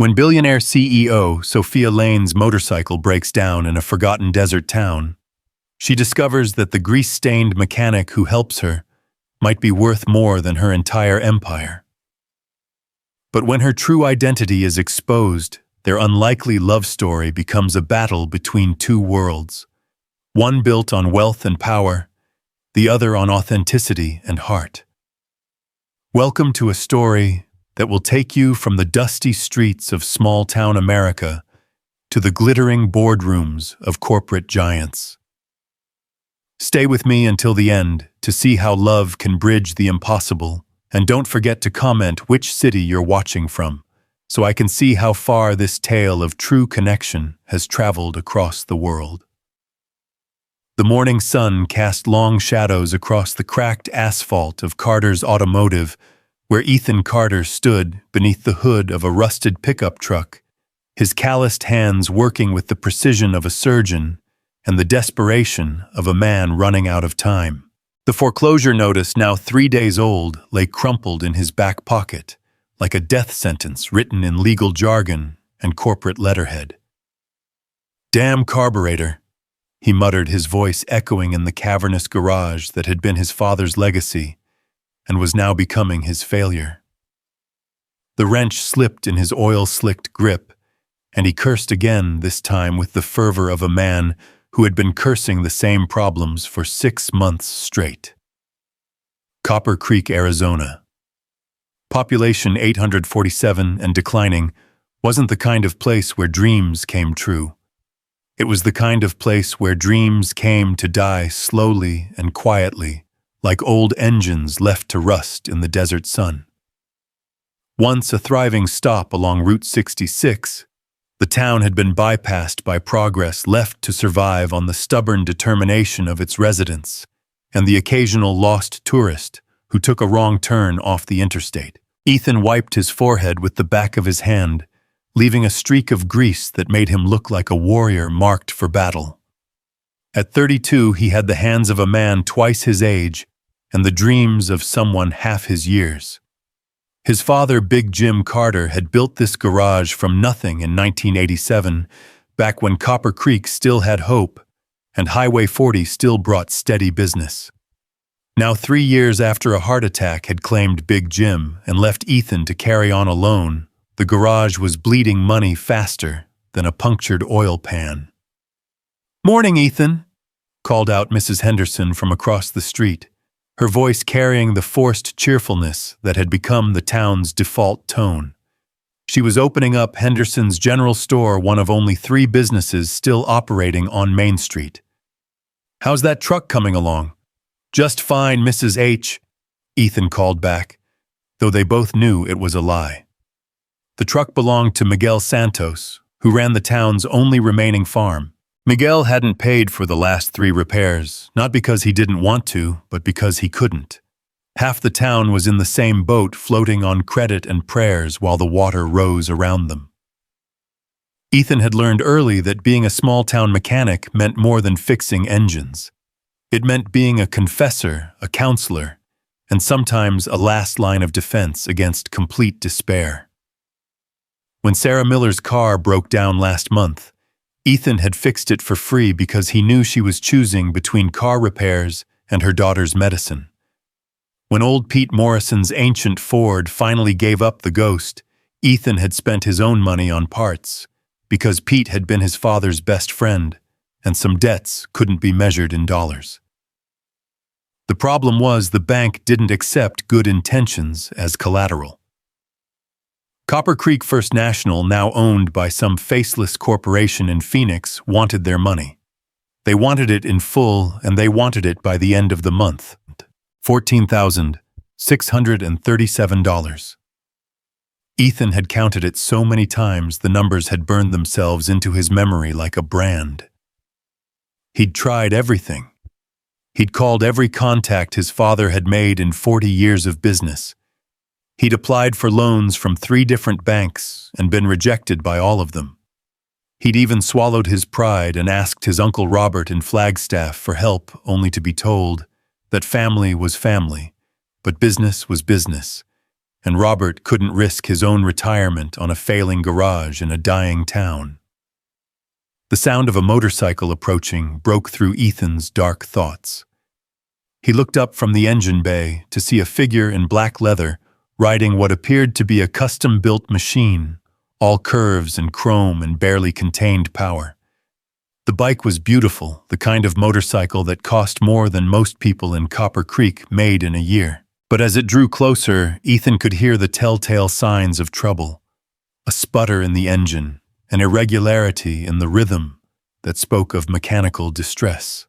When billionaire CEO Sophia Lane's motorcycle breaks down in a forgotten desert town, she discovers that the grease-stained mechanic who helps her might be worth more than her entire empire. But when her true identity is exposed, their unlikely love story becomes a battle between two worlds, one built on wealth and power, the other on authenticity and heart. Welcome to a story that will take you from the dusty streets of small-town America to the glittering boardrooms of corporate giants. Stay with me until the end to see how love can bridge the impossible, and don't forget to comment which city you're watching from, so I can see how far this tale of true connection has traveled across the world. The morning sun cast long shadows across the cracked asphalt of Carter's Automotive, where Ethan Carter stood beneath the hood of a rusted pickup truck, his calloused hands working with the precision of a surgeon and the desperation of a man running out of time. The foreclosure notice, now 3 days old, lay crumpled in his back pocket, like a death sentence written in legal jargon and corporate letterhead. "Damn carburetor," he muttered, his voice echoing in the cavernous garage that had been his father's legacy and was now becoming his failure. The wrench slipped in his oil-slicked grip, and he cursed again, this time with the fervor of a man who had been cursing the same problems for 6 months straight. Copper Creek, Arizona. Population 847 and declining, wasn't the kind of place where dreams came true. It was the kind of place where dreams came to die slowly and quietly, like old engines left to rust in the desert sun. Once a thriving stop along Route 66, the town had been bypassed by progress left to survive on the stubborn determination of its residents and the occasional lost tourist who took a wrong turn off the interstate. Ethan wiped his forehead with the back of his hand, leaving a streak of grease that made him look like a warrior marked for battle. At 32, he had the hands of a man twice his age and the dreams of someone half his years. His father, Big Jim Carter, had built this garage from nothing in 1987, back when Copper Creek still had hope and Highway 40 still brought steady business. Now 3 years after a heart attack had claimed Big Jim and left Ethan to carry on alone, the garage was bleeding money faster than a punctured oil pan. "Morning, Ethan," called out Mrs. Henderson from across the street, her voice carrying the forced cheerfulness that had become the town's default tone. She was opening up Henderson's General Store, one of only 3 businesses still operating on Main Street. "How's that truck coming along?" "Just fine, Mrs. H," Ethan called back, though they both knew it was a lie. The truck belonged to Miguel Santos, who ran the town's only remaining farm. Miguel hadn't paid for the last 3 repairs, not because he didn't want to, but because he couldn't. Half the town was in the same boat, floating on credit and prayers while the water rose around them. Ethan had learned early that being a small-town mechanic meant more than fixing engines. It meant being a confessor, a counselor, and sometimes a last line of defense against complete despair. When Sarah Miller's car broke down last month, Ethan had fixed it for free because he knew she was choosing between car repairs and her daughter's medicine. When old Pete Morrison's ancient Ford finally gave up the ghost, Ethan had spent his own money on parts, because Pete had been his father's best friend, and some debts couldn't be measured in dollars. The problem was the bank didn't accept good intentions as collateral. Copper Creek First National, now owned by some faceless corporation in Phoenix, wanted their money. They wanted it in full, and they wanted it by the end of the month. $14,637. Ethan had counted it so many times the numbers had burned themselves into his memory like a brand. He'd tried everything. He'd called every contact his father had made in 40 years of business. He'd applied for loans from 3 different banks and been rejected by all of them. He'd even swallowed his pride and asked his Uncle Robert in Flagstaff for help, only to be told that family was family, but business was business, and Robert couldn't risk his own retirement on a failing garage in a dying town. The sound of a motorcycle approaching broke through Ethan's dark thoughts. He looked up from the engine bay to see a figure in black leather riding what appeared to be a custom-built machine, all curves and chrome and barely contained power. The bike was beautiful, the kind of motorcycle that cost more than most people in Copper Creek made in a year. But as it drew closer, Ethan could hear the telltale signs of trouble. A sputter in the engine, an irregularity in the rhythm that spoke of mechanical distress.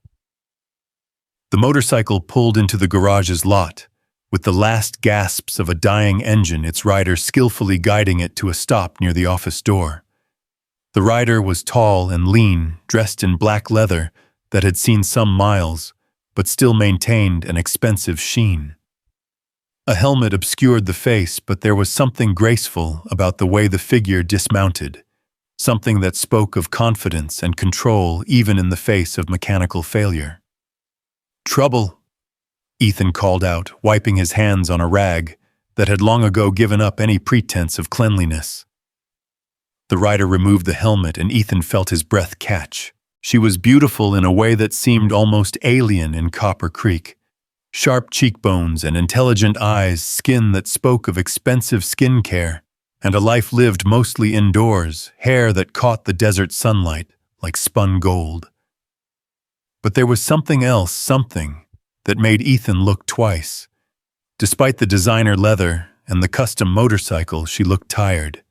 The motorcycle pulled into the garage's lot, with the last gasps of a dying engine, its rider skillfully guiding it to a stop near the office door. The rider was tall and lean, dressed in black leather that had seen some miles, but still maintained an expensive sheen. A helmet obscured the face, but there was something graceful about the way the figure dismounted, something that spoke of confidence and control even in the face of mechanical failure. "Trouble," Ethan called out, wiping his hands on a rag that had long ago given up any pretense of cleanliness. The rider removed the helmet and Ethan felt his breath catch. She was beautiful in a way that seemed almost alien in Copper Creek. Sharp cheekbones and intelligent eyes, skin that spoke of expensive skin care, and a life lived mostly indoors, hair that caught the desert sunlight like spun gold. But there was something else, something that made Ethan look twice. Despite the designer leather and the custom motorcycle, she looked tired.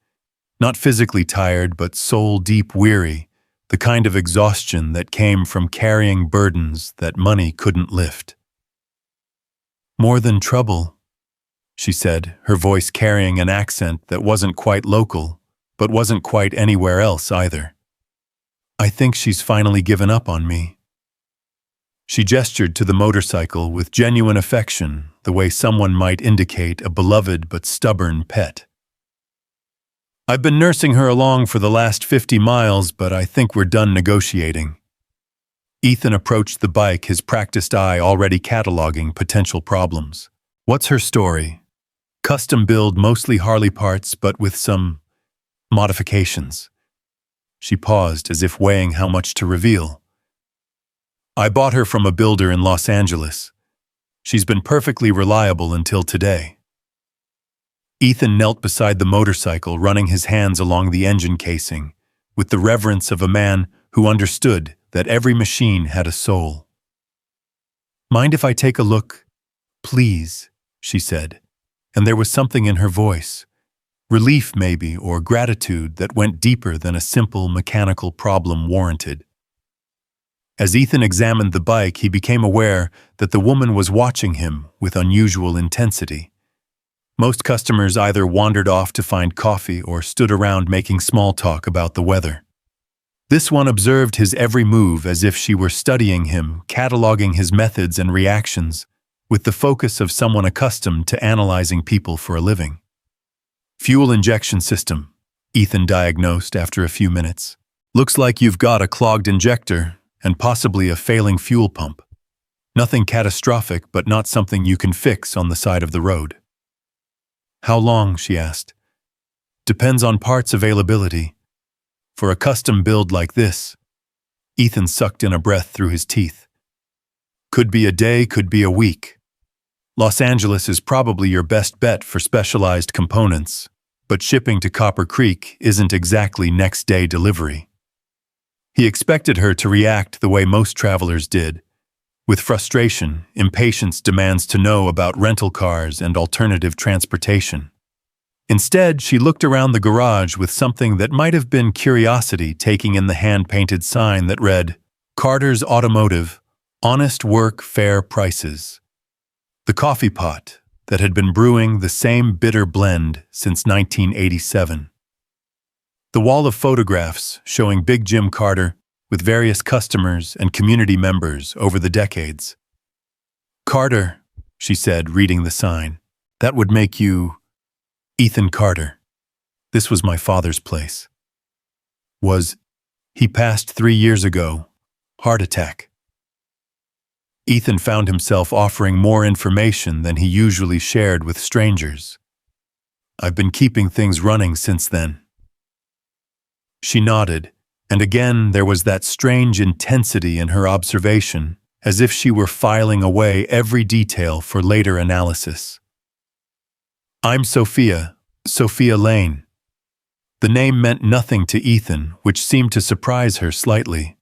Not physically tired, but soul-deep weary, the kind of exhaustion that came from carrying burdens that money couldn't lift. "More than trouble," she said, her voice carrying an accent that wasn't quite local, but wasn't quite anywhere else either. "I think she's finally given up on me." She gestured to the motorcycle with genuine affection, the way someone might indicate a beloved but stubborn pet. "I've been nursing her along for the last 50 miles, but I think we're done negotiating." Ethan approached the bike, his practiced eye already cataloging potential problems. "What's her story?" "Custom build, mostly Harley parts, but with some modifications." She paused as if weighing how much to reveal. "I bought her from a builder in Los Angeles. She's been perfectly reliable until today." Ethan knelt beside the motorcycle, running his hands along the engine casing, with the reverence of a man who understood that every machine had a soul. "Mind if I take a look? Please," she said, and there was something in her voice, relief maybe, or gratitude that went deeper than a simple mechanical problem warranted. As Ethan examined the bike, he became aware that the woman was watching him with unusual intensity. Most customers either wandered off to find coffee or stood around making small talk about the weather. This one observed his every move as if she were studying him, cataloging his methods and reactions, with the focus of someone accustomed to analyzing people for a living. "Fuel injection system," Ethan diagnosed after a few minutes. "Looks like you've got a clogged injector and possibly a failing fuel pump. Nothing catastrophic, but not something you can fix on the side of the road." "How long?" she asked. "Depends on parts availability. For a custom build like this," Ethan sucked in a breath through his teeth, "could be a day, could be a week. Los Angeles is probably your best bet for specialized components, but shipping to Copper Creek isn't exactly next-day delivery." He expected her to react the way most travelers did, with frustration, impatience, demands to know about rental cars and alternative transportation. Instead, she looked around the garage with something that might have been curiosity, taking in the hand-painted sign that read, "Carter's Automotive, honest work, fair prices." The coffee pot that had been brewing the same bitter blend since 1987. The wall of photographs showing Big Jim Carter with various customers and community members over the decades. "Carter," she said, reading the sign. "That would make you..." "Ethan Carter. This was my father's place." He passed 3 years ago. Heart attack." Ethan found himself offering more information than he usually shared with strangers. I've been keeping things running since then." She nodded, and again there was that strange intensity in her observation, as if she were filing away every detail for later analysis. "I'm Sophia Lane." The name meant nothing to Ethan, which seemed to surprise her slightly.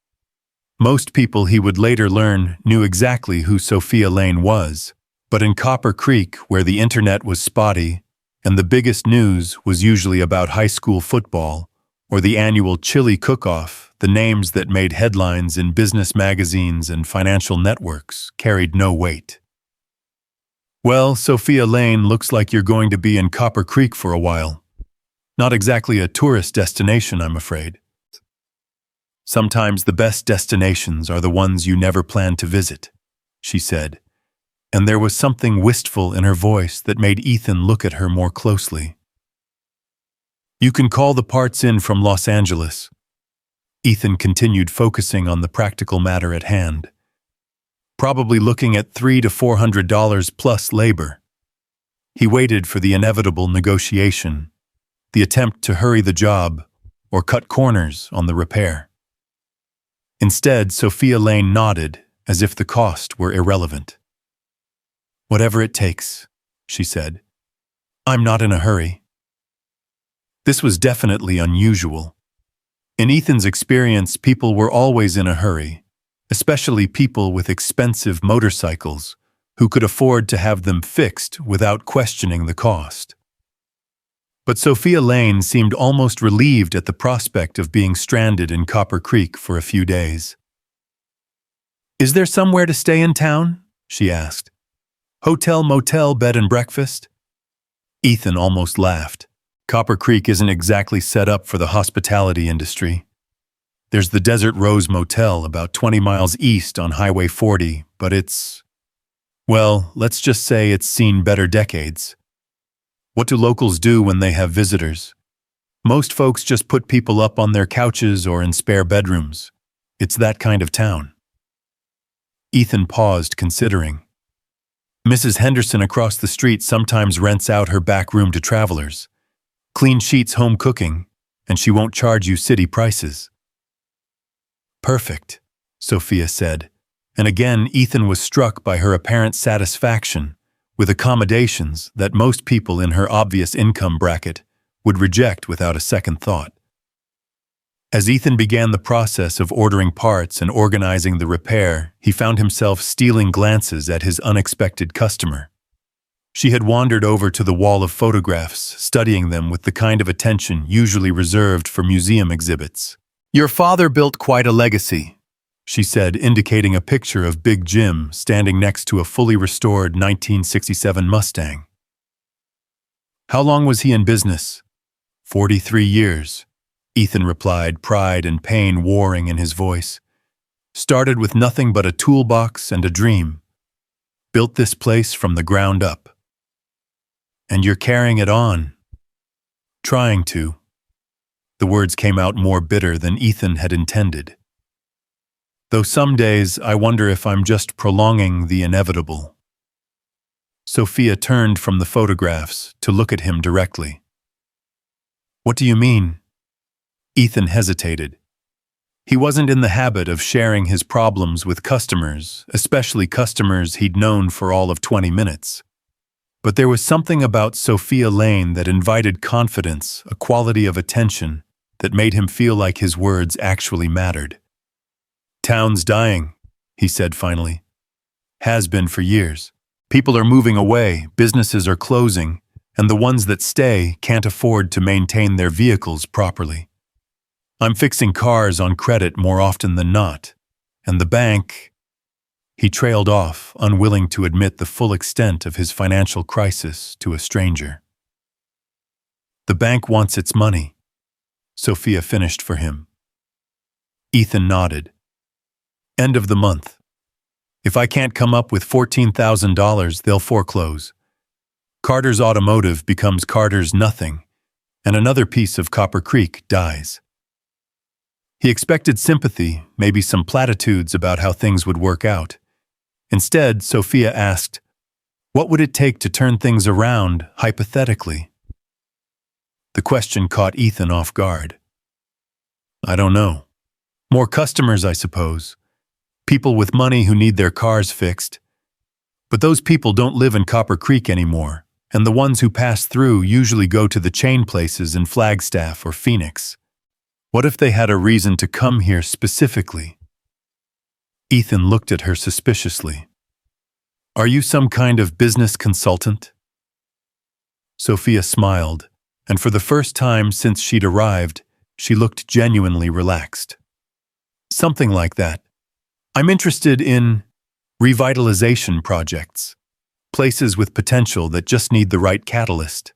Most people, he would later learn, knew exactly who Sophia Lane was, but in Copper Creek, where the internet was spotty, and the biggest news was usually about high school football, or the annual chili cook-off, the names that made headlines in business magazines and financial networks carried no weight. "Well, Sophia Lane, looks like you're going to be in Copper Creek for a while. Not exactly a tourist destination, I'm afraid." "Sometimes the best destinations are the ones you never plan to visit," she said, and there was something wistful in her voice that made Ethan look at her more closely. "You can call the parts in from Los Angeles." Ethan continued focusing on the practical matter at hand. "Probably looking at $300 to $400 plus labor." He waited for the inevitable negotiation, the attempt to hurry the job or cut corners on the repair. Instead, Sophia Lane nodded as if the cost were irrelevant. "Whatever it takes," she said. "I'm not in a hurry." This was definitely unusual. In Ethan's experience, people were always in a hurry, especially people with expensive motorcycles who could afford to have them fixed without questioning the cost. But Sophia Lane seemed almost relieved at the prospect of being stranded in Copper Creek for a few days. "Is there somewhere to stay in town?" she asked. "Hotel, motel, bed and breakfast?" Ethan almost laughed. Copper Creek isn't exactly set up for the hospitality industry. There's the Desert Rose Motel about 20 miles east on Highway 40, but well, let's just say it's seen better decades. What do locals do when they have visitors? Most folks just put people up on their couches or in spare bedrooms. It's that kind of town." Ethan paused, considering. "Mrs. Henderson across the street sometimes rents out her back room to travelers. Clean sheets, home cooking, and she won't charge you city prices." "Perfect," Sophia said, and again Ethan was struck by her apparent satisfaction with accommodations that most people in her obvious income bracket would reject without a second thought. As Ethan began the process of ordering parts and organizing the repair, he found himself stealing glances at his unexpected customer. She had wandered over to the wall of photographs, studying them with the kind of attention usually reserved for museum exhibits. "Your father built quite a legacy," she said, indicating a picture of Big Jim standing next to a fully restored 1967 Mustang. "How long was he in business?" 43 years, Ethan replied, pride and pain warring in his voice. "Started with nothing but a toolbox and a dream. Built this place from the ground up. And you're carrying it on." "Trying to." The words came out more bitter than Ethan had intended. "Though some days I wonder if I'm just prolonging the inevitable." Sophia turned from the photographs to look at him directly. "What do you mean?" Ethan hesitated. He wasn't in the habit of sharing his problems with customers, especially customers he'd known for all of 20 minutes. But there was something about Sophia Lane that invited confidence, a quality of attention that made him feel like his words actually mattered. "Town's dying," he said finally. "Has been for years. People are moving away, businesses are closing, and the ones that stay can't afford to maintain their vehicles properly. I'm fixing cars on credit more often than not, and the bank—" He trailed off, unwilling to admit the full extent of his financial crisis to a stranger. "The bank wants its money," Sophia finished for him. Ethan nodded. "End of the month. If I can't come up with $14,000, they'll foreclose. Carter's Automotive becomes Carter's Nothing, and another piece of Copper Creek dies." He expected sympathy, maybe some platitudes about how things would work out. Instead, Sophia asked, "What would it take to turn things around, hypothetically?" The question caught Ethan off guard. I don't know. More customers, I suppose. People with money who need their cars fixed. But those people don't live in Copper Creek anymore, and the ones who pass through usually go to the chain places in Flagstaff or Phoenix. What if they had a reason to come here specifically? Ethan looked at her suspiciously. Are you some kind of business consultant? Sophia smiled, and for the first time since she'd arrived, she looked genuinely relaxed. Something like that. I'm interested in revitalization projects, places with potential that just need the right catalyst.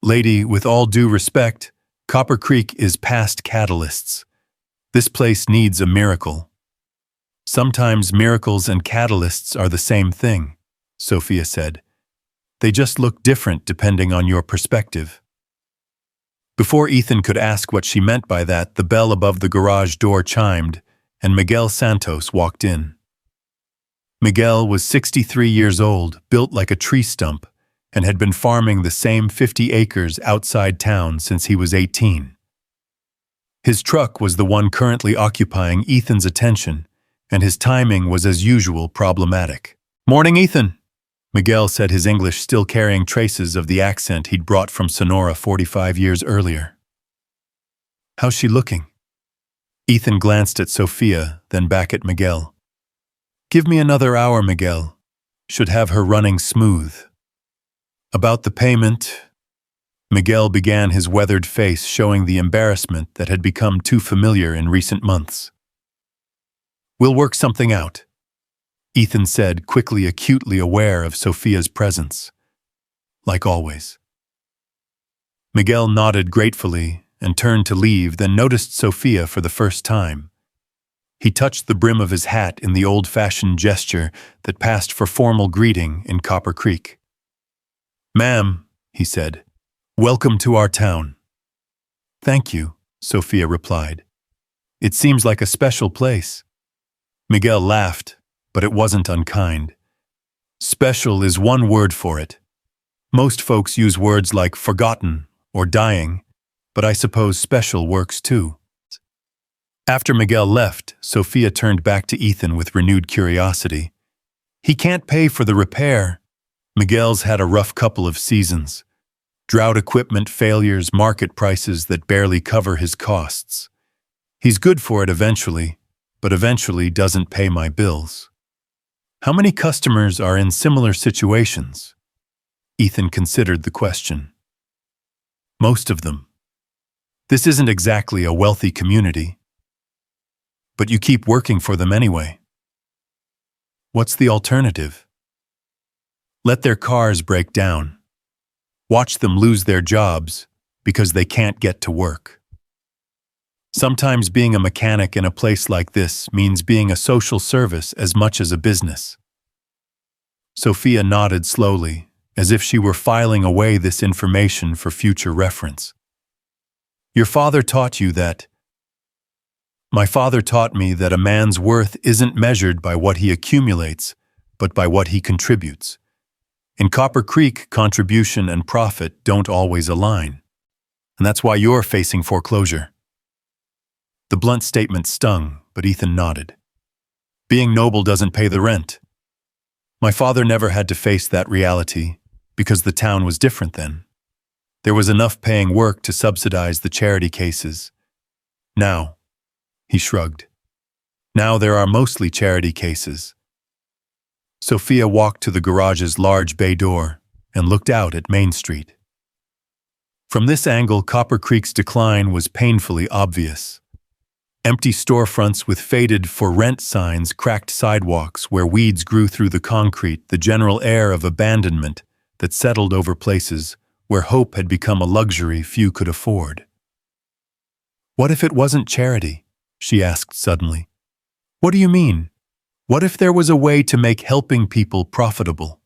Lady, with all due respect, Copper Creek is past catalysts. This place needs a miracle. Sometimes miracles and catalysts are the same thing, Sophia said. They just look different depending on your perspective. Before Ethan could ask what she meant by that, the bell above the garage door chimed, and Miguel Santos walked in. Miguel was 63 years old, built like a tree stump, and had been farming the same 50 acres outside town since he was 18. His truck was the one currently occupying Ethan's attention, and his timing was as usual problematic. Morning, Ethan, Miguel said, his English still carrying traces of the accent he'd brought from Sonora 45 years earlier. How's she looking? Ethan glanced at Sophia, then back at Miguel. Give me another hour, Miguel. Should have her running smooth. About the payment, Miguel began, his weathered face showing the embarrassment that had become too familiar in recent months. We'll work something out, Ethan said, quickly, acutely aware of Sophia's presence. Like always. Miguel nodded gratefully and turned to leave, then noticed Sophia for the first time. He touched the brim of his hat in the old-fashioned gesture that passed for formal greeting in Copper Creek. Ma'am, he said, welcome to our town. Thank you, Sophia replied. It seems like a special place. Miguel laughed, but it wasn't unkind. Special is one word for it. Most folks use words like forgotten or dying, but I suppose special works too. After Miguel left, Sophia turned back to Ethan with renewed curiosity. He can't pay for the repair. Miguel's had a rough couple of seasons. Drought equipment failures, market prices that barely cover his costs. He's good for it eventually, but eventually doesn't pay my bills. How many customers are in similar situations? Ethan considered the question. Most of them. This isn't exactly a wealthy community. But you keep working for them anyway. What's the alternative? Let their cars break down. Watch them lose their jobs because they can't get to work. Sometimes being a mechanic in a place like this means being a social service as much as a business. Sophia nodded slowly, as if she were filing away this information for future reference. Your father taught you that. My father taught me that a man's worth isn't measured by what he accumulates, but by what he contributes. In Copper Creek, contribution and profit don't always align. And that's why you're facing foreclosure. The blunt statement stung, but Ethan nodded. Being noble doesn't pay the rent. My father never had to face that reality because the town was different then. There was enough paying work to subsidize the charity cases. Now, he shrugged. Now there are mostly charity cases. Sophia walked to the garage's large bay door and looked out at Main Street. From this angle, Copper Creek's decline was painfully obvious. Empty storefronts with faded "for rent" signs, cracked sidewalks where weeds grew through the concrete, the general air of abandonment that settled over places where hope had become a luxury few could afford. What if it wasn't charity? She asked suddenly. What do you mean? What if there was a way to make helping people profitable?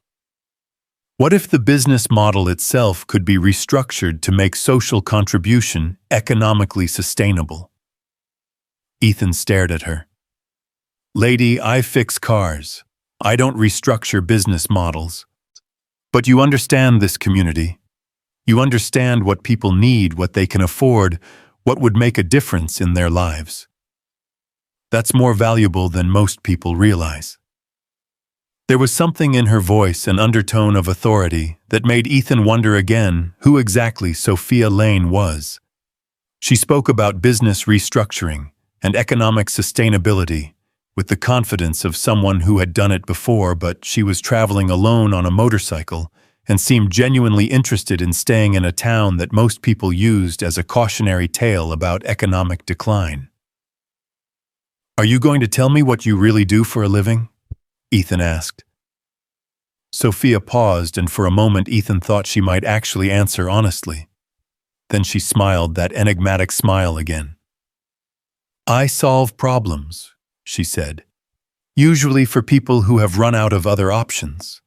What if the business model itself could be restructured to make social contribution economically sustainable? Ethan stared at her. Lady, I fix cars. I don't restructure business models. But you understand this community. You understand what people need, what they can afford, what would make a difference in their lives. That's more valuable than most people realize. There was something in her voice, an undertone of authority, that made Ethan wonder again who exactly Sophia Lane was. She spoke about business restructuring and economic sustainability with the confidence of someone who had done it before, but she was traveling alone on a motorcycle and seemed genuinely interested in staying in a town that most people used as a cautionary tale about economic decline. "Are you going to tell me what you really do for a living?" Ethan asked. Sophia paused, and for a moment Ethan thought she might actually answer honestly. Then she smiled, that enigmatic smile again. "I solve problems," she said, "usually for people who have run out of other options."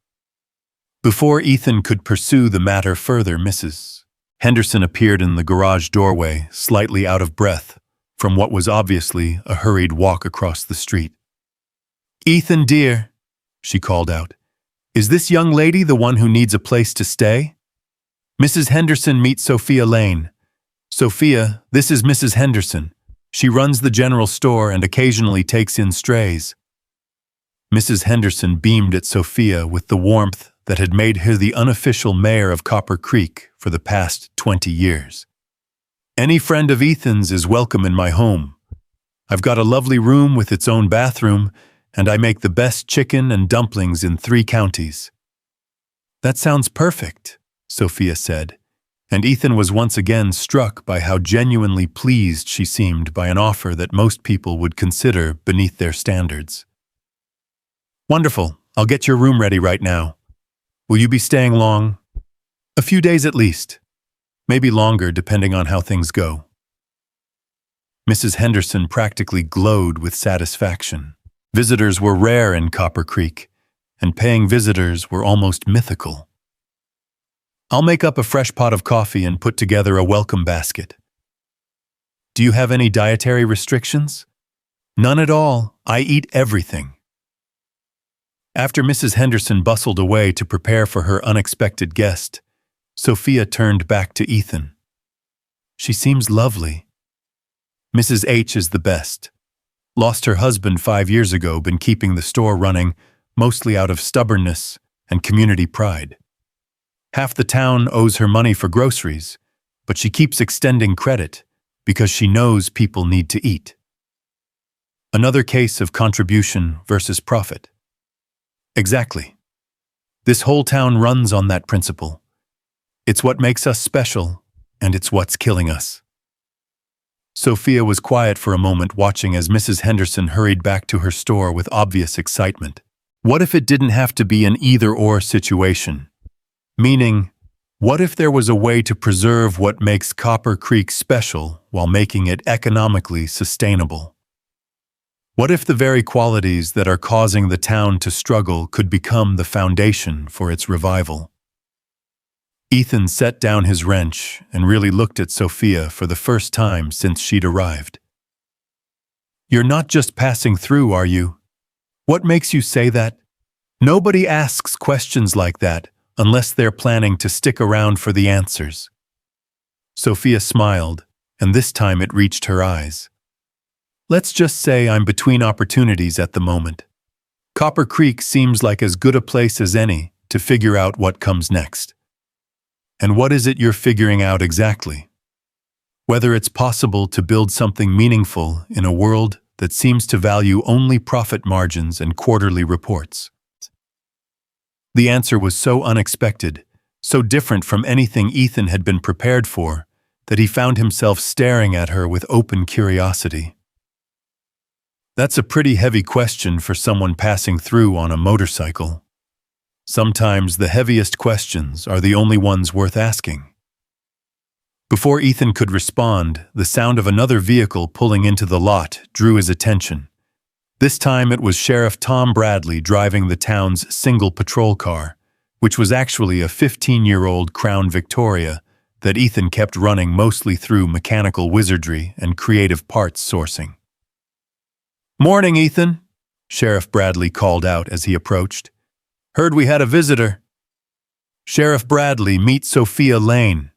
Before Ethan could pursue the matter further, Mrs. Henderson appeared in the garage doorway, slightly out of breath from what was obviously a hurried walk across the street. "Ethan, dear," she called out, "is this young lady the one who needs a place to stay?" "Mrs. Henderson, meet Sophia Lane." "Sophia, this is Mrs. Henderson. She runs the general store and occasionally takes in strays." Mrs. Henderson beamed at Sophia with the warmth that had made her the unofficial mayor of Copper Creek for the past 20 years. "Any friend of Ethan's is welcome in my home. I've got a lovely room with its own bathroom, and I make the best chicken and dumplings in 3 counties. "That sounds perfect," Sophia said, and Ethan was once again struck by how genuinely pleased she seemed by an offer that most people would consider beneath their standards. "Wonderful. I'll get your room ready right now. Will you be staying long?" "A few days at least. Maybe longer, depending on how things go." Mrs. Henderson practically glowed with satisfaction. Visitors were rare in Copper Creek, and paying visitors were almost mythical. "I'll make up a fresh pot of coffee and put together a welcome basket." "Do you have any dietary restrictions?" "None at all. I eat everything." After Mrs. Henderson bustled away to prepare for her unexpected guest, Sophia turned back to Ethan. "She seems lovely." "Mrs. H is the best. Lost her husband 5 years ago, been keeping the store running, mostly out of stubbornness and community pride. Half the town owes her money for groceries, but she keeps extending credit because she knows people need to eat." Another case of contribution versus profit. Exactly. This whole town runs on that principle. It's what makes us special, and it's what's killing us. Sophia was quiet for a moment, watching as Mrs. Henderson hurried back to her store with obvious excitement. What if it didn't have to be an either-or situation? Meaning, what if there was a way to preserve what makes Copper Creek special while making it economically sustainable? What if the very qualities that are causing the town to struggle could become the foundation for its revival? Ethan set down his wrench and really looked at Sophia for the first time since she'd arrived. "You're not just passing through, are you? What makes you say that? Nobody asks questions like that unless they're planning to stick around for the answers." Sophia smiled, and this time it reached her eyes. "Let's just say I'm between opportunities at the moment. Copper Creek seems like as good a place as any to figure out what comes next." "And what is it you're figuring out exactly?" "Whether it's possible to build something meaningful in a world that seems to value only profit margins and quarterly reports." The answer was so unexpected, so different from anything Ethan had been prepared for, that he found himself staring at her with open curiosity. That's a pretty heavy question for someone passing through on a motorcycle. Sometimes the heaviest questions are the only ones worth asking. Before Ethan could respond, the sound of another vehicle pulling into the lot drew his attention. This time it was Sheriff Tom Bradley driving the town's single patrol car, which was actually a 15-year-old Crown Victoria that Ethan kept running mostly through mechanical wizardry and creative parts sourcing. "Morning, Ethan," Sheriff Bradley called out as he approached. "Heard we had a visitor." Sheriff Bradley, meet Sophia Lane.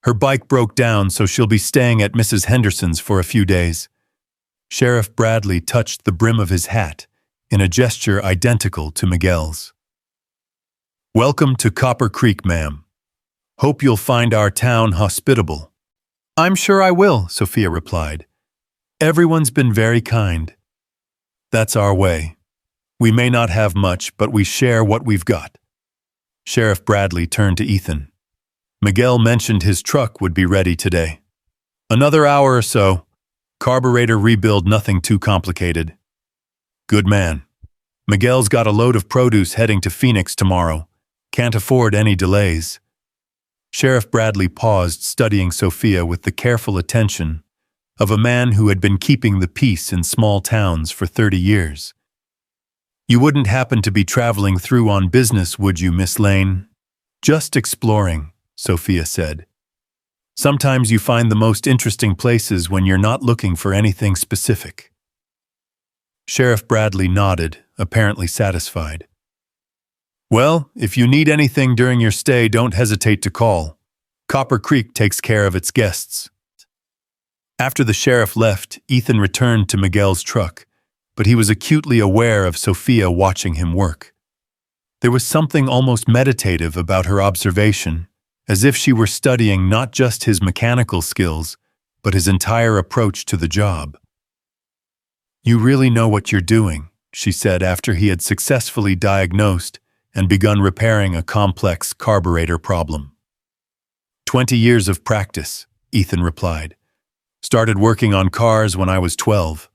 Her bike broke down, so she'll be staying at Mrs. Henderson's for a few days. Sheriff Bradley touched the brim of his hat in a gesture identical to Miguel's. Welcome to Copper Creek, ma'am. Hope you'll find our town hospitable. I'm sure I will, Sophia replied. Everyone's been very kind. That's our way. We may not have much, but we share what we've got. Sheriff Bradley turned to Ethan. Miguel mentioned his truck would be ready today. Another hour or so. Carburetor rebuild, nothing too complicated. Good man. Miguel's got a load of produce heading to Phoenix tomorrow. Can't afford any delays. Sheriff Bradley paused, studying Sophia with the careful attention of a man who had been keeping the peace in small towns for 30 years. You wouldn't happen to be traveling through on business, would you, Miss Lane? Just exploring, Sophia said. Sometimes you find the most interesting places when you're not looking for anything specific. Sheriff Bradley nodded, apparently satisfied. Well, if you need anything during your stay, don't hesitate to call. Copper Creek takes care of its guests. After the sheriff left, Ethan returned to Miguel's truck, but he was acutely aware of Sophia watching him work. There was something almost meditative about her observation, as if she were studying not just his mechanical skills, but his entire approach to the job. You really know what you're doing, she said after he had successfully diagnosed and begun repairing a complex carburetor problem. 20 years of practice, Ethan replied. Started working on cars when I was 12.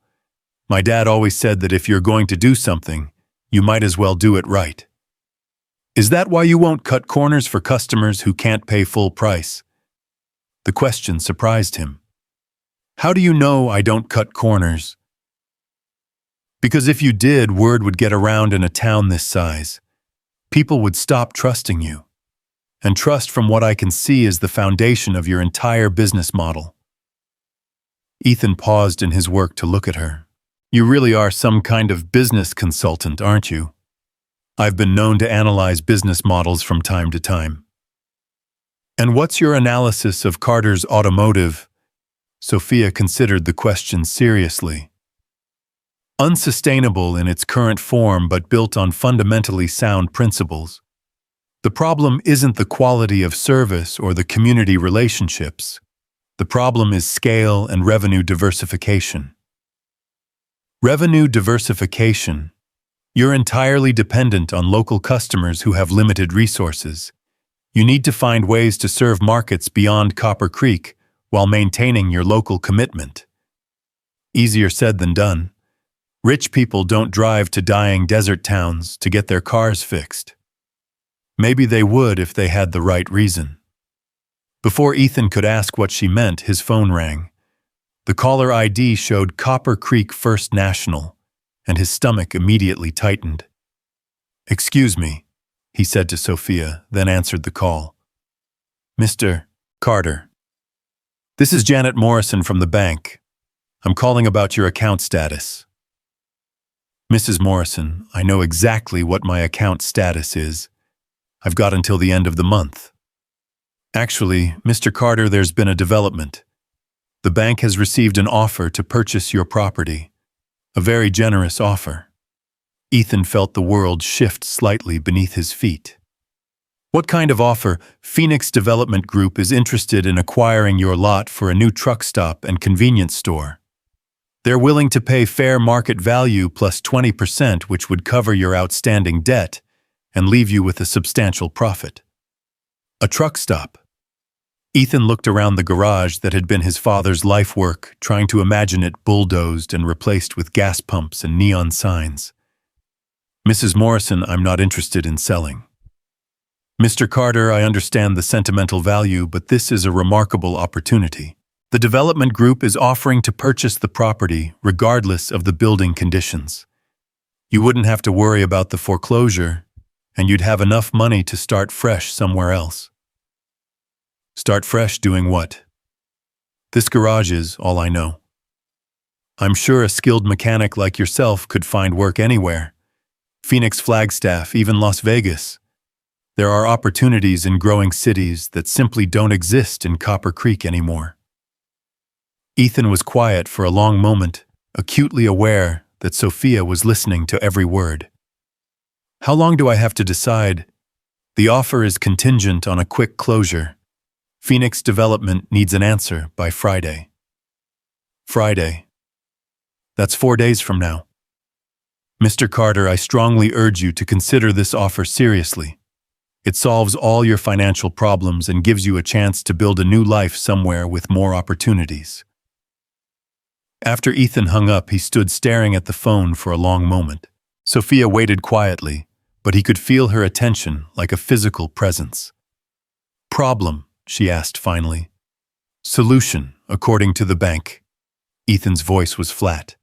My dad always said that if you're going to do something, you might as well do it right. Is that why you won't cut corners for customers who can't pay full price? The question surprised him. How do you know I don't cut corners? Because if you did, word would get around in a town this size. People would stop trusting you. And trust, from what I can see, is the foundation of your entire business model. Ethan paused in his work to look at her. You really are some kind of business consultant, aren't you? I've been known to analyze business models from time to time. And what's your analysis of Carter's automotive? Sophia considered the question seriously. Unsustainable in its current form, but built on fundamentally sound principles. The problem isn't the quality of service or the community relationships. The problem is scale and revenue diversification. Revenue diversification. You're entirely dependent on local customers who have limited resources. You need to find ways to serve markets beyond Copper Creek while maintaining your local commitment. Easier said than done. Rich people don't drive to dying desert towns to get their cars fixed. Maybe they would if they had the right reason. Before Ethan could ask what she meant, his phone rang. The caller ID showed Copper Creek First National, and his stomach immediately tightened. Excuse me, he said to Sophia, then answered the call. Mr. Carter. This is Janet Morrison from the bank. I'm calling about your account status. Mrs. Morrison, I know exactly what my account status is. I've got until the end of the month. Actually, Mr. Carter, there's been a development. The bank has received an offer to purchase your property. A very generous offer. Ethan felt the world shift slightly beneath his feet. What kind of offer? Phoenix Development Group is interested in acquiring your lot for a new truck stop and convenience store. They're willing to pay fair market value plus 20%, which would cover your outstanding debt and leave you with a substantial profit. A truck stop. Ethan looked around the garage that had been his father's life work, trying to imagine it bulldozed and replaced with gas pumps and neon signs. Mrs. Morrison, I'm not interested in selling. Mr. Carter, I understand the sentimental value, but this is a remarkable opportunity. The development group is offering to purchase the property regardless of the building conditions. You wouldn't have to worry about the foreclosure, and you'd have enough money to start fresh somewhere else. Start fresh doing what? This garage is all I know. I'm sure a skilled mechanic like yourself could find work anywhere. Phoenix, Flagstaff, even Las Vegas. There are opportunities in growing cities that simply don't exist in Copper Creek anymore. Ethan was quiet for a long moment, acutely aware that Sophia was listening to every word. How long do I have to decide? The offer is contingent on a quick closure. Phoenix Development needs an answer by Friday. Friday. That's 4 days from now. Mr. Carter, I strongly urge you to consider this offer seriously. It solves all your financial problems and gives you a chance to build a new life somewhere with more opportunities. After Ethan hung up, he stood staring at the phone for a long moment. Sophia waited quietly, but he could feel her attention like a physical presence. Problem, she asked finally. Solution, according to the bank. Ethan's voice was flat.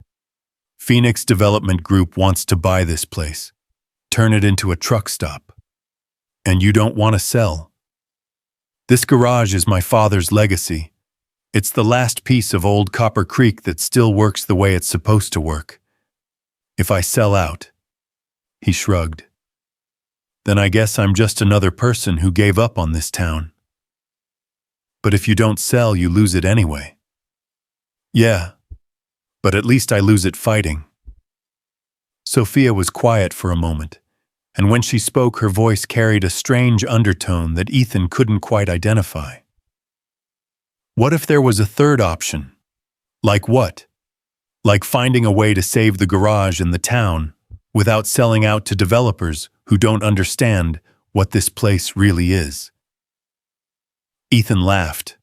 Phoenix Development Group wants to buy this place, turn it into a truck stop. And you don't want to sell. This garage is my father's legacy. It's the last piece of old Copper Creek that still works the way it's supposed to work. If I sell out, he shrugged, then I guess I'm just another person who gave up on this town. But if you don't sell, you lose it anyway. Yeah, but at least I lose it fighting. Sophia was quiet for a moment, and when she spoke, her voice carried a strange undertone that Ethan couldn't quite identify. What if there was a third option? Like what? Like finding a way to save the garage and the town without selling out to developers who don't understand what this place really is. Ethan laughed,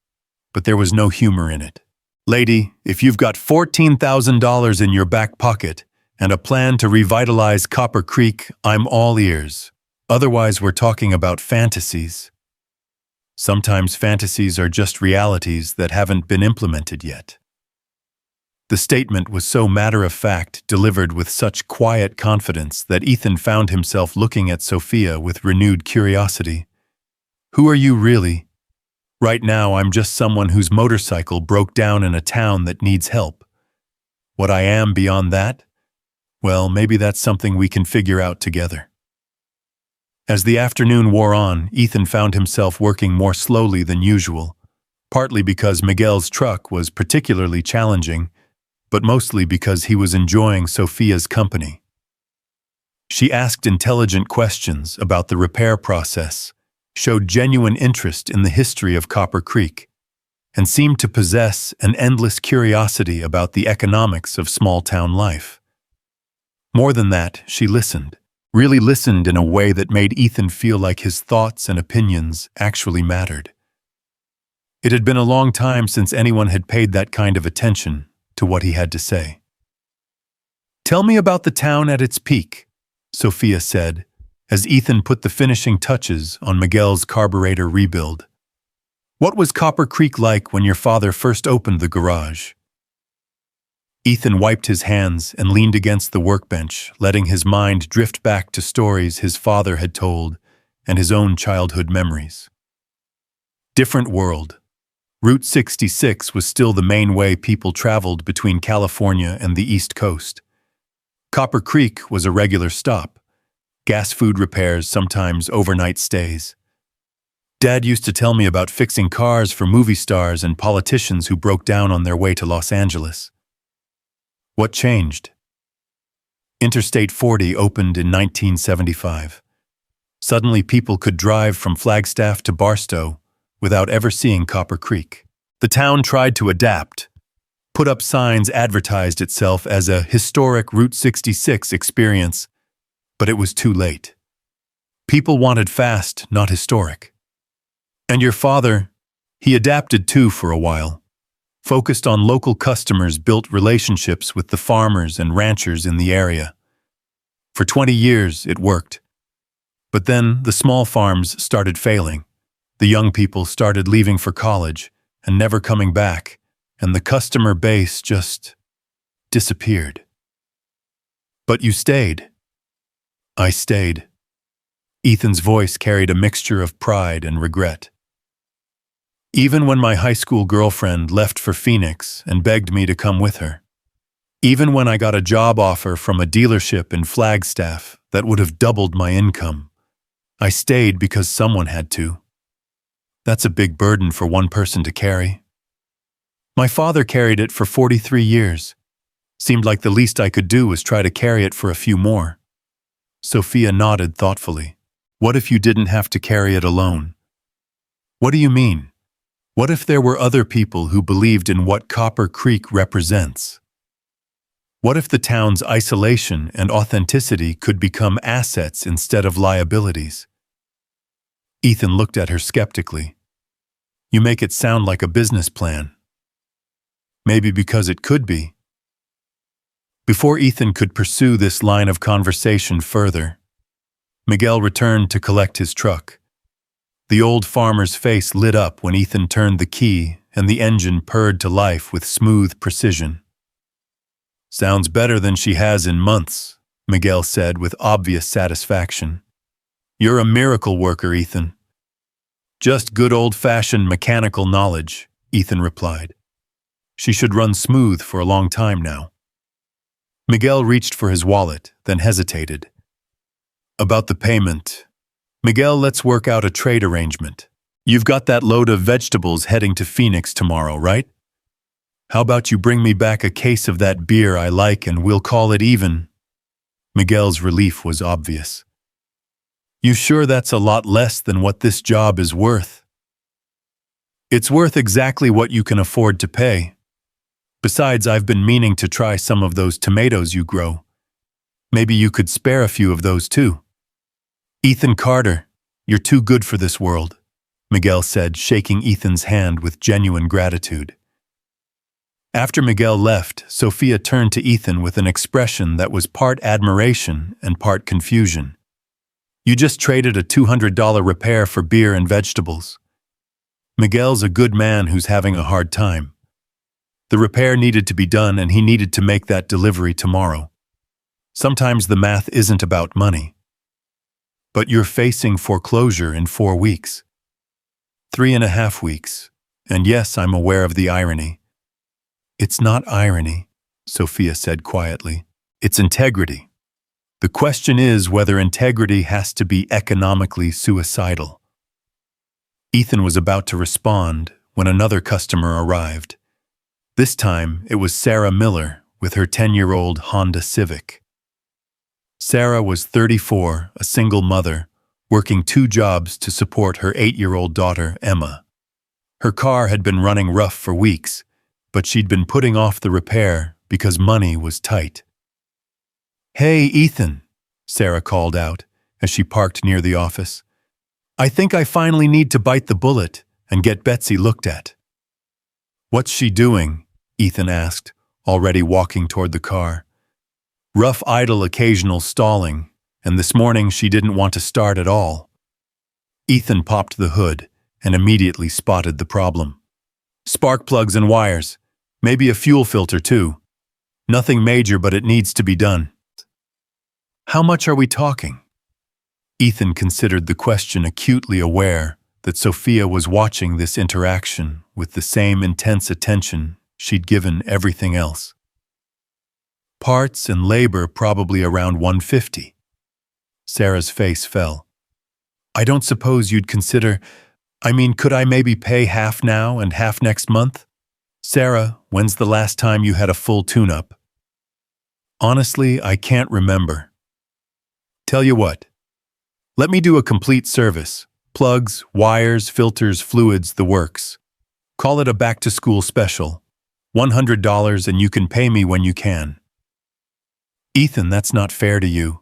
but there was no humor in it. Lady, if you've got $14,000 in your back pocket and a plan to revitalize Copper Creek, I'm all ears. Otherwise, we're talking about fantasies. Sometimes fantasies are just realities that haven't been implemented yet. The statement was so matter-of-fact, delivered with such quiet confidence that Ethan found himself looking at Sophia with renewed curiosity. Who are you really? Right now, I'm just someone whose motorcycle broke down in a town that needs help. What I am beyond that? Well, maybe that's something we can figure out together. As the afternoon wore on, Ethan found himself working more slowly than usual, partly because Miguel's truck was particularly challenging, but mostly because he was enjoying Sophia's company. She asked intelligent questions about the repair process, showed genuine interest in the history of Copper Creek, and seemed to possess an endless curiosity about the economics of small-town life. More than that, she listened, really listened in a way that made Ethan feel like his thoughts and opinions actually mattered. It had been a long time since anyone had paid that kind of attention to what he had to say. Tell me about the town at its peak, Sophia said, as Ethan put the finishing touches on Miguel's carburetor rebuild. What was Copper Creek like when your father first opened the garage? Ethan wiped his hands and leaned against the workbench, letting his mind drift back to stories his father had told and his own childhood memories. Different world. Route 66 was still the main way people traveled between California and the East Coast. Copper Creek was a regular stop. Gas food repairs, sometimes overnight stays. Dad used to tell me about fixing cars for movie stars and politicians who broke down on their way to Los Angeles. What changed? Interstate 40 opened in 1975. Suddenly people could drive from Flagstaff to Barstow without ever seeing Copper Creek. The town tried to adapt, put up signs, advertised itself as a historic Route 66 experience, but it was too late. People wanted fast, not historic. And your father, he adapted too for a while. Focused on local customers, built relationships with the farmers and ranchers in the area. For 20 years, it worked. But then the small farms started failing. The young people started leaving for college and never coming back, and the customer base just disappeared. But you stayed. I stayed. Ethan's voice carried a mixture of pride and regret. Even when my high school girlfriend left for Phoenix and begged me to come with her. Even when I got a job offer from a dealership in Flagstaff that would have doubled my income. I stayed because someone had to. That's a big burden for one person to carry. My father carried it for 43 years. Seemed like the least I could do was try to carry it for a few more. Sophia nodded thoughtfully. What if you didn't have to carry it alone? What do you mean? What if there were other people who believed in what Copper Creek represents? What if the town's isolation and authenticity could become assets instead of liabilities? Ethan looked at her skeptically. You make it sound like a business plan. Maybe because it could be. Before Ethan could pursue this line of conversation further, Miguel returned to collect his truck. The old farmer's face lit up when Ethan turned the key and the engine purred to life with smooth precision. Sounds better than she has in months, Miguel said with obvious satisfaction. You're a miracle worker, Ethan. Just good old-fashioned mechanical knowledge, Ethan replied. She should run smooth for a long time now. Miguel reached for his wallet, then hesitated. About the payment. Miguel, let's work out a trade arrangement. You've got that load of vegetables heading to Phoenix tomorrow, right? How about you bring me back a case of that beer I like and we'll call it even? Miguel's relief was obvious. You sure that's a lot less than what this job is worth? It's worth exactly what you can afford to pay. Besides, I've been meaning to try some of those tomatoes you grow. Maybe you could spare a few of those too. Ethan Carter, you're too good for this world, Miguel said, shaking Ethan's hand with genuine gratitude. After Miguel left, Sophia turned to Ethan with an expression that was part admiration and part confusion. You just traded a $200 repair for beer and vegetables. Miguel's a good man who's having a hard time. The repair needed to be done and he needed to make that delivery tomorrow. Sometimes the math isn't about money. But you're facing foreclosure in 4 weeks. 3.5 weeks. And yes, I'm aware of the irony. It's not irony, Sophia said quietly. It's integrity. The question is whether integrity has to be economically suicidal. Ethan was about to respond when another customer arrived. This time, it was Sarah Miller with her 10-year-old Honda Civic. Sarah was 34, a single mother, working 2 jobs to support her 8-year-old daughter, Emma. Her car had been running rough for weeks, but she'd been putting off the repair because money was tight. Hey, Ethan, Sarah called out as she parked near the office. I think I finally need to bite the bullet and get Betsy looked at. What's she doing? Ethan asked, already walking toward the car. Rough idle occasional stalling, and this morning she didn't want to start at all. Ethan popped the hood and immediately spotted the problem. Spark plugs and wires, maybe a fuel filter too. Nothing major, but it needs to be done. How much are we talking? Ethan considered the question, acutely aware that Sophia was watching this interaction with the same intense attention she'd given everything else. Parts and labor probably around $150. Sarah's face fell. I don't suppose you'd consider, could I maybe pay half now and half next month? Sarah, when's the last time you had a full tune-up? Honestly, I can't remember. Tell you what, let me do a complete service. Plugs, wires, filters, fluids, the works. Call it a back-to-school special. $100 and you can pay me when you can. Ethan, that's not fair to you.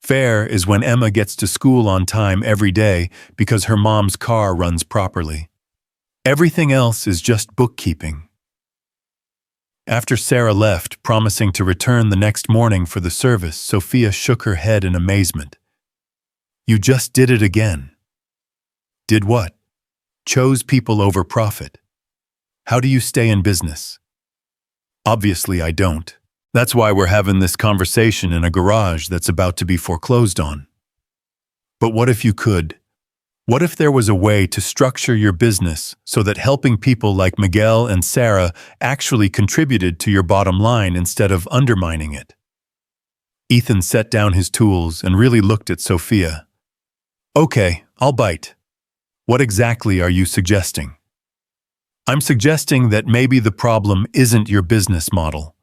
Fair is when Emma gets to school on time every day because her mom's car runs properly. Everything else is just bookkeeping. After Sarah left, promising to return the next morning for the service, Sophia shook her head in amazement. You just did it again. Did what? Chose people over profit. How do you stay in business? Obviously, I don't. That's why we're having this conversation in a garage that's about to be foreclosed on. But what if you could? What if there was a way to structure your business so that helping people like Miguel and Sarah actually contributed to your bottom line instead of undermining it? Ethan set down his tools and really looked at Sophia. Okay, I'll bite. What exactly are you suggesting? I'm suggesting that maybe the problem isn't your business model.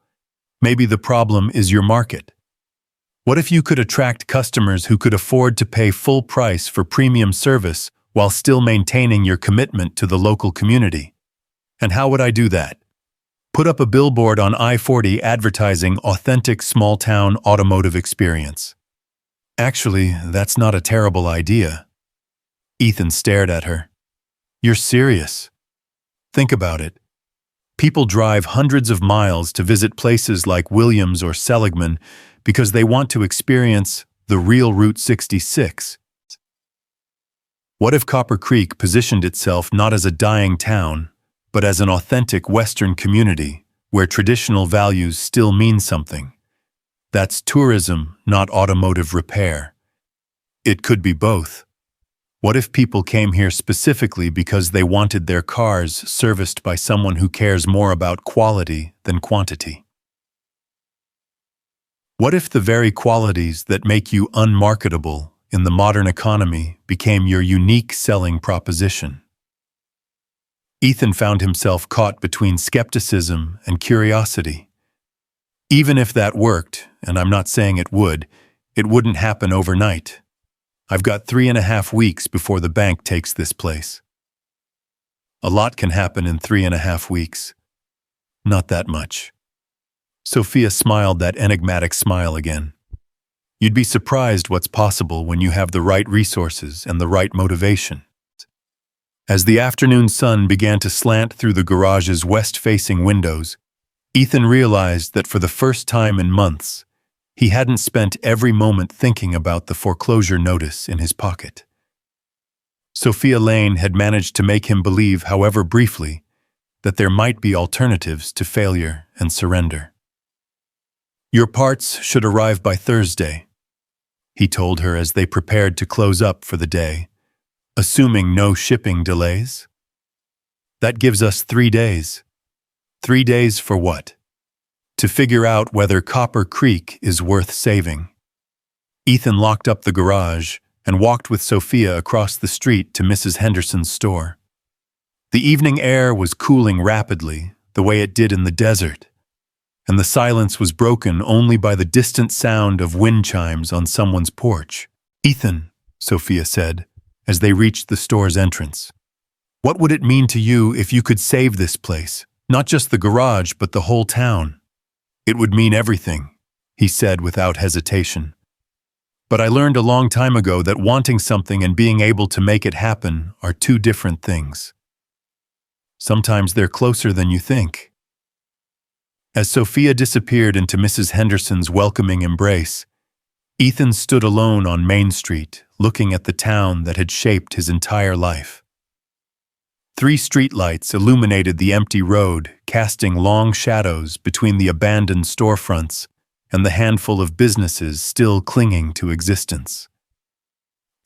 Maybe the problem is your market. What if you could attract customers who could afford to pay full price for premium service while still maintaining your commitment to the local community? And how would I do that? Put up a billboard on I-40 advertising authentic small-town automotive experience. Actually, that's not a terrible idea. Ethan stared at her. You're serious? Think about it. People drive hundreds of miles to visit places like Williams or Seligman because they want to experience the real Route 66. What if Copper Creek positioned itself not as a dying town, but as an authentic Western community where traditional values still mean something? That's tourism, not automotive repair. It could be both. What if people came here specifically because they wanted their cars serviced by someone who cares more about quality than quantity? What if the very qualities that make you unmarketable in the modern economy became your unique selling proposition? Ethan found himself caught between skepticism and curiosity. Even if that worked, and I'm not saying it wouldn't happen overnight. I've got 3.5 weeks before the bank takes this place. A lot can happen in 3.5 weeks. Not that much. Sophia smiled that enigmatic smile again. You'd be surprised what's possible when you have the right resources and the right motivation. As the afternoon sun began to slant through the garage's west-facing windows, Ethan realized that for the first time in months, he hadn't spent every moment thinking about the foreclosure notice in his pocket. Sophia Lane had managed to make him believe, however briefly, that there might be alternatives to failure and surrender. Your parts should arrive by Thursday, he told her as they prepared to close up for the day, assuming no shipping delays. That gives us 3 days. 3 days for what? To figure out whether Copper Creek is worth saving. Ethan locked up the garage and walked with Sophia across the street to Mrs. Henderson's store. The evening air was cooling rapidly, the way it did in the desert, and the silence was broken only by the distant sound of wind chimes on someone's porch. Ethan, Sophia said, as they reached the store's entrance, what would it mean to you if you could save this place, not just the garage, but the whole town? It would mean everything, he said without hesitation. But I learned a long time ago that wanting something and being able to make it happen are two different things. Sometimes they're closer than you think. As Sophia disappeared into Mrs. Henderson's welcoming embrace, Ethan stood alone on Main Street, looking at the town that had shaped his entire life. 3 streetlights illuminated the empty road, casting long shadows between the abandoned storefronts and the handful of businesses still clinging to existence.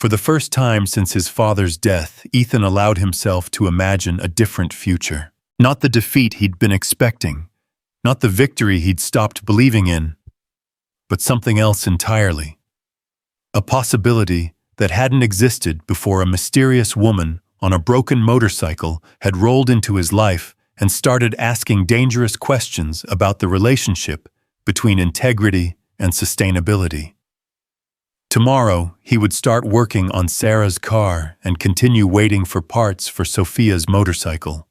For the first time since his father's death, Ethan allowed himself to imagine a different future. Not the defeat he'd been expecting, not the victory he'd stopped believing in, but something else entirely. A possibility that hadn't existed before a mysterious woman on a broken motorcycle had rolled into his life and started asking dangerous questions about the relationship between integrity and sustainability. Tomorrow, he would start working on Sarah's car and continue waiting for parts for Sophia's motorcycle.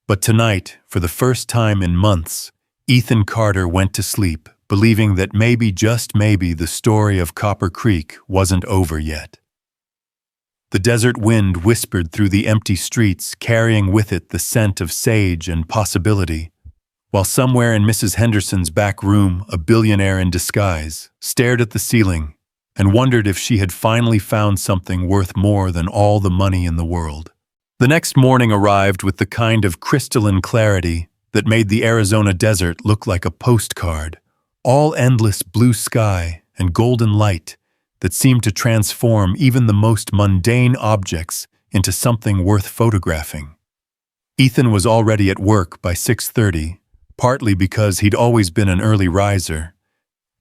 But tonight, for the first time in months, Ethan Carter went to sleep, believing that maybe, just maybe, the story of Copper Creek wasn't over yet. The desert wind whispered through the empty streets, carrying with it the scent of sage and possibility, while somewhere in Mrs. Henderson's back room, a billionaire in disguise stared at the ceiling and wondered if she had finally found something worth more than all the money in the world. The next morning arrived with the kind of crystalline clarity that made the Arizona desert look like a postcard, all endless blue sky and golden light that seemed to transform even the most mundane objects into something worth photographing. Ethan was already at work by 6:30, partly because he'd always been an early riser,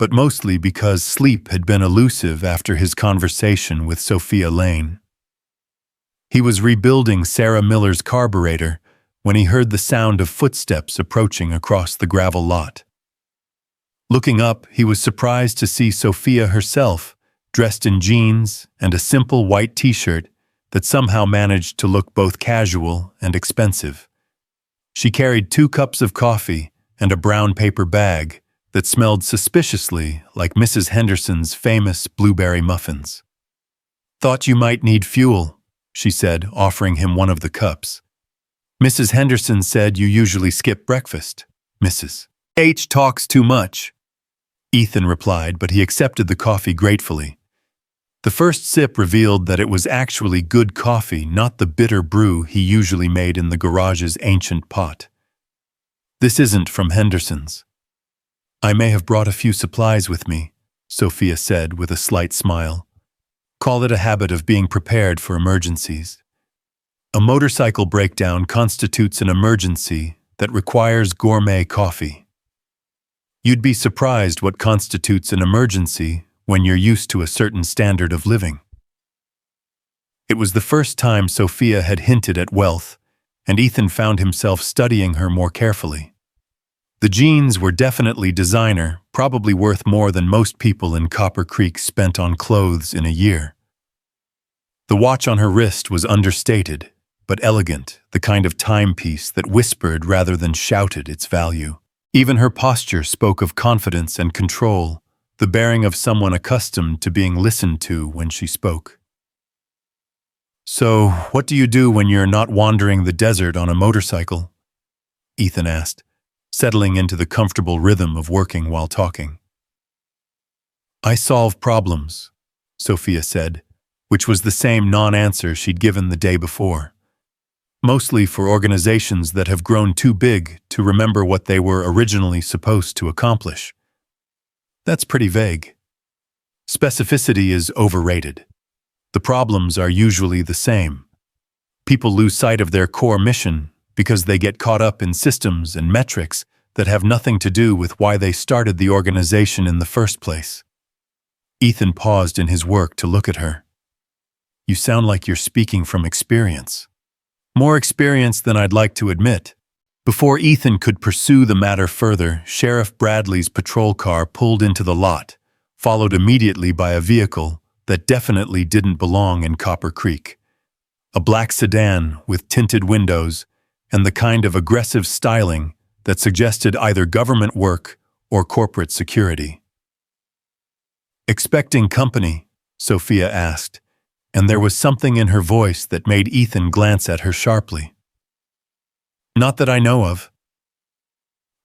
but mostly because sleep had been elusive after his conversation with Sophia Lane. He was rebuilding Sarah Miller's carburetor when he heard the sound of footsteps approaching across the gravel lot. Looking up, he was surprised to see Sophia herself, dressed in jeans and a simple white t-shirt that somehow managed to look both casual and expensive. She carried 2 cups of coffee and a brown paper bag that smelled suspiciously like Mrs. Henderson's famous blueberry muffins. "Thought you might need fuel," she said, offering him one of the cups. "Mrs. Henderson said you usually skip breakfast." "Mrs. H talks too much," Ethan replied, but he accepted the coffee gratefully. The first sip revealed that it was actually good coffee, not the bitter brew he usually made in the garage's ancient pot. "This isn't from Henderson's." "I may have brought a few supplies with me," Sophia said with a slight smile. "Call it a habit of being prepared for emergencies." A motorcycle breakdown constitutes an emergency that requires gourmet coffee. You'd be surprised what constitutes an emergency when you're used to a certain standard of living. It was the first time Sophia had hinted at wealth, and Ethan found himself studying her more carefully. The jeans were definitely designer, probably worth more than most people in Copper Creek spent on clothes in a year. The watch on her wrist was understated, but elegant, the kind of timepiece that whispered rather than shouted its value. Even her posture spoke of confidence and control, the bearing of someone accustomed to being listened to when she spoke. "So, what do you do when you're not wandering the desert on a motorcycle?" Ethan asked, settling into the comfortable rhythm of working while talking. "I solve problems," Sophia said, which was the same non-answer she'd given the day before. "Mostly for organizations that have grown too big to remember what they were originally supposed to accomplish." "That's pretty vague." "Specificity is overrated. The problems are usually the same. People lose sight of their core mission because they get caught up in systems and metrics that have nothing to do with why they started the organization in the first place." Ethan paused in his work to look at her. "You sound like you're speaking from experience." "More experience than I'd like to admit." Before Ethan could pursue the matter further, Sheriff Bradley's patrol car pulled into the lot, followed immediately by a vehicle that definitely didn't belong in Copper Creek. A black sedan with tinted windows and the kind of aggressive styling that suggested either government work or corporate security. "Expecting company?" Sophia asked, and there was something in her voice that made Ethan glance at her sharply. "Not that I know of."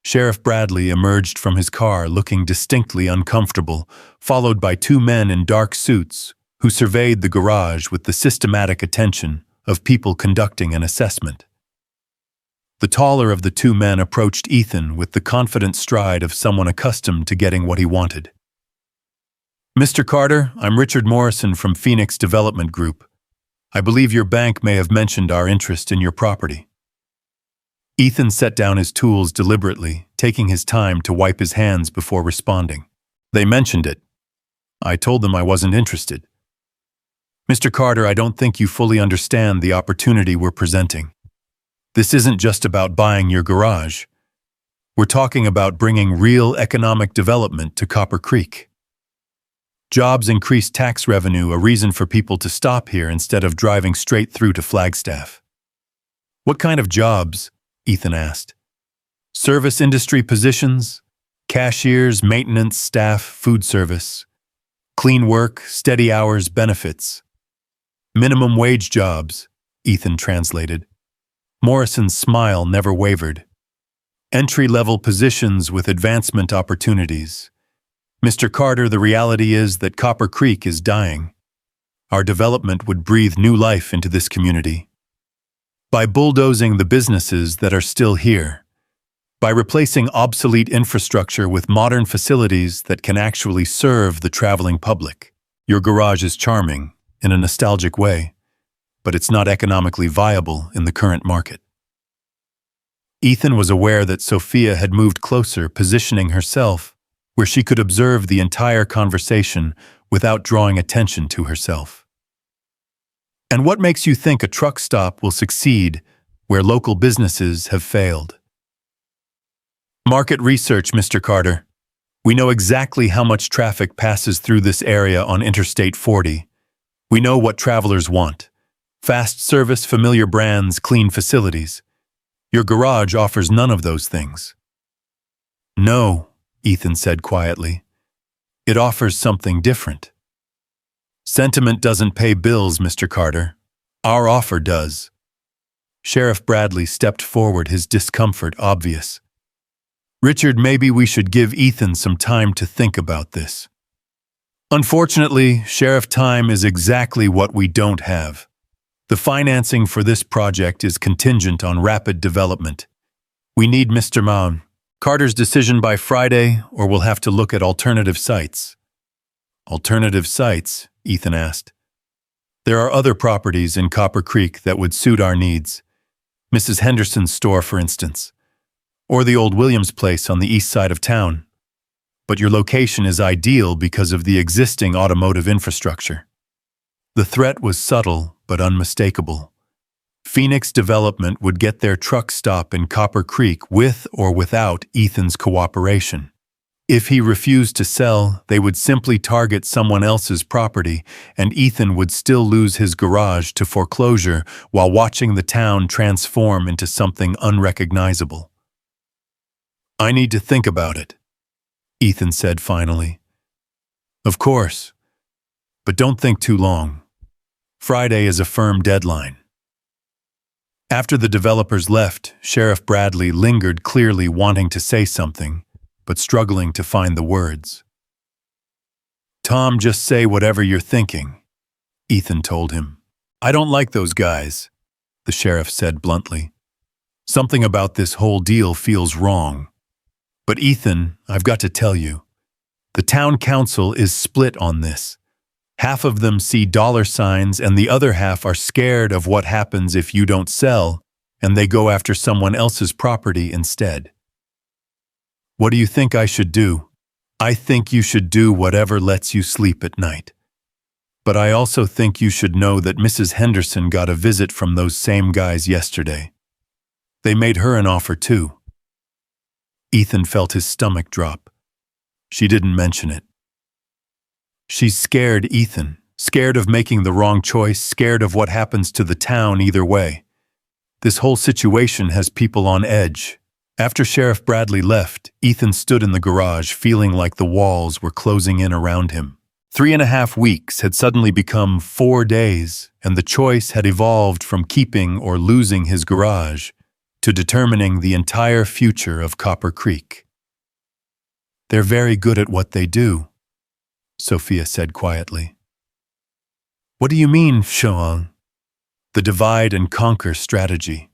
Sheriff Bradley emerged from his car looking distinctly uncomfortable, followed by 2 men in dark suits who surveyed the garage with the systematic attention of people conducting an assessment. The taller of the 2 men approached Ethan with the confident stride of someone accustomed to getting what he wanted. "Mr. Carter, I'm Richard Morrison from Phoenix Development Group. I believe your bank may have mentioned our interest in your property." Ethan set down his tools deliberately, taking his time to wipe his hands before responding. "They mentioned it. I told them I wasn't interested." "Mr. Carter, I don't think you fully understand the opportunity we're presenting. This isn't just about buying your garage. We're talking about bringing real economic development to Copper Creek. Jobs increase tax revenue, a reason for people to stop here instead of driving straight through to Flagstaff." "What kind of jobs?" Ethan asked. "Service industry positions, cashiers, maintenance staff, food service. Clean work, steady hours, benefits. Minimum wage jobs," Ethan translated. Morrison's smile never wavered. "Entry-level positions with advancement opportunities. Mr. Carter, the reality is that Copper Creek is dying. Our development would breathe new life into this community. By bulldozing the businesses that are still here, by replacing obsolete infrastructure with modern facilities that can actually serve the traveling public. Your garage is charming, in a nostalgic way, but it's not economically viable in the current market." Ethan was aware that Sophia had moved closer, positioning herself where she could observe the entire conversation without drawing attention to herself. And what makes you think a truck stop will succeed where local businesses have failed? Market research, Mr. Carter. We know exactly how much traffic passes through this area on Interstate 40. We know what travelers want. Fast service, familiar brands, clean facilities. Your garage offers none of those things. No, Ethan said quietly. It offers something different. Sentiment doesn't pay bills, Mr. Carter. Our offer does. Sheriff Bradley stepped forward, his discomfort obvious. Richard, maybe we should give Ethan some time to think about this. Unfortunately, Sheriff, time is exactly what we don't have. The financing for this project is contingent on rapid development. We need Mr. Carter's decision by Friday, or we'll have to look at alternative sites. Alternative sites? Ethan asked. There are other properties in Copper Creek that would suit our needs. Mrs. Henderson's store, for instance. Or the old Williams place on the east side of town. But your location is ideal because of the existing automotive infrastructure. The threat was subtle but unmistakable. Phoenix Development would get their truck stop in Copper Creek with or without Ethan's cooperation. If he refused to sell, they would simply target someone else's property, and Ethan would still lose his garage to foreclosure while watching the town transform into something unrecognizable. I need to think about it, Ethan said finally. Of course, but don't think too long. Friday is a firm deadline. After the developers left, Sheriff Bradley lingered, clearly wanting to say something, but struggling to find the words. Tom, just say whatever you're thinking, Ethan told him. I don't like those guys, the sheriff said bluntly. Something about this whole deal feels wrong. But Ethan, I've got to tell you, the town council is split on this. Half of them see dollar signs and the other half are scared of what happens if you don't sell, and they go after someone else's property instead. What do you think I should do? I think you should do whatever lets you sleep at night. But I also think you should know that Mrs. Henderson got a visit from those same guys yesterday. They made her an offer too. Ethan felt his stomach drop. She didn't mention it. She's scared, Ethan. Scared of making the wrong choice, scared of what happens to the town either way. This whole situation has people on edge. After Sheriff Bradley left, Ethan stood in the garage feeling like the walls were closing in around him. 3.5 weeks had suddenly become 4 days, and the choice had evolved from keeping or losing his garage to determining the entire future of Copper Creek. They're very good at what they do, Sophia said quietly. What do you mean, Sean? The divide and conquer strategy.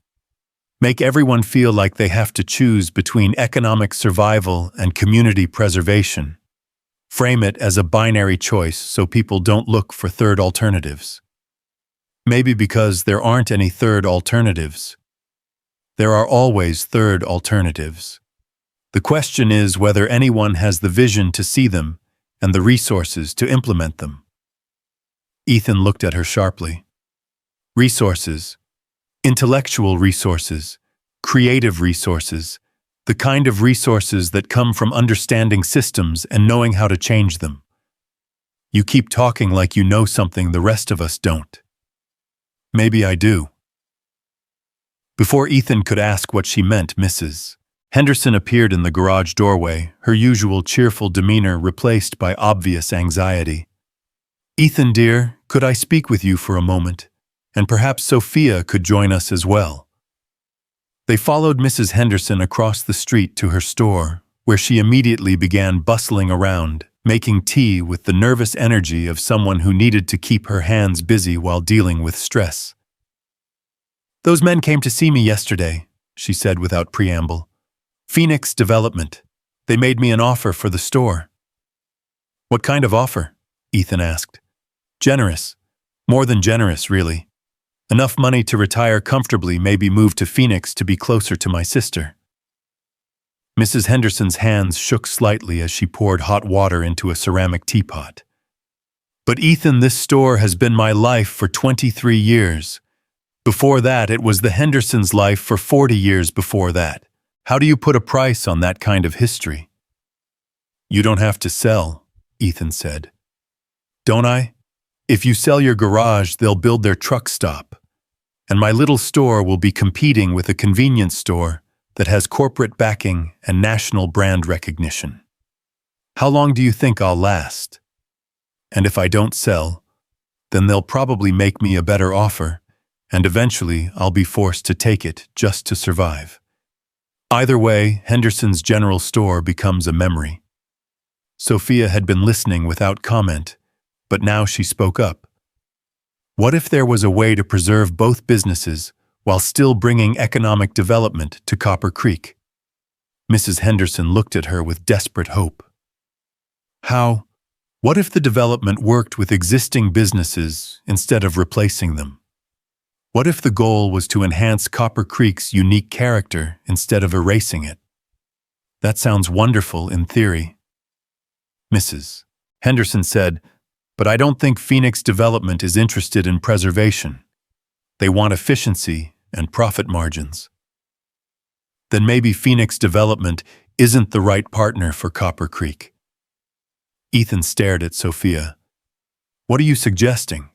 Make everyone feel like they have to choose between economic survival and community preservation. Frame it as a binary choice so people don't look for third alternatives. Maybe because there aren't any third alternatives. There are always third alternatives. The question is whether anyone has the vision to see them and the resources to implement them. Ethan looked at her sharply. Resources. Intellectual resources. Creative resources. The kind of resources that come from understanding systems and knowing how to change them. You keep talking like you know something the rest of us don't. Maybe I do. Before Ethan could ask what she meant, Mrs. Henderson appeared in the garage doorway, her usual cheerful demeanor replaced by obvious anxiety. Ethan, dear, could I speak with you for a moment? And perhaps Sophia could join us as well. They followed Mrs. Henderson across the street to her store, where she immediately began bustling around, making tea with the nervous energy of someone who needed to keep her hands busy while dealing with stress. Those men came to see me yesterday, she said without preamble. Phoenix Development. They made me an offer for the store. What kind of offer? Ethan asked. Generous. More than generous, really. Enough money to retire comfortably, maybe move to Phoenix to be closer to my sister. Mrs. Henderson's hands shook slightly as she poured hot water into a ceramic teapot. But Ethan, this store has been my life for 23 years. Before that, it was the Hendersons' life for 40 years before that. How do you put a price on that kind of history? You don't have to sell, Ethan said. Don't I? If you sell your garage, they'll build their truck stop. And my little store will be competing with a convenience store that has corporate backing and national brand recognition. How long do you think I'll last? And if I don't sell, then they'll probably make me a better offer, and eventually I'll be forced to take it just to survive. Either way, Henderson's general store becomes a memory. Sophia had been listening without comment, but now she spoke up. What if there was a way to preserve both businesses while still bringing economic development to Copper Creek? Mrs. Henderson looked at her with desperate hope. How? What if the development worked with existing businesses instead of replacing them? What if the goal was to enhance Copper Creek's unique character instead of erasing it? That sounds wonderful in theory. Mrs. Henderson said, but I don't think Phoenix Development is interested in preservation. They want efficiency and profit margins. Then maybe Phoenix Development isn't the right partner for Copper Creek. Ethan stared at Sophia. What are you suggesting?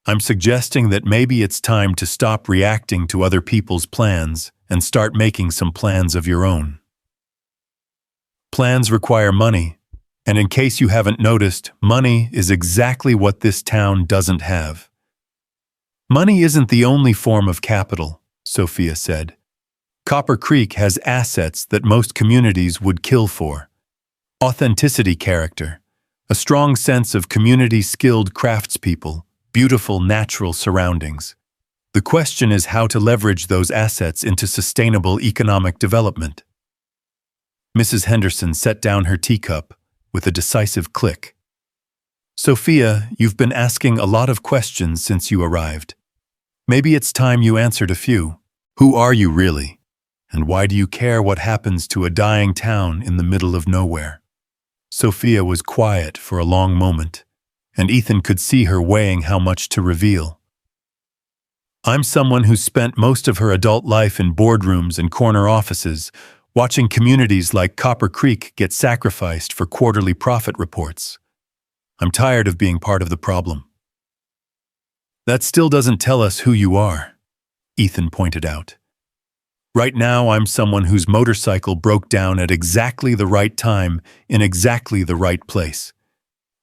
I'm suggesting that maybe it's time to stop reacting to other people's plans and start making some plans of your own. Plans require money, and in case you haven't noticed, money is exactly what this town doesn't have. Money isn't the only form of capital, Sophia said. Copper Creek has assets that most communities would kill for. Authenticity, character, a strong sense of community-skilled craftspeople, beautiful natural surroundings. The question is how to leverage those assets into sustainable economic development. Mrs. Henderson set down her teacup with a decisive click. Sophia, you've been asking a lot of questions since you arrived. Maybe it's time you answered a few. Who are you really? And why do you care what happens to a dying town in the middle of nowhere? Sophia was quiet for a long moment, and Ethan could see her weighing how much to reveal. I'm someone who spent most of her adult life in boardrooms and corner offices, watching communities like Copper Creek get sacrificed for quarterly profit reports. I'm tired of being part of the problem. That still doesn't tell us who you are, Ethan pointed out. Right now, I'm someone whose motorcycle broke down at exactly the right time in exactly the right place.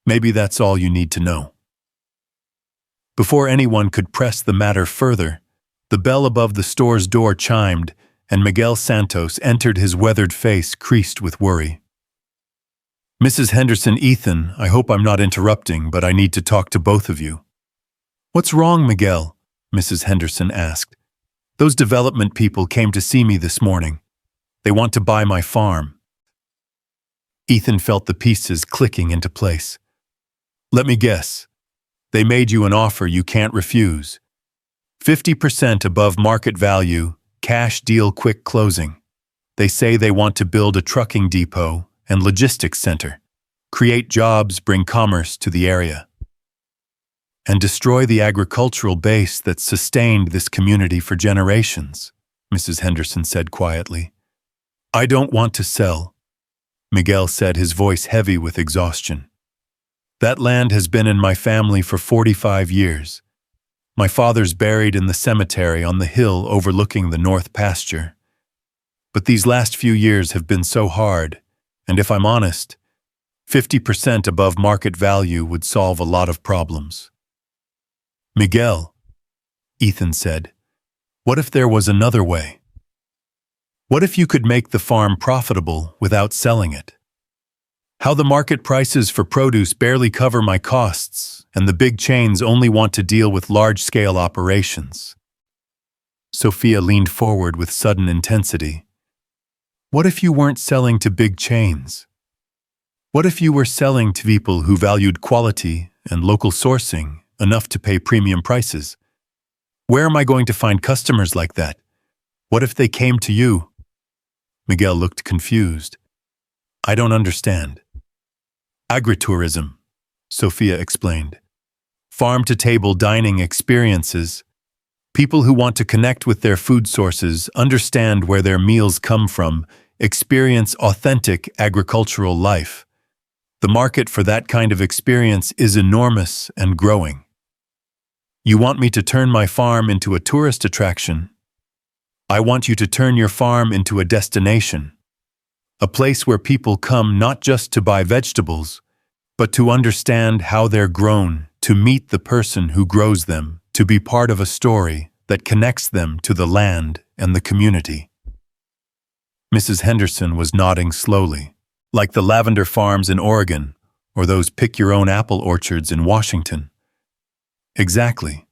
Maybe that's all you need to know. Before anyone could press the matter further, the bell above the store's door chimed, and Miguel Santos entered, his weathered face creased with worry. Mrs. Henderson, Ethan, I hope I'm not interrupting, but I need to talk to both of you. What's wrong, Miguel? Mrs. Henderson asked. Those development people came to see me this morning. They want to buy my farm. Ethan felt the pieces clicking into place. Let me guess. They made you an offer you can't refuse. 50% above market value, cash deal, quick closing. They say they want to build a trucking depot and logistics center, create jobs, bring commerce to the area, and destroy the agricultural base that sustained this community for generations, Mrs. Henderson said quietly. I don't want to sell, Miguel said, his voice heavy with exhaustion. That land has been in my family for 45 years. My father's buried in the cemetery on the hill overlooking the north pasture. But these last few years have been so hard, and if I'm honest, 50% above market value would solve a lot of problems. Miguel, Ethan said, what if there was another way? What if you could make the farm profitable without selling it? How the market prices for produce barely cover my costs, and the big chains only want to deal with large-scale operations. Sophia leaned forward with sudden intensity. What if you weren't selling to big chains? What if you were selling to people who valued quality and local sourcing enough to pay premium prices? Where am I going to find customers like that? What if they came to you? Miguel looked confused. I don't understand. Agritourism, Sophia explained. Farm-to-table dining experiences. People who want to connect with their food sources, understand where their meals come from, experience authentic agricultural life. The market for that kind of experience is enormous and growing. You want me to turn my farm into a tourist attraction? I want you to turn your farm into a destination. A place where people come not just to buy vegetables, but to understand how they're grown, to meet the person who grows them, to be part of a story that connects them to the land and the community. Mrs. Henderson was nodding slowly, like the lavender farms in Oregon or those pick-your-own-apple orchards in Washington. Exactly.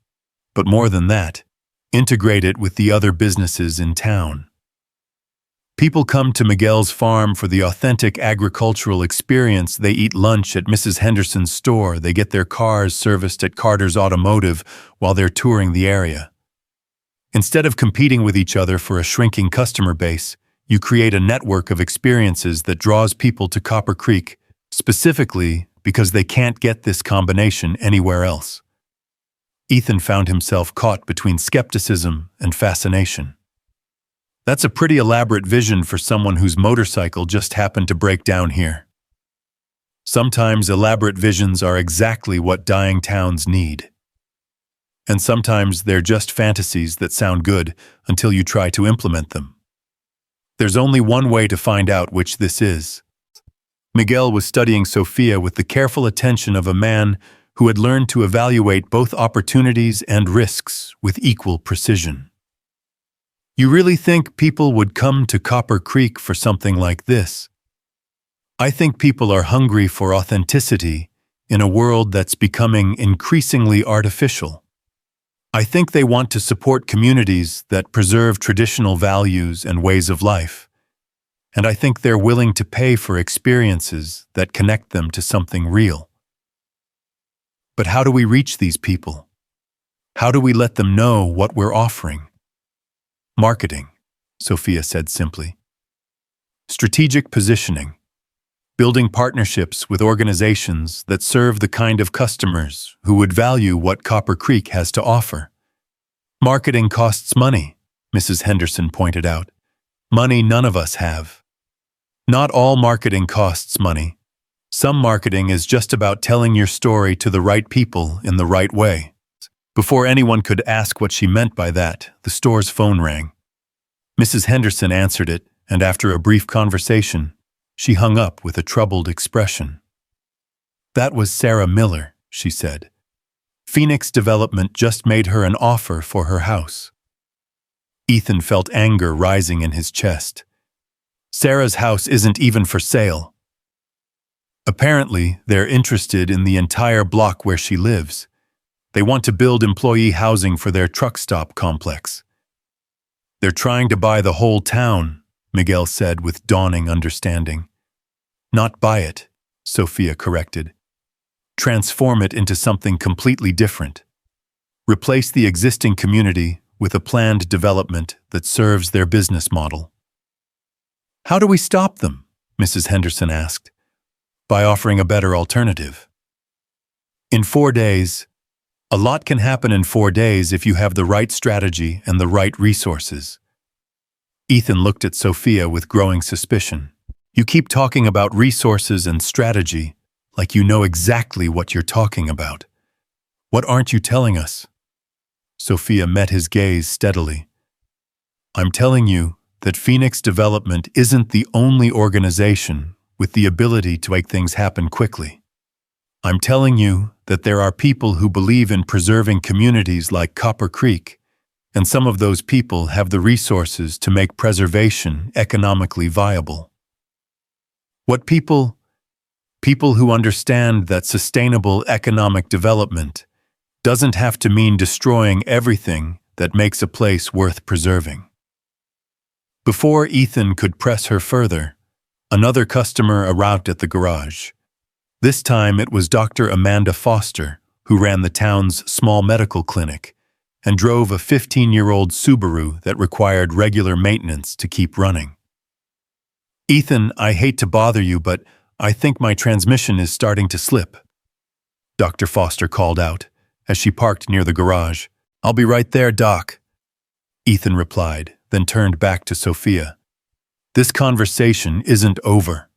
But more than that, integrate it with the other businesses in town. People come to Miguel's farm for the authentic agricultural experience. They eat lunch at Mrs. Henderson's store. They get their cars serviced at Carter's Automotive while they're touring the area. Instead of competing with each other for a shrinking customer base, you create a network of experiences that draws people to Copper Creek, specifically because they can't get this combination anywhere else. Ethan found himself caught between skepticism and fascination. That's a pretty elaborate vision for someone whose motorcycle just happened to break down here. Sometimes elaborate visions are exactly what dying towns need. And sometimes they're just fantasies that sound good until you try to implement them. There's only one way to find out which this is. Miguel was studying Sophia with the careful attention of a man who had learned to evaluate both opportunities and risks with equal precision. You really think people would come to Copper Creek for something like this? I think people are hungry for authenticity in a world that's becoming increasingly artificial. I think they want to support communities that preserve traditional values and ways of life. And I think they're willing to pay for experiences that connect them to something real. But how do we reach these people? How do we let them know what we're offering? Marketing, Sophia said simply. Strategic positioning. Building partnerships with organizations that serve the kind of customers who would value what Copper Creek has to offer. Marketing costs money, Mrs. Henderson pointed out. Money none of us have. Not all marketing costs money. Some marketing is just about telling your story to the right people in the right way. Before anyone could ask what she meant by that, the store's phone rang. Mrs. Henderson answered it, and after a brief conversation, she hung up with a troubled expression. That was Sarah Miller, she said. Phoenix Development just made her an offer for her house. Ethan felt anger rising in his chest. Sarah's house isn't even for sale. Apparently, they're interested in the entire block where she lives. They want to build employee housing for their truck stop complex. They're trying to buy the whole town, Miguel said with dawning understanding. Not buy it, Sophia corrected. Transform it into something completely different. Replace the existing community with a planned development that serves their business model. How do we stop them? Mrs. Henderson asked. By offering a better alternative. In 4 days, a lot can happen in 4 days if you have the right strategy and the right resources. Ethan looked at Sophia with growing suspicion. You keep talking about resources and strategy like you know exactly what you're talking about. What aren't you telling us? Sophia met his gaze steadily. I'm telling you that Phoenix Development isn't the only organization with the ability to make things happen quickly. I'm telling you that there are people who believe in preserving communities like Copper Creek, and some of those people have the resources to make preservation economically viable. What people? People who understand that sustainable economic development doesn't have to mean destroying everything that makes a place worth preserving. Before Ethan could press her further, another customer arrived at the garage. This time it was Dr. Amanda Foster, who ran the town's small medical clinic and drove a 15-year-old Subaru that required regular maintenance to keep running. Ethan, I hate to bother you, but I think my transmission is starting to slip, Dr. Foster called out as she parked near the garage. I'll be right there, Doc, Ethan replied, then turned back to Sophia. This conversation isn't over.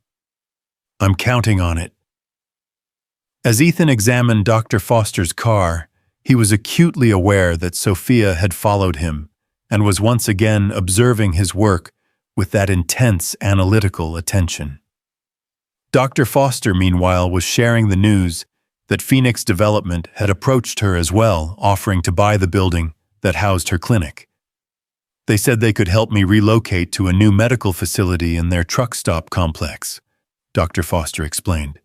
I'm counting on it. As Ethan examined Dr. Foster's car, he was acutely aware that Sophia had followed him and was once again observing his work with that intense analytical attention. Dr. Foster, meanwhile, was sharing the news that Phoenix Development had approached her as well, offering to buy the building that housed her clinic. They said they could help me relocate to a new medical facility in their truck stop complex, Dr. Foster explained.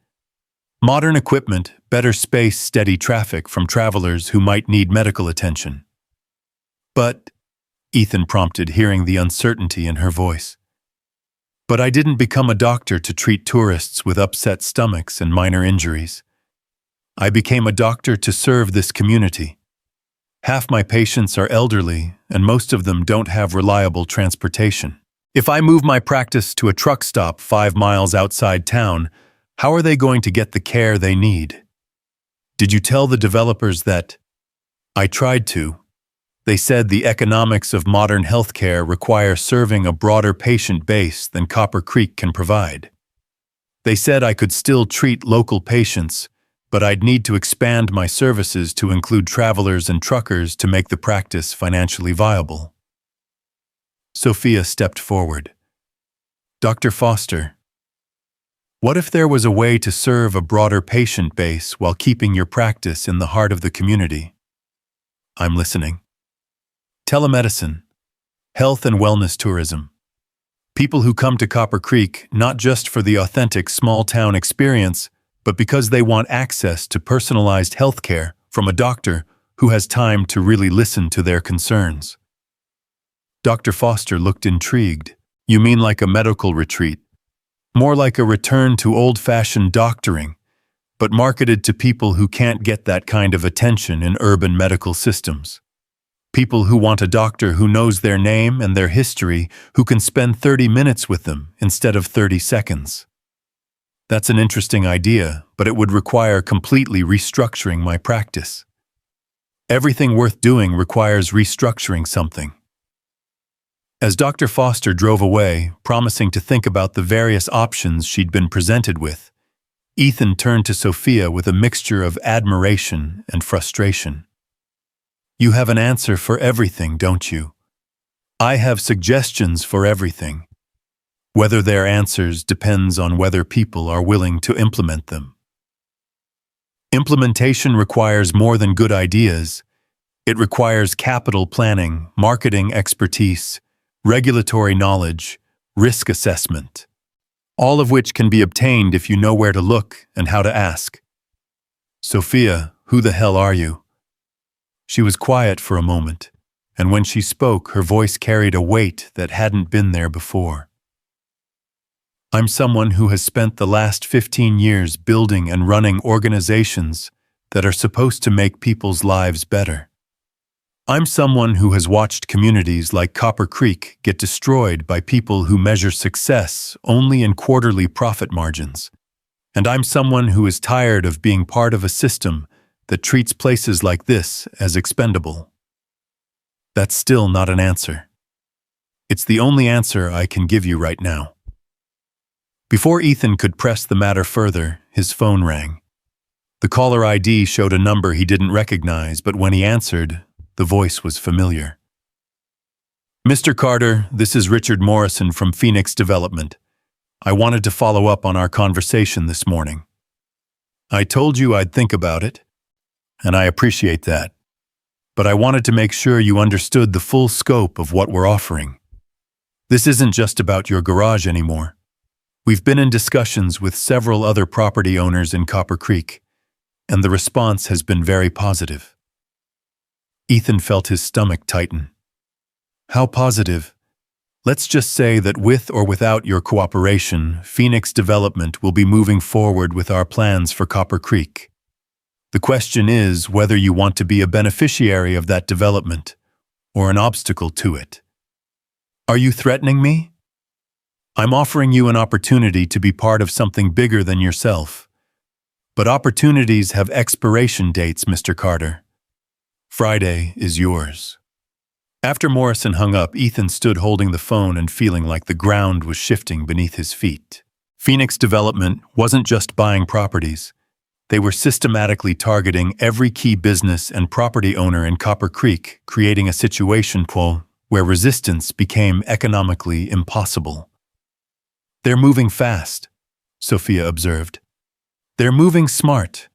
Modern equipment, better space, steady traffic from travelers who might need medical attention. But, Ethan prompted, hearing the uncertainty in her voice. But I didn't become a doctor to treat tourists with upset stomachs and minor injuries. I became a doctor to serve this community. Half my patients are elderly, and most of them don't have reliable transportation. If I move my practice to a truck stop 5 miles outside town, how are they going to get the care they need? Did you tell the developers that? I tried to. They said the economics of modern healthcare require serving a broader patient base than Copper Creek can provide. They said I could still treat local patients, but I'd need to expand my services to include travelers and truckers to make the practice financially viable. Sophia stepped forward. Dr. Foster, what if there was a way to serve a broader patient base while keeping your practice in the heart of the community? I'm listening. Telemedicine, health and wellness tourism. People who come to Copper Creek not just for the authentic small-town experience, but because they want access to personalized health care from a doctor who has time to really listen to their concerns. Dr. Foster looked intrigued. You mean like a medical retreat? More like a return to old-fashioned doctoring, but marketed to people who can't get that kind of attention in urban medical systems. People who want a doctor who knows their name and their history, who can spend 30 minutes with them instead of 30 seconds. That's an interesting idea, but it would require completely restructuring my practice. Everything worth doing requires restructuring something. As Dr. Foster drove away, promising to think about the various options she'd been presented with, Ethan turned to Sophia with a mixture of admiration and frustration. You have an answer for everything, don't you? I have suggestions for everything. Whether they're answers depends on whether people are willing to implement them. Implementation requires more than good ideas. It requires capital planning, marketing expertise, regulatory knowledge, risk assessment, all of which can be obtained if you know where to look and how to ask. Sophia, who the hell are you? She was quiet for a moment, and when she spoke, her voice carried a weight that hadn't been there before. I'm someone who has spent the last 15 years building and running organizations that are supposed to make people's lives better. I'm someone who has watched communities like Copper Creek get destroyed by people who measure success only in quarterly profit margins. And I'm someone who is tired of being part of a system that treats places like this as expendable. That's still not an answer. It's the only answer I can give you right now. Before Ethan could press the matter further, his phone rang. The caller ID showed a number he didn't recognize, but when he answered, the voice was familiar. Mr. Carter, this is Richard Morrison from Phoenix Development. I wanted to follow up on our conversation this morning. I told you I'd think about it, and I appreciate that. But I wanted to make sure you understood the full scope of what we're offering. This isn't just about your garage anymore. We've been in discussions with several other property owners in Copper Creek, and the response has been very positive. Ethan felt his stomach tighten. How positive? Let's just say that with or without your cooperation, Phoenix Development will be moving forward with our plans for Copper Creek. The question is whether you want to be a beneficiary of that development or an obstacle to it. Are you threatening me? I'm offering you an opportunity to be part of something bigger than yourself. But opportunities have expiration dates, Mr. Carter. Friday is yours." After Morrison hung up, Ethan stood holding the phone and feeling like the ground was shifting beneath his feet. Phoenix Development wasn't just buying properties. They were systematically targeting every key business and property owner in Copper Creek, creating a situation where resistance became economically impossible. "They're moving fast," Sophia observed. "They're moving smart.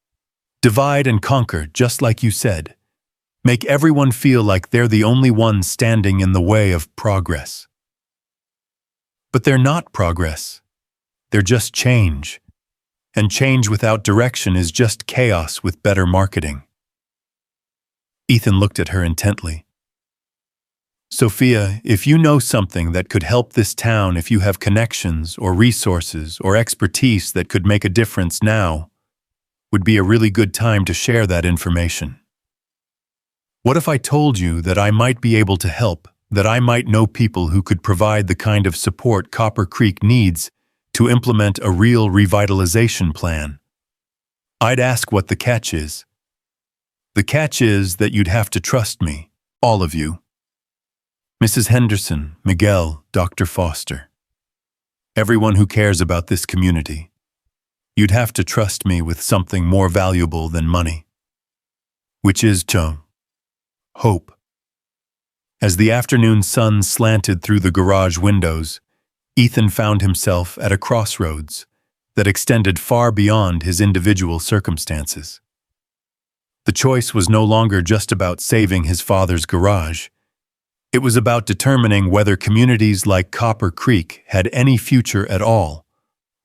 Divide and conquer, just like you said. Make everyone feel like they're the only ones standing in the way of progress." But they're not progress. They're just change. And change without direction is just chaos with better marketing. Ethan looked at her intently. "Sophia, if you know something that could help this town, if you have connections or resources or expertise that could make a difference now, would be a really good time to share that information. What if I told you that I might be able to help, that I might know people who could provide the kind of support Copper Creek needs to implement a real revitalization plan? I'd ask what the catch is. The catch is that you'd have to trust me, all of you. Mrs. Henderson, Miguel, Dr. Foster. Everyone who cares about this community. You'd have to trust me with something more valuable than money. Which is hope." As the afternoon sun slanted through the garage windows, Ethan found himself at a crossroads that extended far beyond his individual circumstances. The choice was no longer just about saving his father's garage. It was about determining whether communities like Copper Creek had any future at all,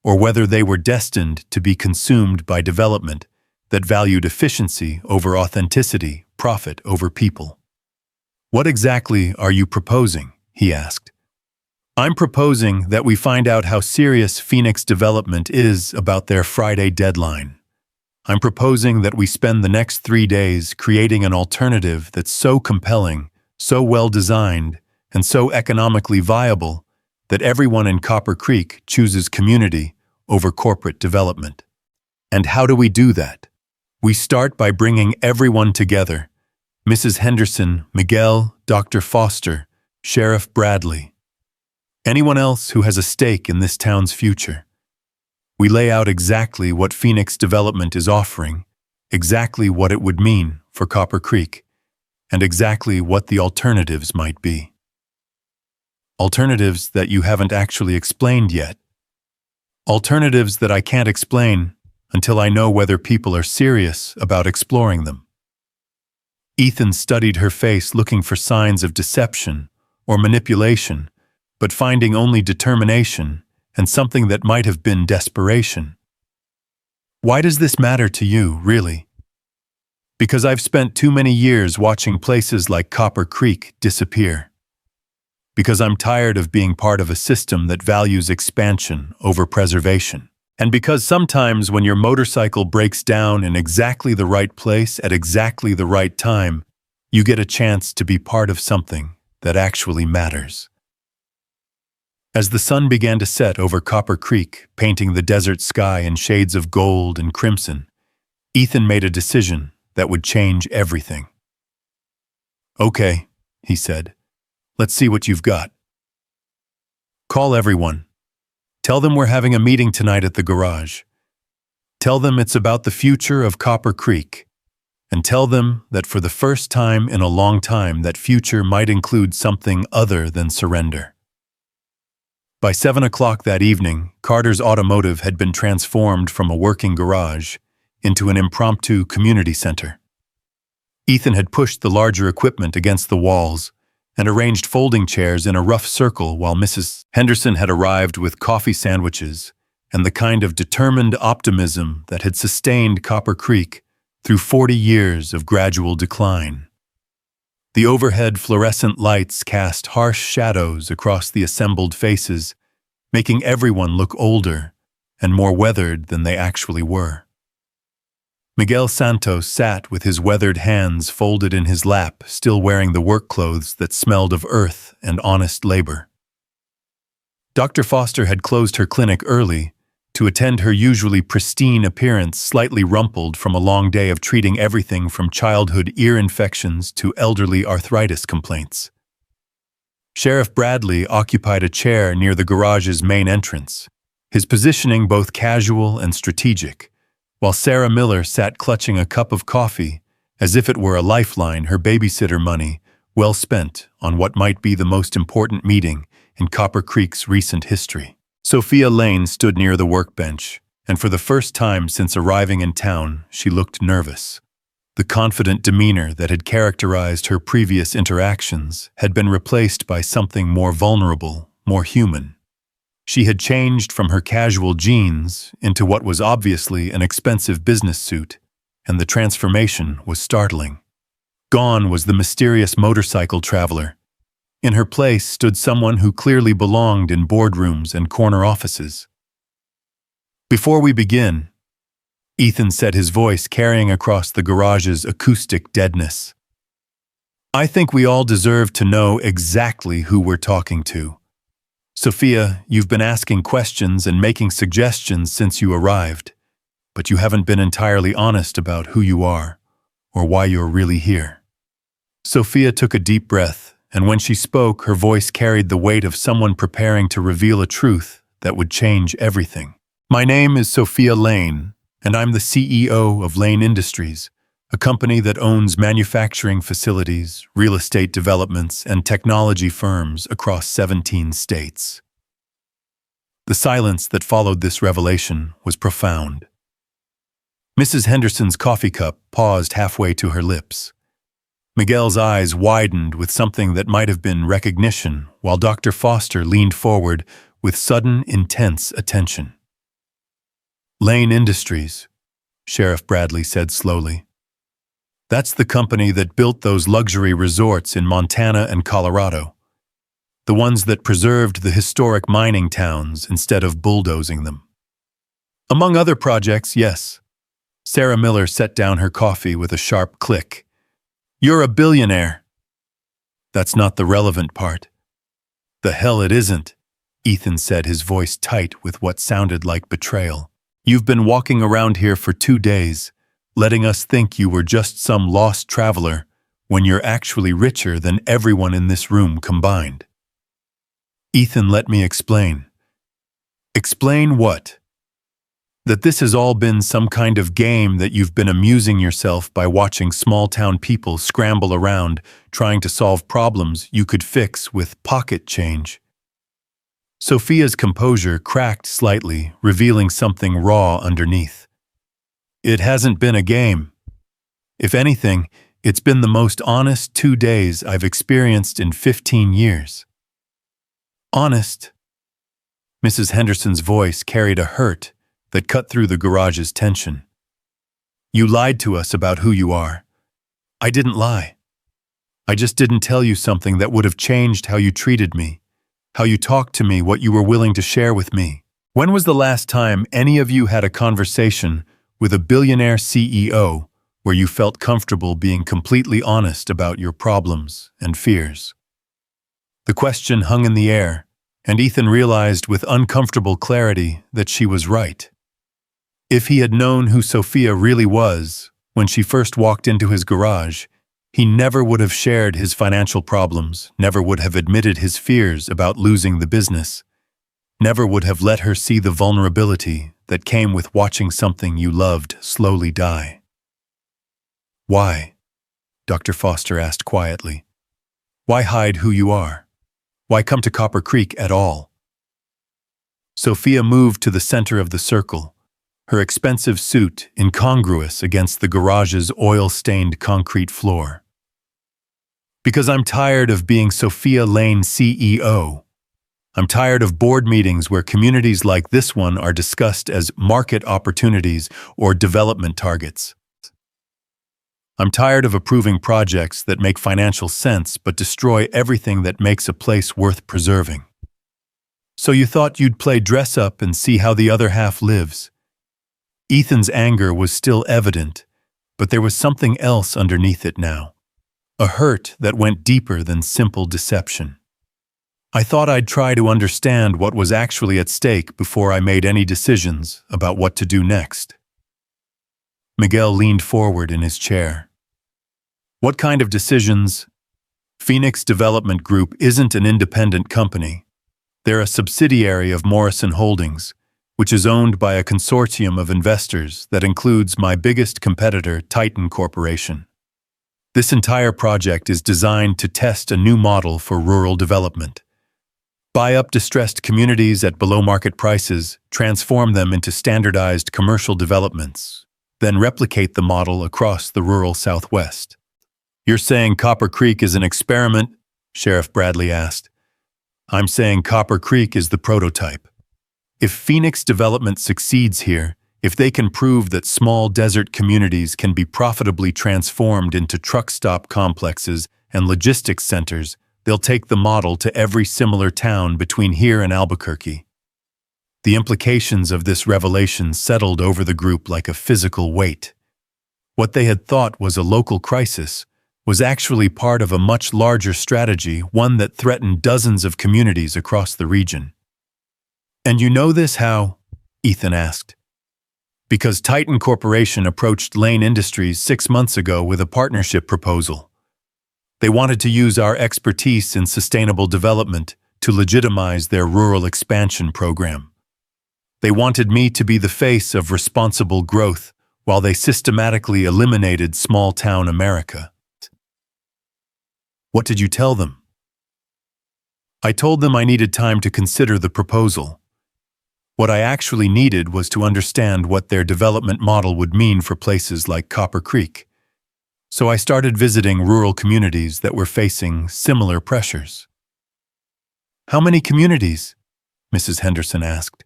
or whether they were destined to be consumed by development that valued efficiency over authenticity, profit over people. "What exactly are you proposing?" he asked. "I'm proposing that we find out how serious Phoenix Development is about their Friday deadline. I'm proposing that we spend the next 3 days creating an alternative that's so compelling, so well-designed, and so economically viable that everyone in Copper Creek chooses community over corporate development. And how do we do that? We start by bringing everyone together. Mrs. Henderson, Miguel, Dr. Foster, Sheriff Bradley. Anyone else who has a stake in this town's future. We lay out exactly what Phoenix Development is offering, exactly what it would mean for Copper Creek, and exactly what the alternatives might be. Alternatives that you haven't actually explained yet. Alternatives that I can't explain until I know whether people are serious about exploring them." Ethan studied her face, looking for signs of deception or manipulation, but finding only determination and something that might have been desperation. "Why does this matter to you, really?" "Because I've spent too many years watching places like Copper Creek disappear. Because I'm tired of being part of a system that values expansion over preservation. And because sometimes when your motorcycle breaks down in exactly the right place at exactly the right time, you get a chance to be part of something that actually matters." As the sun began to set over Copper Creek, painting the desert sky in shades of gold and crimson, Ethan made a decision that would change everything. "Okay," he said. "Let's see what you've got. Call everyone. Tell them we're having a meeting tonight at the garage. Tell them it's about the future of Copper Creek. And tell them that for the first time in a long time, that future might include something other than surrender." By 7 o'clock that evening, Carter's Automotive had been transformed from a working garage into an impromptu community center. Ethan had pushed the larger equipment against the walls and arranged folding chairs in a rough circle while Mrs. Henderson had arrived with coffee sandwiches and the kind of determined optimism that had sustained Copper Creek through 40 years of gradual decline. The overhead fluorescent lights cast harsh shadows across the assembled faces, making everyone look older and more weathered than they actually were. Miguel Santos sat with his weathered hands folded in his lap, still wearing the work clothes that smelled of earth and honest labor. Dr. Foster had closed her clinic early to attend her usually pristine appearance slightly rumpled from a long day of treating everything from childhood ear infections to elderly arthritis complaints. Sheriff Bradley occupied a chair near the garage's main entrance, his positioning both casual and strategic, while Sarah Miller sat clutching a cup of coffee as if it were a lifeline, her babysitter money well spent on what might be the most important meeting in Copper Creek's recent history. Sophia Lane stood near the workbench, and for the first time since arriving in town, she looked nervous. The confident demeanor that had characterized her previous interactions had been replaced by something more vulnerable, more human. She had changed from her casual jeans into what was obviously an expensive business suit, and the transformation was startling. Gone was the mysterious motorcycle traveler. In her place stood someone who clearly belonged in boardrooms and corner offices. "Before we begin," Ethan said, his voice carrying across the garage's acoustic deadness, "I think we all deserve to know exactly who we're talking to. Sophia, you've been asking questions and making suggestions since you arrived, but you haven't been entirely honest about who you are or why you're really here." Sophia took a deep breath, and when she spoke, her voice carried the weight of someone preparing to reveal a truth that would change everything. "My name is Sophia Lane, and I'm the CEO of Lane Industries, a company that owns manufacturing facilities, real estate developments, and technology firms across 17 states." The silence that followed this revelation was profound. Mrs. Henderson's coffee cup paused halfway to her lips. Miguel's eyes widened with something that might have been recognition, while Dr. Foster leaned forward with sudden, intense attention. "Lane Industries," Sheriff Bradley said slowly. "That's the company that built those luxury resorts in Montana and Colorado. The ones that preserved the historic mining towns instead of bulldozing them. Among other projects, yes." Sarah Miller set down her coffee with a sharp click. "You're a billionaire." "That's not the relevant part." "The hell it isn't," Ethan said, his voice tight with what sounded like betrayal. "You've been walking around here for 2 days, letting us think you were just some lost traveler when you're actually richer than everyone in this room combined." "Ethan, let me explain." "Explain what?" "That this has all been some kind of game that you've been amusing yourself by watching small-town people scramble around trying to solve problems you could fix with pocket change." Sophia's composure cracked slightly, revealing something raw underneath. "It hasn't been a game. If anything, it's been the most honest 2 days I've experienced in 15 years. Honest?" Mrs. Henderson's voice carried a hurt that cut through the garage's tension. "You lied to us about who you are." "I didn't lie. I just didn't tell you something that would have changed how you treated me, how you talked to me, what you were willing to share with me. When was the last time any of you had a conversation with a billionaire CEO where you felt comfortable being completely honest about your problems and fears?" The question hung in the air, and Ethan realized with uncomfortable clarity that she was right. If he had known who Sophia really was when she first walked into his garage, he never would have shared his financial problems, never would have admitted his fears about losing the business, never would have let her see the vulnerability that came with watching something you loved slowly die. "Why?" Dr. Foster asked quietly. "Why hide who you are? Why come to Copper Creek at all?" Sophia moved to the center of the circle, her expensive suit incongruous against the garage's oil-stained concrete floor. "Because I'm tired of being Sophia Lane CEO. I'm tired of board meetings where communities like this one are discussed as market opportunities or development targets. I'm tired of approving projects that make financial sense but destroy everything that makes a place worth preserving. So you thought you'd play dress-up and see how the other half lives." Ethan's anger was still evident, but there was something else underneath it now. A hurt that went deeper than simple deception. I thought I'd try to understand what was actually at stake before I made any decisions about what to do next. Miguel leaned forward in his chair. What kind of decisions? Phoenix Development Group isn't an independent company. They're a subsidiary of Morrison Holdings, which is owned by a consortium of investors that includes my biggest competitor, Titan Corporation. This entire project is designed to test a new model for rural development. Buy up distressed communities at below-market prices, transform them into standardized commercial developments, then replicate the model across the rural Southwest. You're saying Copper Creek is an experiment? Sheriff Bradley asked. I'm saying Copper Creek is the prototype. If Phoenix Development succeeds here, if they can prove that small desert communities can be profitably transformed into truck stop complexes and logistics centers, they'll take the model to every similar town between here and Albuquerque. The implications of this revelation settled over the group like a physical weight. What they had thought was a local crisis was actually part of a much larger strategy, one that threatened dozens of communities across the region. And you know this how? Ethan asked. Because Titan Corporation approached Lane Industries 6 months ago with a partnership proposal. They wanted to use our expertise in sustainable development to legitimize their rural expansion program. They wanted me to be the face of responsible growth while they systematically eliminated small-town America. What did you tell them? I told them I needed time to consider the proposal. What I actually needed was to understand what their development model would mean for places like Copper Creek. So I started visiting rural communities that were facing similar pressures. How many communities? Mrs. Henderson asked.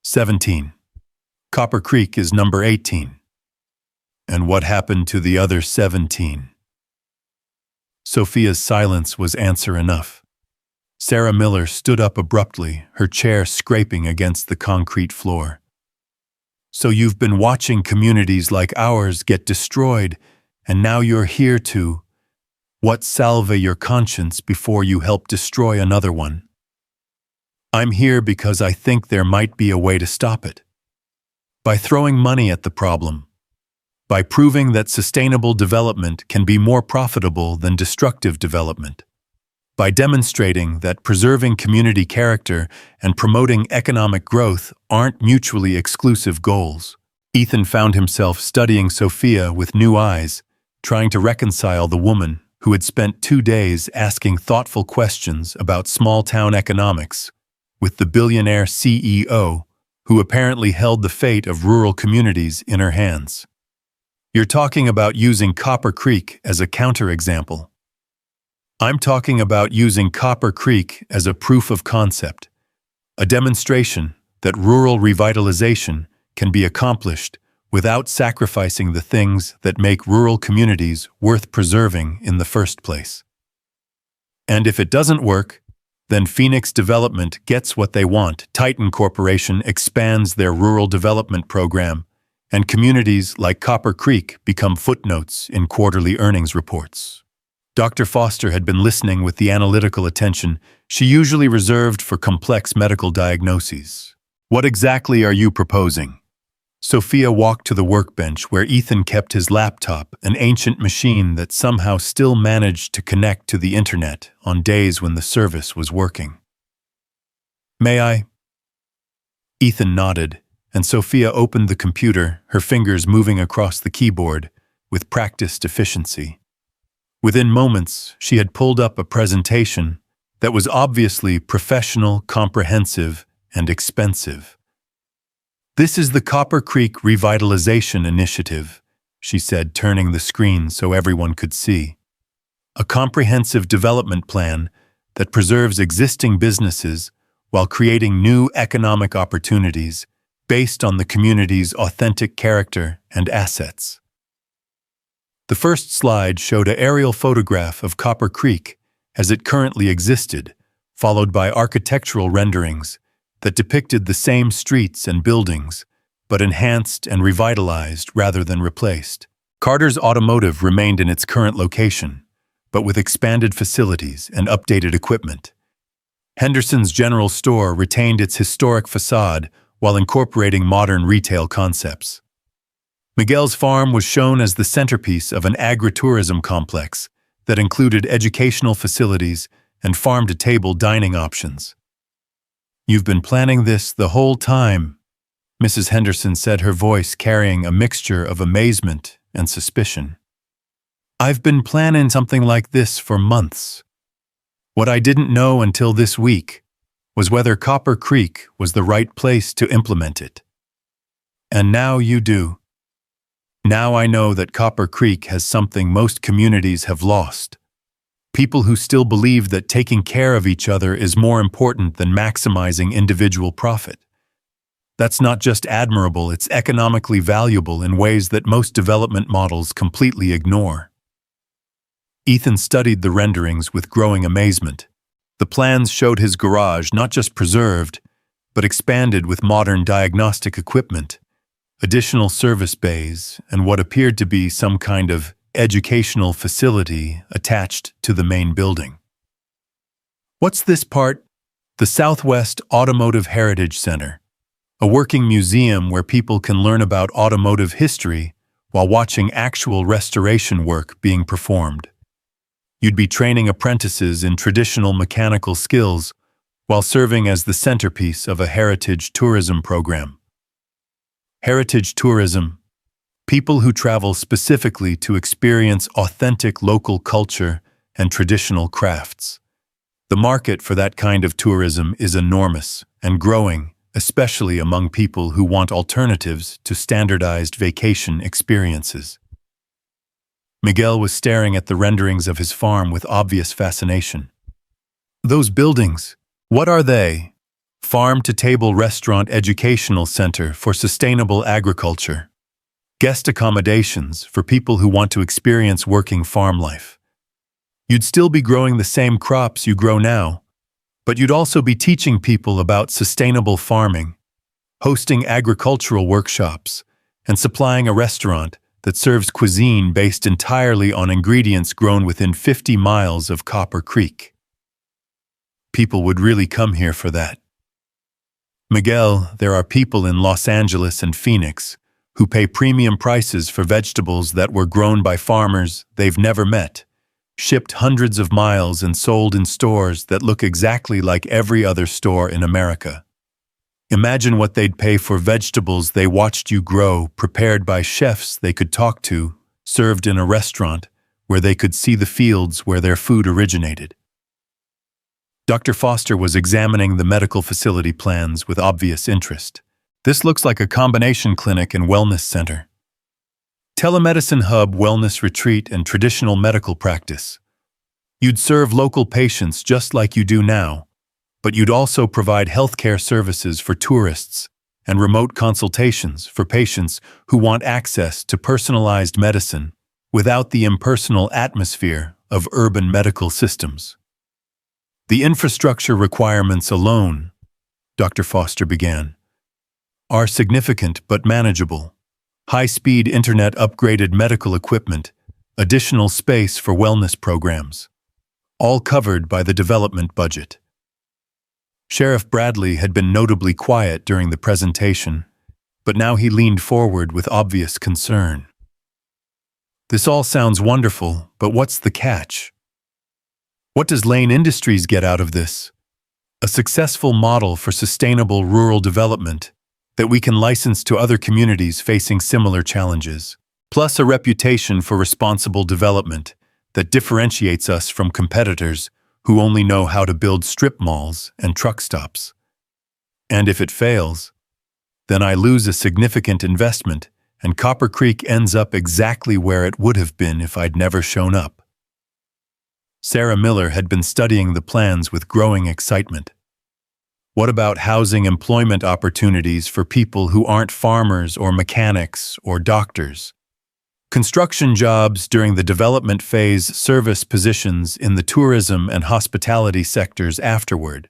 17. Copper Creek is number 18. And what happened to the other 17? Sophia's silence was answer enough. Sarah Miller stood up abruptly, her chair scraping against the concrete floor. So you've been watching communities like ours get destroyed, and now you're here to, what, salve your conscience before you help destroy another one? I'm here because I think there might be a way to stop it. By throwing money at the problem. By proving that sustainable development can be more profitable than destructive development. By demonstrating that preserving community character and promoting economic growth aren't mutually exclusive goals. Ethan found himself studying Sophia with new eyes, trying to reconcile the woman who had spent 2 days asking thoughtful questions about small-town economics with the billionaire CEO who apparently held the fate of rural communities in her hands. You're talking about using Copper Creek as a counterexample. I'm talking about using Copper Creek as a proof of concept, a demonstration that rural revitalization can be accomplished without sacrificing the things that make rural communities worth preserving in the first place. And if it doesn't work, then Phoenix Development gets what they want. Titan Corporation expands their rural development program, and communities like Copper Creek become footnotes in quarterly earnings reports. Dr. Foster had been listening with the analytical attention she usually reserved for complex medical diagnoses. What exactly are you proposing? Sophia walked to the workbench where Ethan kept his laptop, an ancient machine that somehow still managed to connect to the internet on days when the service was working. May I? Ethan nodded, and Sophia opened the computer, her fingers moving across the keyboard with practiced efficiency. Within moments, she had pulled up a presentation that was obviously professional, comprehensive, and expensive. This is the Copper Creek Revitalization Initiative, she said, turning the screen so everyone could see. A comprehensive development plan that preserves existing businesses while creating new economic opportunities based on the community's authentic character and assets. The first slide showed an aerial photograph of Copper Creek as it currently existed, followed by architectural renderings that depicted the same streets and buildings, but enhanced and revitalized rather than replaced. Carter's Automotive remained in its current location, but with expanded facilities and updated equipment. Henderson's General Store retained its historic facade while incorporating modern retail concepts. Miguel's farm was shown as the centerpiece of an agritourism complex that included educational facilities and farm-to-table dining options. "You've been planning this the whole time," Mrs. Henderson said, her voice carrying a mixture of amazement and suspicion. "I've been planning something like this for months. What I didn't know until this week was whether Copper Creek was the right place to implement it. And now you do. Now I know that Copper Creek has something most communities have lost. People who still believe that taking care of each other is more important than maximizing individual profit. That's not just admirable, it's economically valuable in ways that most development models completely ignore." Ethan studied the renderings with growing amazement. The plans showed his garage not just preserved, but expanded with modern diagnostic equipment, additional service bays, and what appeared to be some kind of educational facility attached to the main building. "What's this part?" "The Southwest Automotive Heritage Center, a working museum where people can learn about automotive history while watching actual restoration work being performed. You'd be training apprentices in traditional mechanical skills while serving as the centerpiece of a heritage tourism program." Heritage tourism, people who travel specifically to experience authentic local culture and traditional crafts. The market for that kind of tourism is enormous and growing, especially among people who want alternatives to standardized vacation experiences. Miguel was staring at the renderings of his farm with obvious fascination. "Those buildings, what are they?" "Farm-to-table restaurant educational center for sustainable agriculture. Guest accommodations for people who want to experience working farm life. You'd still be growing the same crops you grow now, but you'd also be teaching people about sustainable farming, hosting agricultural workshops, and supplying a restaurant that serves cuisine based entirely on ingredients grown within 50 miles of Copper Creek. People would really come here for that. Miguel, there are people in Los Angeles and Phoenix who pay premium prices for vegetables that were grown by farmers they've never met, shipped hundreds of miles and sold in stores that look exactly like every other store in America. Imagine what they'd pay for vegetables they watched you grow, prepared by chefs they could talk to, served in a restaurant where they could see the fields where their food originated." Dr. Foster was examining the medical facility plans with obvious interest. "This looks like a combination clinic and wellness center. Telemedicine hub, wellness retreat, and traditional medical practice. You'd serve local patients just like you do now, but you'd also provide healthcare services for tourists and remote consultations for patients who want access to personalized medicine without the impersonal atmosphere of urban medical systems. The infrastructure requirements alone," Dr. Foster began, "are significant but manageable. High-speed internet, upgraded medical equipment, additional space for wellness programs, all covered by the development budget." Sheriff Bradley had been notably quiet during the presentation, but now he leaned forward with obvious concern. "This all sounds wonderful, but what's the catch? What does Lane Industries get out of this? A successful model for sustainable rural development that we can license to other communities facing similar challenges, plus a reputation for responsible development that differentiates us from competitors who only know how to build strip malls and truck stops. And if it fails, then I lose a significant investment and Copper Creek ends up exactly where it would have been if I'd never shown up." Sarah Miller had been studying the plans with growing excitement. "What about housing employment opportunities for people who aren't farmers or mechanics or doctors? Construction jobs during the development phase, service positions in the tourism and hospitality sectors afterward.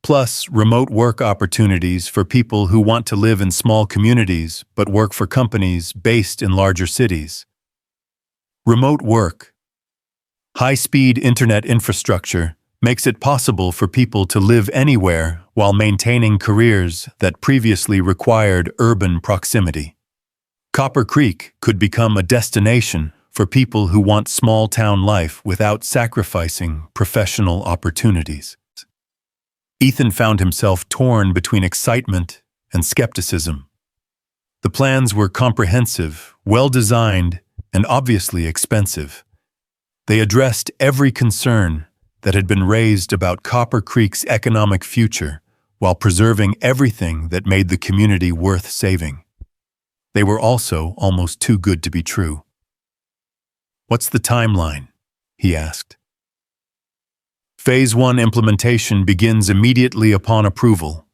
Plus, remote work opportunities for people who want to live in small communities but work for companies based in larger cities. Remote work, high-speed internet infrastructure makes it possible for people to live anywhere while maintaining careers that previously required urban proximity. Copper Creek could become a destination for people who want small-town life without sacrificing professional opportunities. Ethan found himself torn between excitement and skepticism. The plans were comprehensive, well-designed, and obviously expensive. They addressed every concern that had been raised about Copper Creek's economic future while preserving everything that made the community worth saving. They were also almost too good to be true. "What's the timeline?" he asked. Phase 1 implementation begins immediately upon approval.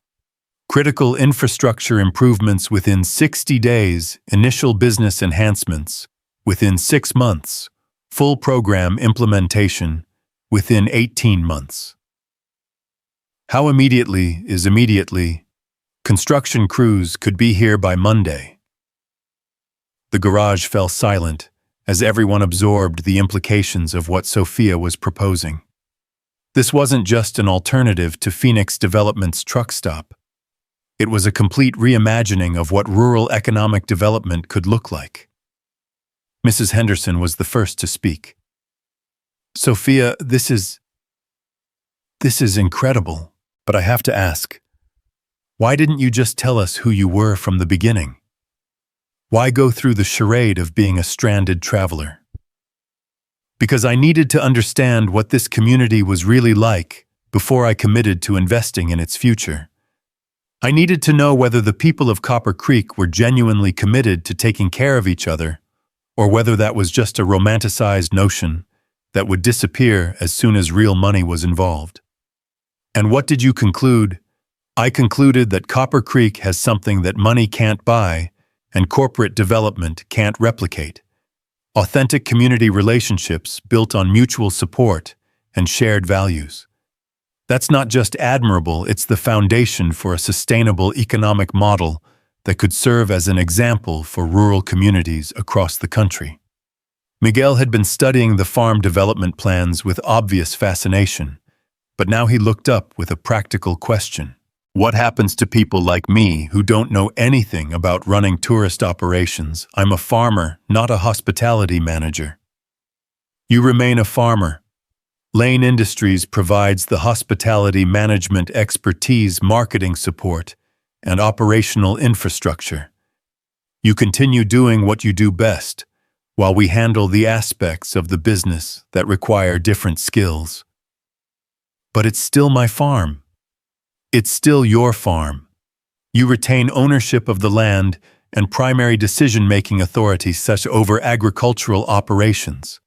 Critical infrastructure improvements within 60 days, initial business enhancements within 6 months, full program implementation within 18 months. How immediately is immediately? Construction crews could be here by Monday. The garage fell silent as everyone absorbed the implications of what Sophia was proposing. This wasn't just an alternative to Phoenix Development's truck stop. It was a complete reimagining of what rural economic development could look like. Mrs. Henderson was the first to speak. "Sophia, this is incredible, but I have to ask, why didn't you just tell us who you were from the beginning? Why go through the charade of being a stranded traveler?" "Because I needed to understand what this community was really like before I committed to investing in its future. I needed to know whether the people of Copper Creek were genuinely committed to taking care of each other, or whether that was just a romanticized notion that would disappear as soon as real money was involved." "And what did you conclude?" "I concluded that Copper Creek has something that money can't buy and corporate development can't replicate. Authentic community relationships built on mutual support and shared values. That's not just admirable, it's the foundation for a sustainable economic model that could serve as an example for rural communities across the country." Miguel had been studying the farm development plans with obvious fascination, but now he looked up with a practical question. "What happens to people like me who don't know anything about running tourist operations? I'm a farmer, not a hospitality manager." "You remain a farmer. Lane Industries provides the hospitality management expertise, marketing support, and operational infrastructure. You continue doing what you do best, while we handle the aspects of the business that require different skills." "But it's still my farm." "It's still your farm. You retain ownership of the land and primary decision-making authority such over agricultural operations.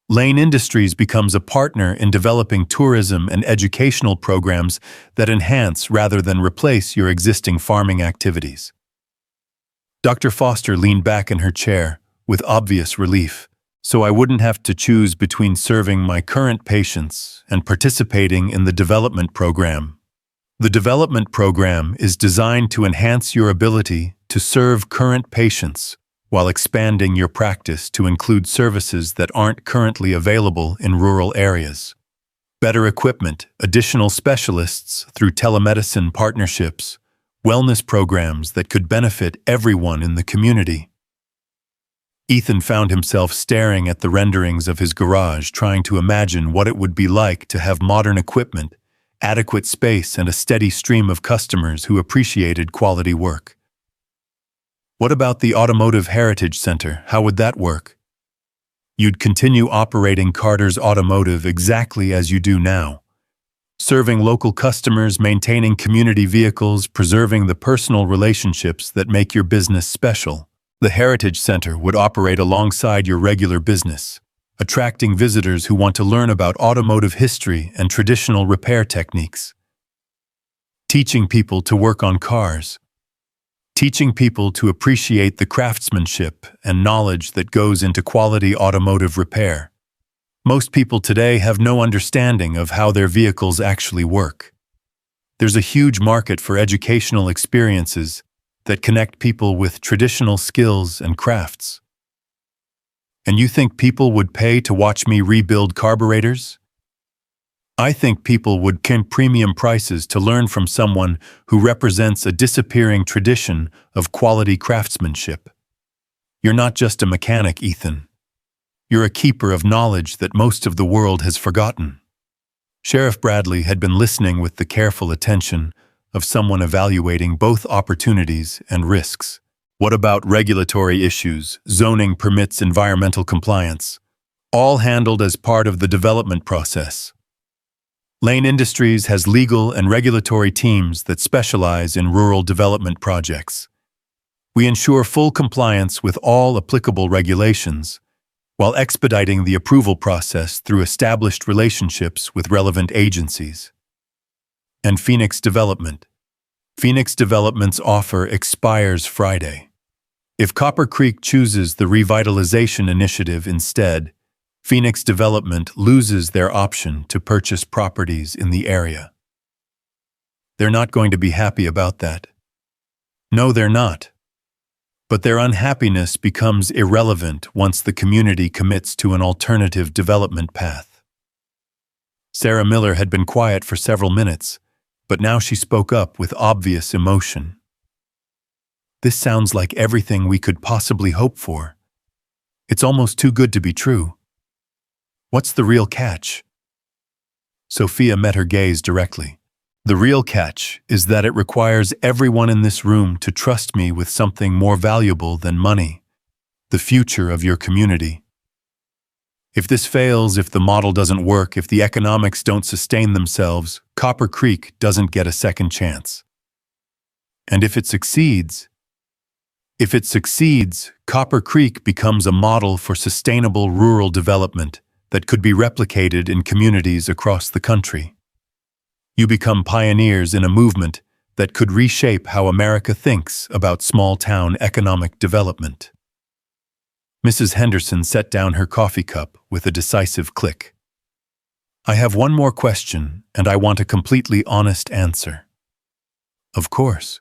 Lane Industries becomes a partner in developing tourism and educational programs that enhance rather than replace your existing farming activities." Dr. Foster leaned back in her chair with obvious relief. "So I wouldn't have to choose between serving my current patients and participating in the development program. The development program is designed to enhance your ability to serve current patients while expanding your practice to include services that aren't currently available in rural areas. Better equipment, additional specialists through telemedicine partnerships, wellness programs that could benefit everyone in the community." Ethan found himself staring at the renderings of his garage, trying to imagine what it would be like to have modern equipment, adequate space, and a steady stream of customers who appreciated quality work. "What about the Automotive Heritage Center? How would that work?" "You'd continue operating Carter's Automotive exactly as you do now, serving local customers, maintaining community vehicles, preserving the personal relationships that make your business special. The Heritage Center would operate alongside your regular business, attracting visitors who want to learn about automotive history and traditional repair techniques. Teaching people to work on cars. Teaching people to appreciate the craftsmanship and knowledge that goes into quality automotive repair. Most people today have no understanding of how their vehicles actually work. There's a huge market for educational experiences that connect people with traditional skills and crafts. And you think people would pay to watch me rebuild carburetors? I think people would pay premium prices to learn from someone who represents a disappearing tradition of quality craftsmanship. You're not just a mechanic, Ethan. You're a keeper of knowledge that most of the world has forgotten. Sheriff Bradley had been listening with the careful attention of someone evaluating both opportunities and risks. What about regulatory issues, zoning permits, environmental compliance? All handled as part of the development process. Lane Industries has legal and regulatory teams that specialize in rural development projects. We ensure full compliance with all applicable regulations, while expediting the approval process through established relationships with relevant agencies. And Phoenix Development. Phoenix Development's offer expires Friday. If Copper Creek chooses the revitalization initiative instead, Phoenix Development loses their option to purchase properties in the area. They're not going to be happy about that. No, they're not. But their unhappiness becomes irrelevant once the community commits to an alternative development path. Sarah Miller had been quiet for several minutes, but now she spoke up with obvious emotion. This sounds like everything we could possibly hope for. It's almost too good to be true. What's the real catch? Sophia met her gaze directly. The real catch is that it requires everyone in this room to trust me with something more valuable than money, the future of your community. If this fails, if the model doesn't work, if the economics don't sustain themselves, Copper Creek doesn't get a second chance. And if it succeeds, Copper Creek becomes a model for sustainable rural development that could be replicated in communities across the country. You become pioneers in a movement that could reshape how America thinks about small-town economic development. Mrs. Henderson set down her coffee cup with a decisive click. I have one more question, and I want a completely honest answer. Of course.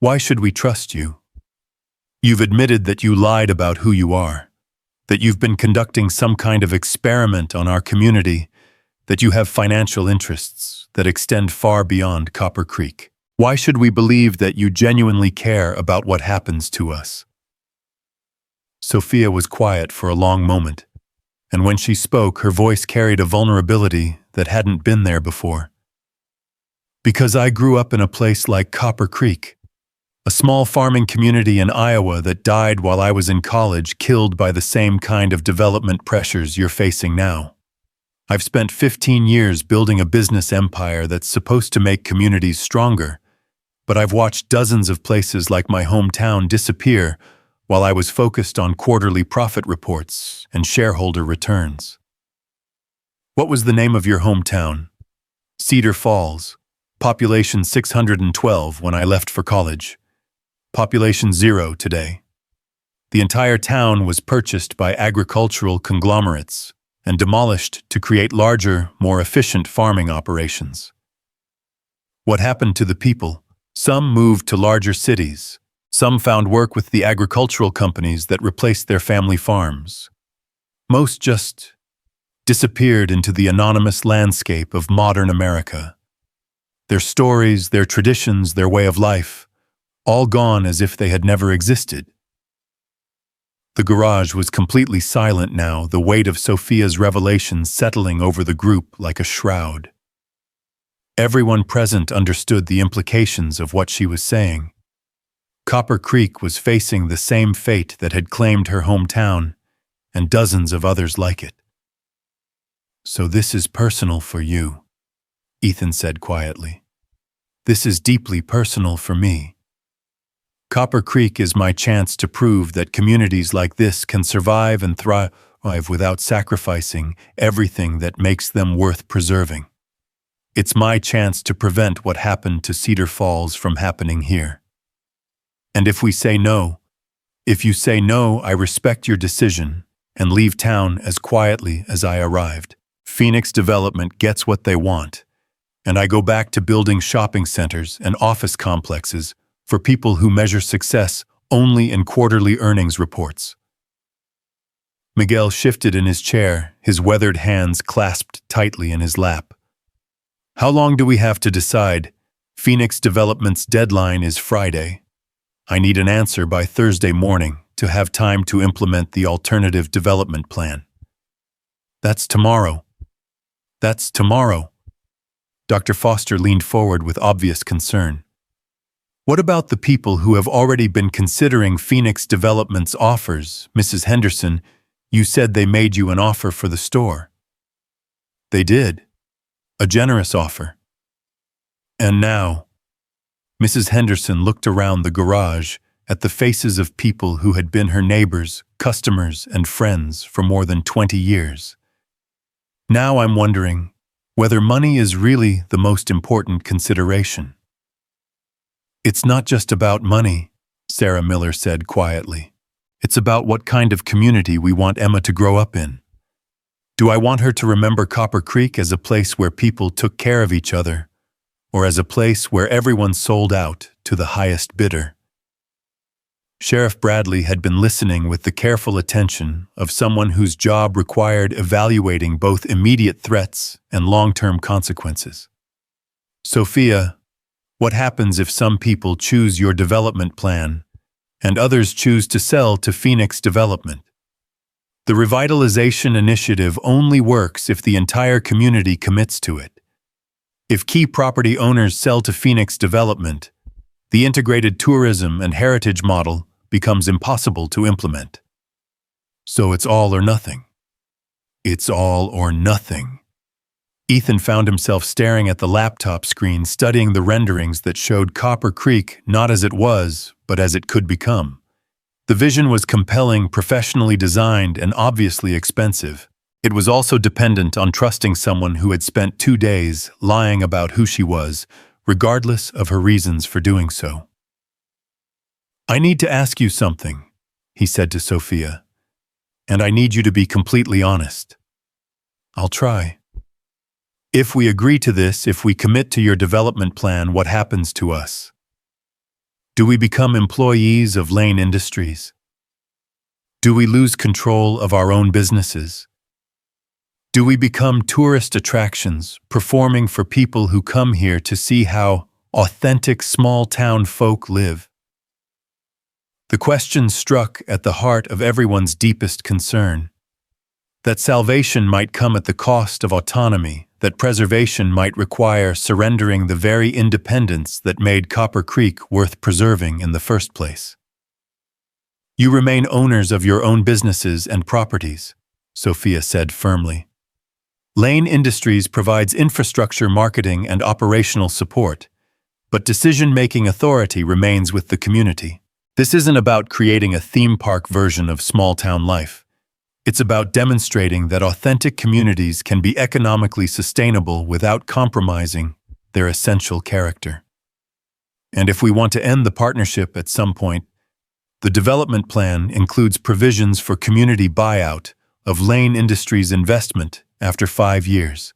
Why should we trust you? You've admitted that you lied about who you are, that you've been conducting some kind of experiment on our community, that you have financial interests that extend far beyond Copper Creek. Why should we believe that you genuinely care about what happens to us? Sophia was quiet for a long moment, and when she spoke, her voice carried a vulnerability that hadn't been there before. Because I grew up in a place like Copper Creek, a small farming community in Iowa that died while I was in college, killed by the same kind of development pressures you're facing now. I've spent 15 years building a business empire that's supposed to make communities stronger, but I've watched dozens of places like my hometown disappear while I was focused on quarterly profit reports and shareholder returns. What was the name of your hometown? Cedar Falls. Population 612 when I left for college. Population 0 today. The entire town was purchased by agricultural conglomerates and demolished to create larger, more efficient farming operations. What happened to the people? Some moved to larger cities. Some found work with the agricultural companies that replaced their family farms. Most just disappeared into the anonymous landscape of modern America. Their stories, their traditions, their way of life, all gone as if they had never existed. The garage was completely silent now, the weight of Sophia's revelations settling over the group like a shroud. Everyone present understood the implications of what she was saying. Copper Creek was facing the same fate that had claimed her hometown, and dozens of others like it. So this is personal for you, Ethan said quietly. This is deeply personal for me. Copper Creek is my chance to prove that communities like this can survive and thrive without sacrificing everything that makes them worth preserving. It's my chance to prevent what happened to Cedar Falls from happening here. And if you say no, I respect your decision and leave town as quietly as I arrived. Phoenix Development gets what they want, and I go back to building shopping centers and office complexes for people who measure success only in quarterly earnings reports. Miguel shifted in his chair, his weathered hands clasped tightly in his lap. How long do we have to decide? Phoenix Development's deadline is Friday. I need an answer by Thursday morning to have time to implement the alternative development plan. That's tomorrow. That's tomorrow. Dr. Foster leaned forward with obvious concern. What about the people who have already been considering Phoenix Development's offers? Mrs. Henderson, you said they made you an offer for the store. They did. A generous offer. And now, Mrs. Henderson looked around the garage at the faces of people who had been her neighbors, customers, and friends for more than 20 years. Now I'm wondering whether money is really the most important consideration. It's not just about money, Sarah Miller said quietly. It's about what kind of community we want Emma to grow up in. Do I want her to remember Copper Creek as a place where people took care of each other, or as a place where everyone sold out to the highest bidder? Sheriff Bradley had been listening with the careful attention of someone whose job required evaluating both immediate threats and long-term consequences. Sophia, what happens if some people choose your development plan and others choose to sell to Phoenix Development? The revitalization initiative only works if the entire community commits to it. If key property owners sell to Phoenix Development, the integrated tourism and heritage model becomes impossible to implement. So it's all or nothing. It's all or nothing. Ethan found himself staring at the laptop screen, studying the renderings that showed Copper Creek not as it was, but as it could become. The vision was compelling, professionally designed, and obviously expensive. It was also dependent on trusting someone who had spent 2 days lying about who she was, regardless of her reasons for doing so. I need to ask you something, he said to Sophia, and I need you to be completely honest. I'll try. If we agree to this, if we commit to your development plan, what happens to us? Do we become employees of Lane Industries? Do we lose control of our own businesses? Do we become tourist attractions, performing for people who come here to see how authentic small-town folk live? The question struck at the heart of everyone's deepest concern. That salvation might come at the cost of autonomy, that preservation might require surrendering the very independence that made Copper Creek worth preserving in the first place. You remain owners of your own businesses and properties, Sophia said firmly. Lane Industries provides infrastructure, marketing, and operational support, but decision-making authority remains with the community. This isn't about creating a theme park version of small-town life. It's about demonstrating that authentic communities can be economically sustainable without compromising their essential character. And if we want to end the partnership at some point, the development plan includes provisions for community buyout of Lane Industries' investment after 5 years.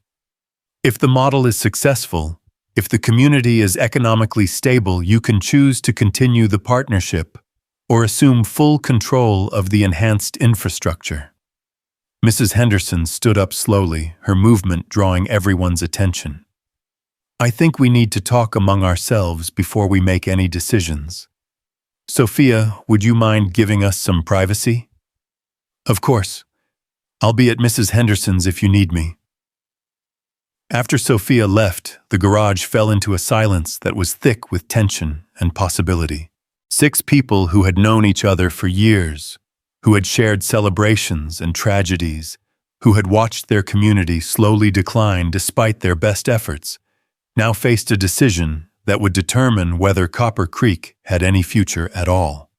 If the model is successful, if the community is economically stable, you can choose to continue the partnership or assume full control of the enhanced infrastructure. Mrs. Henderson stood up slowly, her movement drawing everyone's attention. I think we need to talk among ourselves before we make any decisions. Sophia, would you mind giving us some privacy? Of course. I'll be at Mrs. Henderson's if you need me. After Sophia left, the garage fell into a silence that was thick with tension and possibility. 6 people who had known each other for years, who had shared celebrations and tragedies, who had watched their community slowly decline despite their best efforts, now faced a decision that would determine whether Copper Creek had any future at all.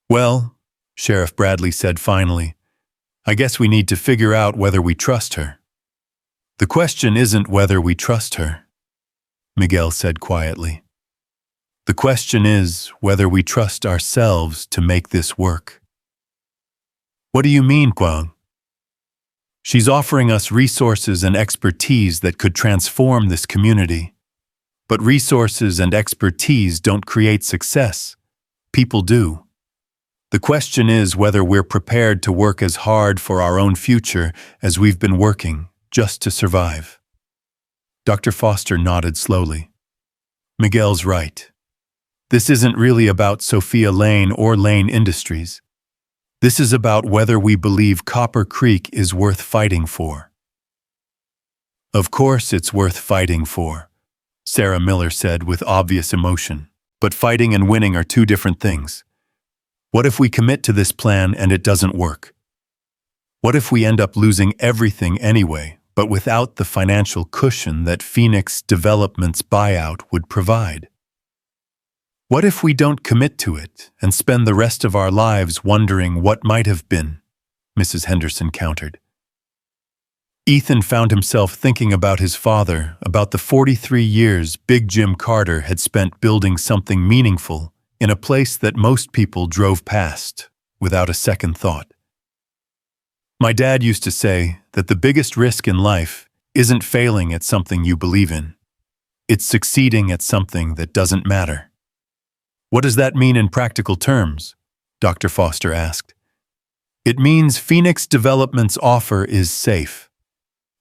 Well, Sheriff Bradley said finally, I guess we need to figure out whether we trust her. The question isn't whether we trust her, Miguel said quietly. The question is whether we trust ourselves to make this work. What do you mean, Guang? She's offering us resources and expertise that could transform this community. But resources and expertise don't create success. People do. The question is whether we're prepared to work as hard for our own future as we've been working just to survive. Dr. Foster nodded slowly. Miguel's right. This isn't really about Sophia Lane or Lane Industries. This is about whether we believe Copper Creek is worth fighting for. Of course it's worth fighting for, Sarah Miller said with obvious emotion. But fighting and winning are two different things. What if we commit to this plan and it doesn't work? What if we end up losing everything anyway, but without the financial cushion that Phoenix Development's buyout would provide? What if we don't commit to it and spend the rest of our lives wondering what might have been? Mrs. Henderson countered. Ethan found himself thinking about his father, about the 43 years Big Jim Carter had spent building something meaningful in a place that most people drove past without a second thought. My dad used to say that the biggest risk in life isn't failing at something you believe in. It's succeeding at something that doesn't matter. What does that mean in practical terms? Dr. Foster asked. It means Phoenix Development's offer is safe.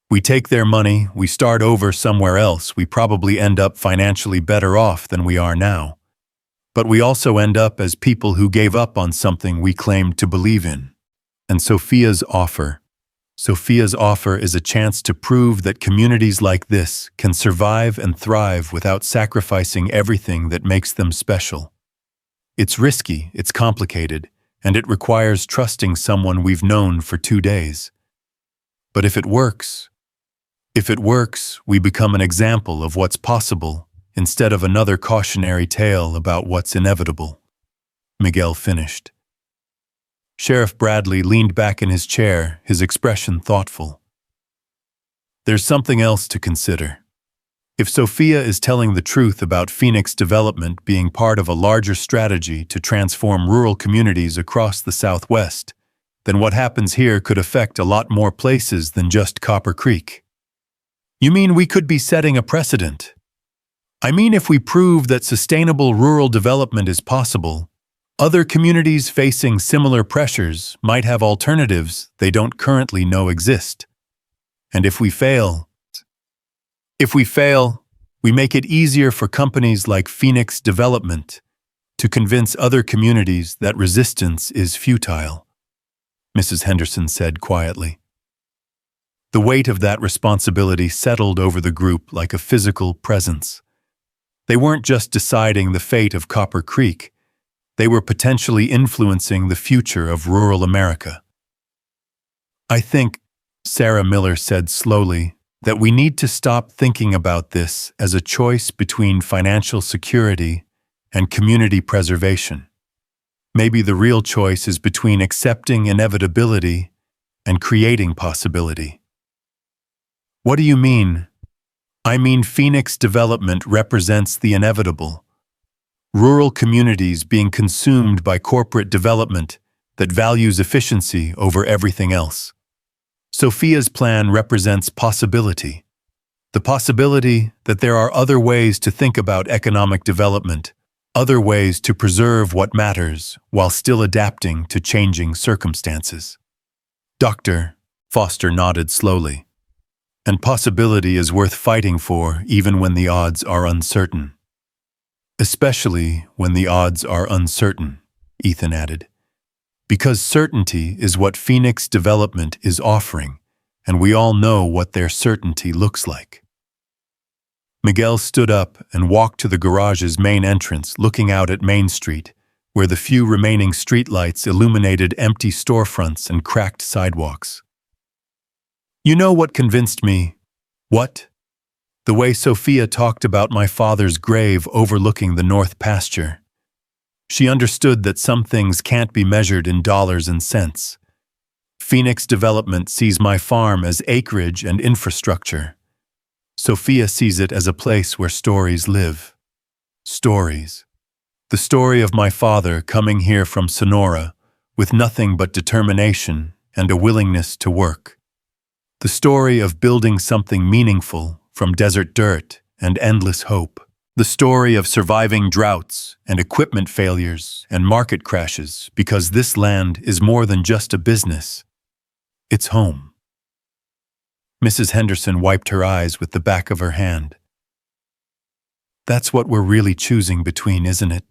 We take their money, we start over somewhere else, we probably end up financially better off than we are now. But we also end up as people who gave up on something we claimed to believe in. And Sophia's offer is a chance to prove that communities like this can survive and thrive without sacrificing everything that makes them special. It's risky, it's complicated, and it requires trusting someone we've known for 2 days. But if it works, we become an example of what's possible instead of another cautionary tale about what's inevitable. Miguel finished. Sheriff Bradley leaned back in his chair, his expression thoughtful. There's something else to consider. If Sophia is telling the truth about Phoenix Development being part of a larger strategy to transform rural communities across the Southwest, then what happens here could affect a lot more places than just Copper Creek. You mean we could be setting a precedent? I mean, if we prove that sustainable rural development is possible, other communities facing similar pressures might have alternatives they don't currently know exist. And if we fail, we make it easier for companies like Phoenix Development to convince other communities that resistance is futile, Mrs. Henderson said quietly. The weight of that responsibility settled over the group like a physical presence. They weren't just deciding the fate of Copper Creek, they were potentially influencing the future of rural America. I think, Sarah Miller said slowly, that we need to stop thinking about this as a choice between financial security and community preservation. Maybe the real choice is between accepting inevitability and creating possibility. What do you mean? I mean, Phoenix Development represents the inevitable. Rural communities being consumed by corporate development that values efficiency over everything else. Sophia's plan represents possibility. The possibility that there are other ways to think about economic development, other ways to preserve what matters while still adapting to changing circumstances. Dr. Foster nodded slowly. And possibility is worth fighting for even when the odds are uncertain. Especially when the odds are uncertain, Ethan added. Because certainty is what Phoenix Development is offering, and we all know what their certainty looks like. Miguel stood up and walked to the garage's main entrance, looking out at Main Street, where the few remaining streetlights illuminated empty storefronts and cracked sidewalks. You know what convinced me? What? The way Sophia talked about my father's grave overlooking the north pasture. She understood that some things can't be measured in dollars and cents. Phoenix Development sees my farm as acreage and infrastructure. Sophia sees it as a place where stories live. Stories. The story of my father coming here from Sonora with nothing but determination and a willingness to work. The story of building something meaningful from desert dirt and endless hope. The story of surviving droughts and equipment failures and market crashes, because this land is more than just a business. It's home. Mrs. Henderson wiped her eyes with the back of her hand. That's what we're really choosing between, isn't it?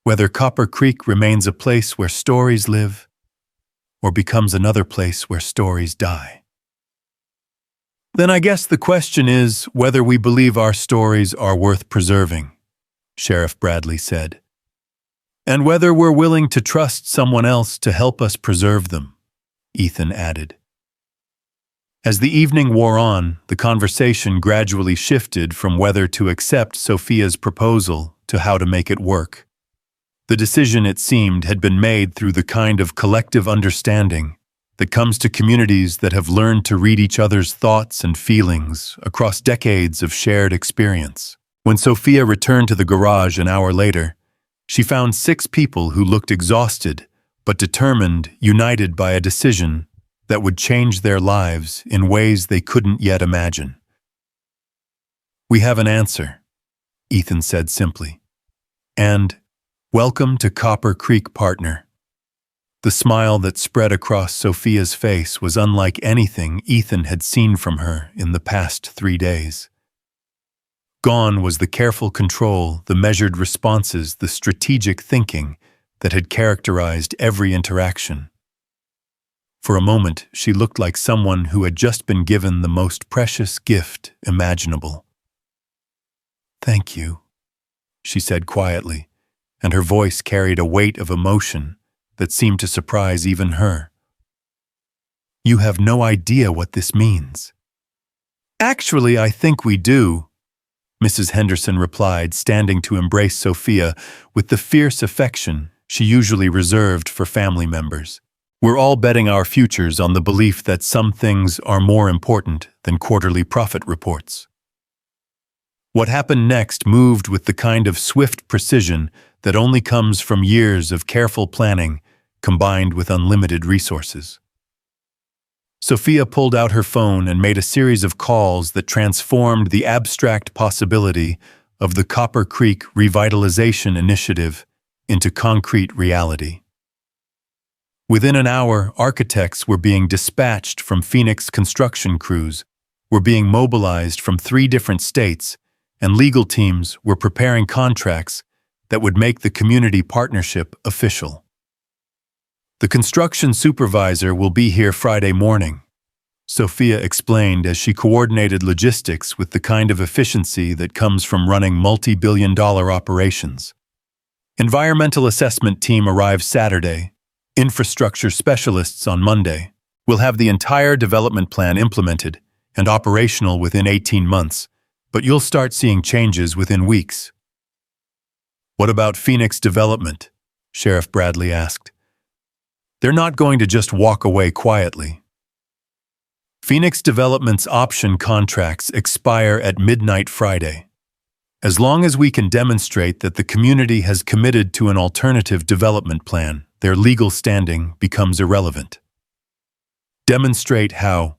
Whether Copper Creek remains a place where stories live, or becomes another place where stories die. Then I guess the question is whether we believe our stories are worth preserving, Sheriff Bradley said, and whether we're willing to trust someone else to help us preserve them, Ethan added. As the evening wore on, the conversation gradually shifted from whether to accept Sophia's proposal to how to make it work. The decision, it seemed, had been made through the kind of collective understanding that comes to communities that have learned to read each other's thoughts and feelings across decades of shared experience. When Sophia returned to the garage an hour later, she found 6 people who looked exhausted but determined, united by a decision that would change their lives in ways they couldn't yet imagine. "We have an answer," Ethan said simply. "And welcome to Copper Creek, partner." The smile that spread across Sophia's face was unlike anything Ethan had seen from her in the past 3 days. Gone was the careful control, the measured responses, the strategic thinking that had characterized every interaction. For a moment, she looked like someone who had just been given the most precious gift imaginable. "Thank you," she said quietly, and her voice carried a weight of emotion that seemed to surprise even her. "You have no idea what this means." "Actually, I think we do," Mrs. Henderson replied, standing to embrace Sophia with the fierce affection she usually reserved for family members. "We're all betting our futures on the belief that some things are more important than quarterly profit reports." What happened next moved with the kind of swift precision that only comes from years of careful planning combined with unlimited resources. Sophia pulled out her phone and made a series of calls that transformed the abstract possibility of the Copper Creek Revitalization Initiative into concrete reality. Within an hour, architects were being dispatched from Phoenix construction crews, were being mobilized from 3 different states, and legal teams were preparing contracts that would make the community partnership official. "The construction supervisor will be here Friday morning," Sophia explained as she coordinated logistics with the kind of efficiency that comes from running multi-billion-dollar operations. "Environmental assessment team arrives Saturday. Infrastructure specialists on Monday. We'll have the entire development plan implemented and operational within 18 months, but you'll start seeing changes within weeks." "What about Phoenix Development?" Sheriff Bradley asked. "They're not going to just walk away quietly." "Phoenix Development's option contracts expire at midnight Friday. As long as we can demonstrate that the community has committed to an alternative development plan, their legal standing becomes irrelevant." "Demonstrate how?"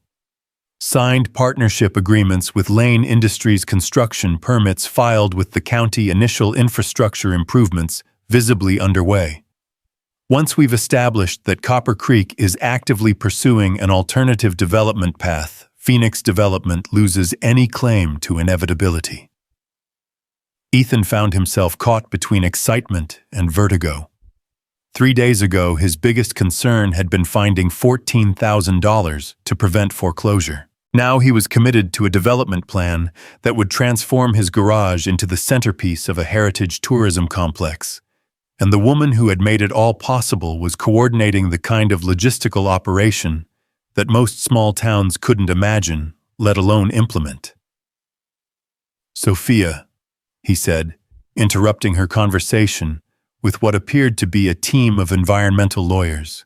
"Signed partnership agreements with Lane Industries construction permits filed with the county, initial infrastructure improvements visibly underway. Once we've established that Copper Creek is actively pursuing an alternative development path, Phoenix Development loses any claim to inevitability." Ethan found himself caught between excitement and vertigo. 3 days ago, his biggest concern had been finding $14,000 to prevent foreclosure. Now he was committed to a development plan that would transform his garage into the centerpiece of a heritage tourism complex. And the woman who had made it all possible was coordinating the kind of logistical operation that most small towns couldn't imagine, let alone implement. "Sophia," he said, interrupting her conversation with what appeared to be a team of environmental lawyers.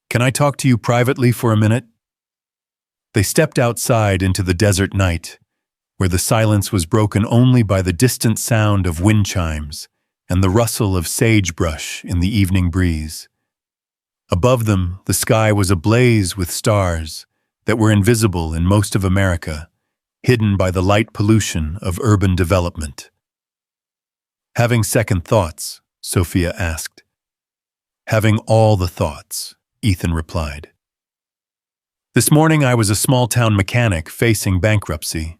"Can I talk to you privately for a minute?" They stepped outside into the desert night, where the silence was broken only by the distant sound of wind chimes and the rustle of sagebrush in the evening breeze. Above them, the sky was ablaze with stars that were invisible in most of America, hidden by the light pollution of urban development. Having second thoughts, Sophia asked. Having all the thoughts, Ethan replied. This morning I was a small-town mechanic facing bankruptcy.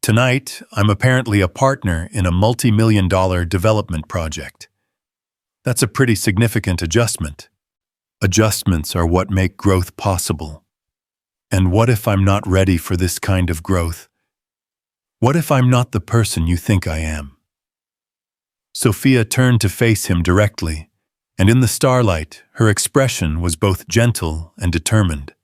Tonight, I'm apparently a partner in a multi-million-dollar development project. That's a pretty significant adjustment. Adjustments are what make growth possible. And what if I'm not ready for this kind of growth? What if I'm not the person you think I am? Sophia turned to face him directly, and in the starlight, her expression was both gentle and determined.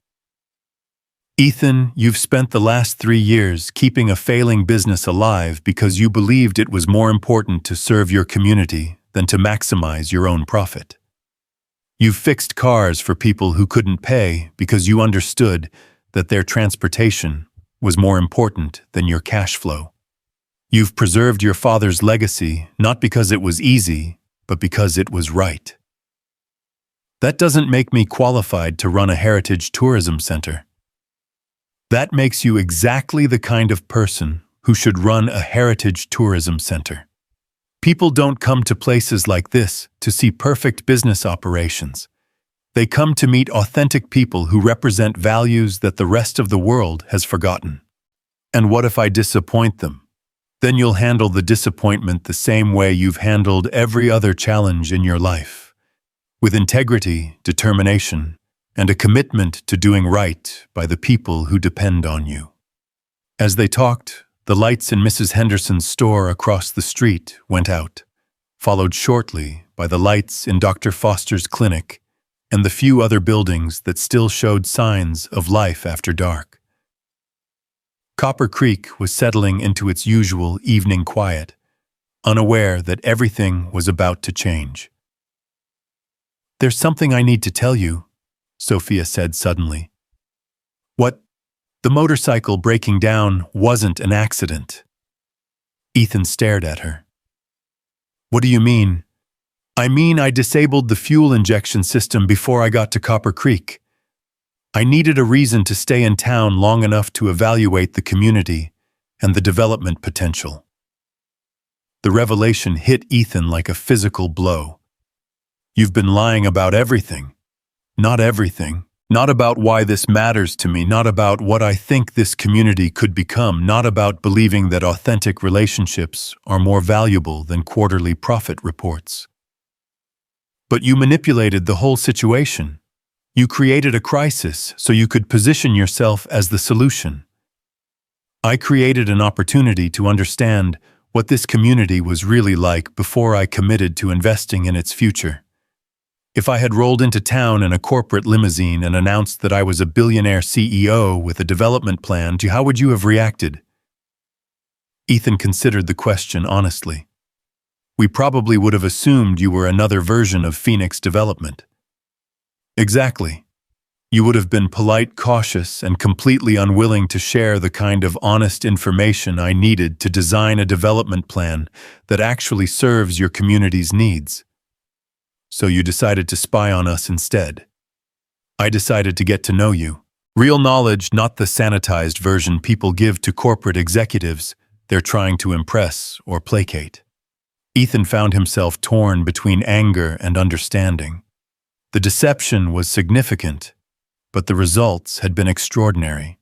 Ethan, you've spent the last 3 years keeping a failing business alive because you believed it was more important to serve your community than to maximize your own profit. You've fixed cars for people who couldn't pay because you understood that their transportation was more important than your cash flow. You've preserved your father's legacy not because it was easy, but because it was right. That doesn't make me qualified to run a heritage tourism center. That makes you exactly the kind of person who should run a heritage tourism center. People don't come to places like this to see perfect business operations. They come to meet authentic people who represent values that the rest of the world has forgotten. And what if I disappoint them? Then you'll handle the disappointment the same way you've handled every other challenge in your life, with integrity, determination, and a commitment to doing right by the people who depend on you. As they talked, the lights in Mrs. Henderson's store across the street went out, followed shortly by the lights in Dr. Foster's clinic and the few other buildings that still showed signs of life after dark. Copper Creek was settling into its usual evening quiet, unaware that everything was about to change. "There's something I need to tell you," Sophia said suddenly. "What? The motorcycle breaking down wasn't an accident." Ethan stared at her. "What do you mean?" "I mean I disabled the fuel injection system before I got to Copper Creek. I needed a reason to stay in town long enough to evaluate the community and the development potential." The revelation hit Ethan like a physical blow. "You've been lying about everything. Not everything. Not about why this matters to me, not about what I think this community could become, not about believing that authentic relationships are more valuable than quarterly profit reports. But you manipulated the whole situation. You created a crisis so you could position yourself as the solution. I created an opportunity to understand what this community was really like before I committed to investing in its future. If I had rolled into town in a corporate limousine and announced that I was a billionaire CEO with a development plan, how would you have reacted?" Ethan considered the question honestly. "We probably would have assumed you were another version of Phoenix Development." "Exactly. You would have been polite, cautious, and completely unwilling to share the kind of honest information I needed to design a development plan that actually serves your community's needs. So you decided to spy on us instead. I decided to get to know you. Real knowledge, not the sanitized version people give to corporate executives they're trying to impress or placate." Ethan found himself torn between anger and understanding. The deception was significant, but the results had been extraordinary.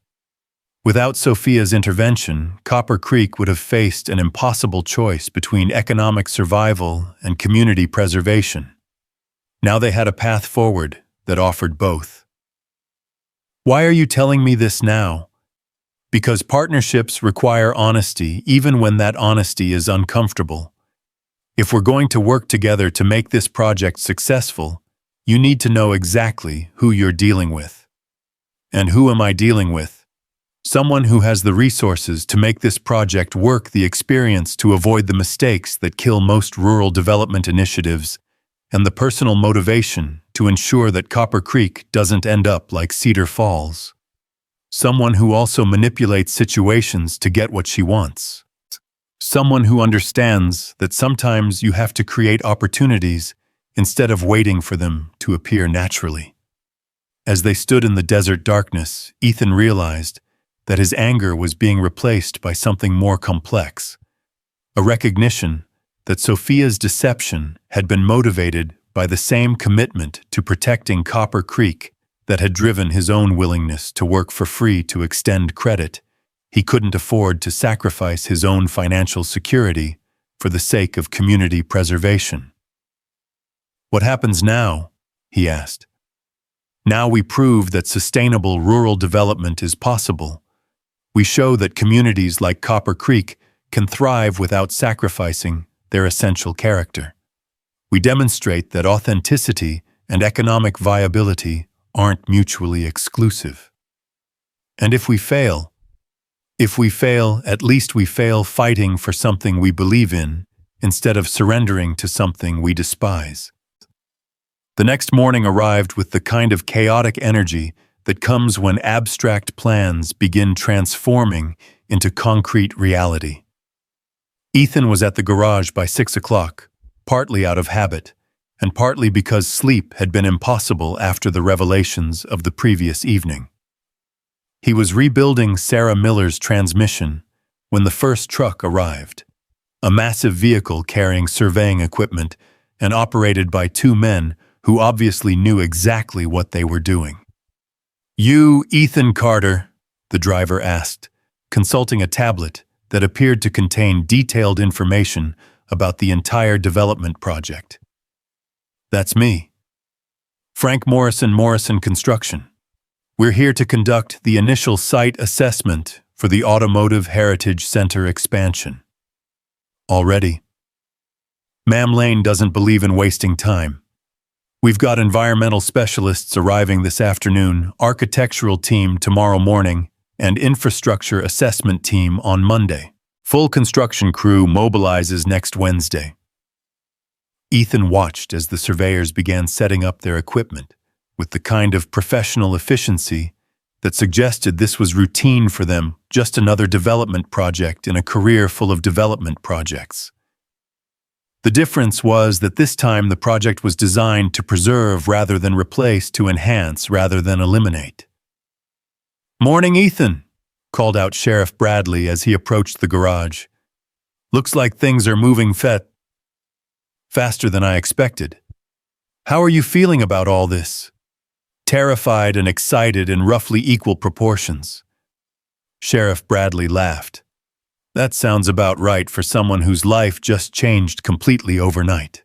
Without Sophia's intervention, Copper Creek would have faced an impossible choice between economic survival and community preservation. Now they had a path forward that offered both. "Why are you telling me this now?" "Because partnerships require honesty, even when that honesty is uncomfortable. If we're going to work together to make this project successful, you need to know exactly who you're dealing with." "And who am I dealing with?" "Someone who has the resources to make this project work, the experience to avoid the mistakes that kill most rural development initiatives, and the personal motivation to ensure that Copper Creek doesn't end up like Cedar Falls. Someone who also manipulates situations to get what she wants. Someone who understands that sometimes you have to create opportunities instead of waiting for them to appear naturally." As they stood in the desert darkness, Ethan realized that his anger was being replaced by something more complex. A recognition that Sophia's deception had been motivated by the same commitment to protecting Copper Creek that had driven his own willingness to work for free to extend credit. He couldn't afford to sacrifice his own financial security for the sake of community preservation. "What happens now?" he asked. "Now we prove that sustainable rural development is possible. We show that communities like Copper Creek can thrive without sacrificing their essential character. We demonstrate that authenticity and economic viability aren't mutually exclusive. And if we fail, at least we fail fighting for something we believe in instead of surrendering to something we despise." The next morning arrived with the kind of chaotic energy that comes when abstract plans begin transforming into concrete reality. Ethan was at the garage by 6 o'clock, partly out of habit, and partly because sleep had been impossible after the revelations of the previous evening. He was rebuilding Sarah Miller's transmission when the first truck arrived, a massive vehicle carrying surveying equipment and operated by two men who obviously knew exactly what they were doing. "You, Ethan Carter?" the driver asked, consulting a tablet that appeared to contain detailed information about the entire development project. "That's me. Frank Morrison Construction. We're here to conduct the initial site assessment for the Automotive Heritage Center expansion." "Already?" "Ma'am Lane doesn't believe in wasting time. We've got environmental specialists arriving this afternoon, architectural team tomorrow morning, and infrastructure assessment team on Monday. Full construction crew mobilizes next Wednesday." Ethan watched as the surveyors began setting up their equipment with the kind of professional efficiency that suggested this was routine for them, just another development project in a career full of development projects. The difference was that this time the project was designed to preserve rather than replace, to enhance rather than eliminate. "Morning, Ethan," called out Sheriff Bradley as he approached the garage. "Looks like things are moving faster than I expected. How are you feeling about all this?" "Terrified and excited in roughly equal proportions." Sheriff Bradley laughed. "That sounds about right for someone whose life just changed completely overnight."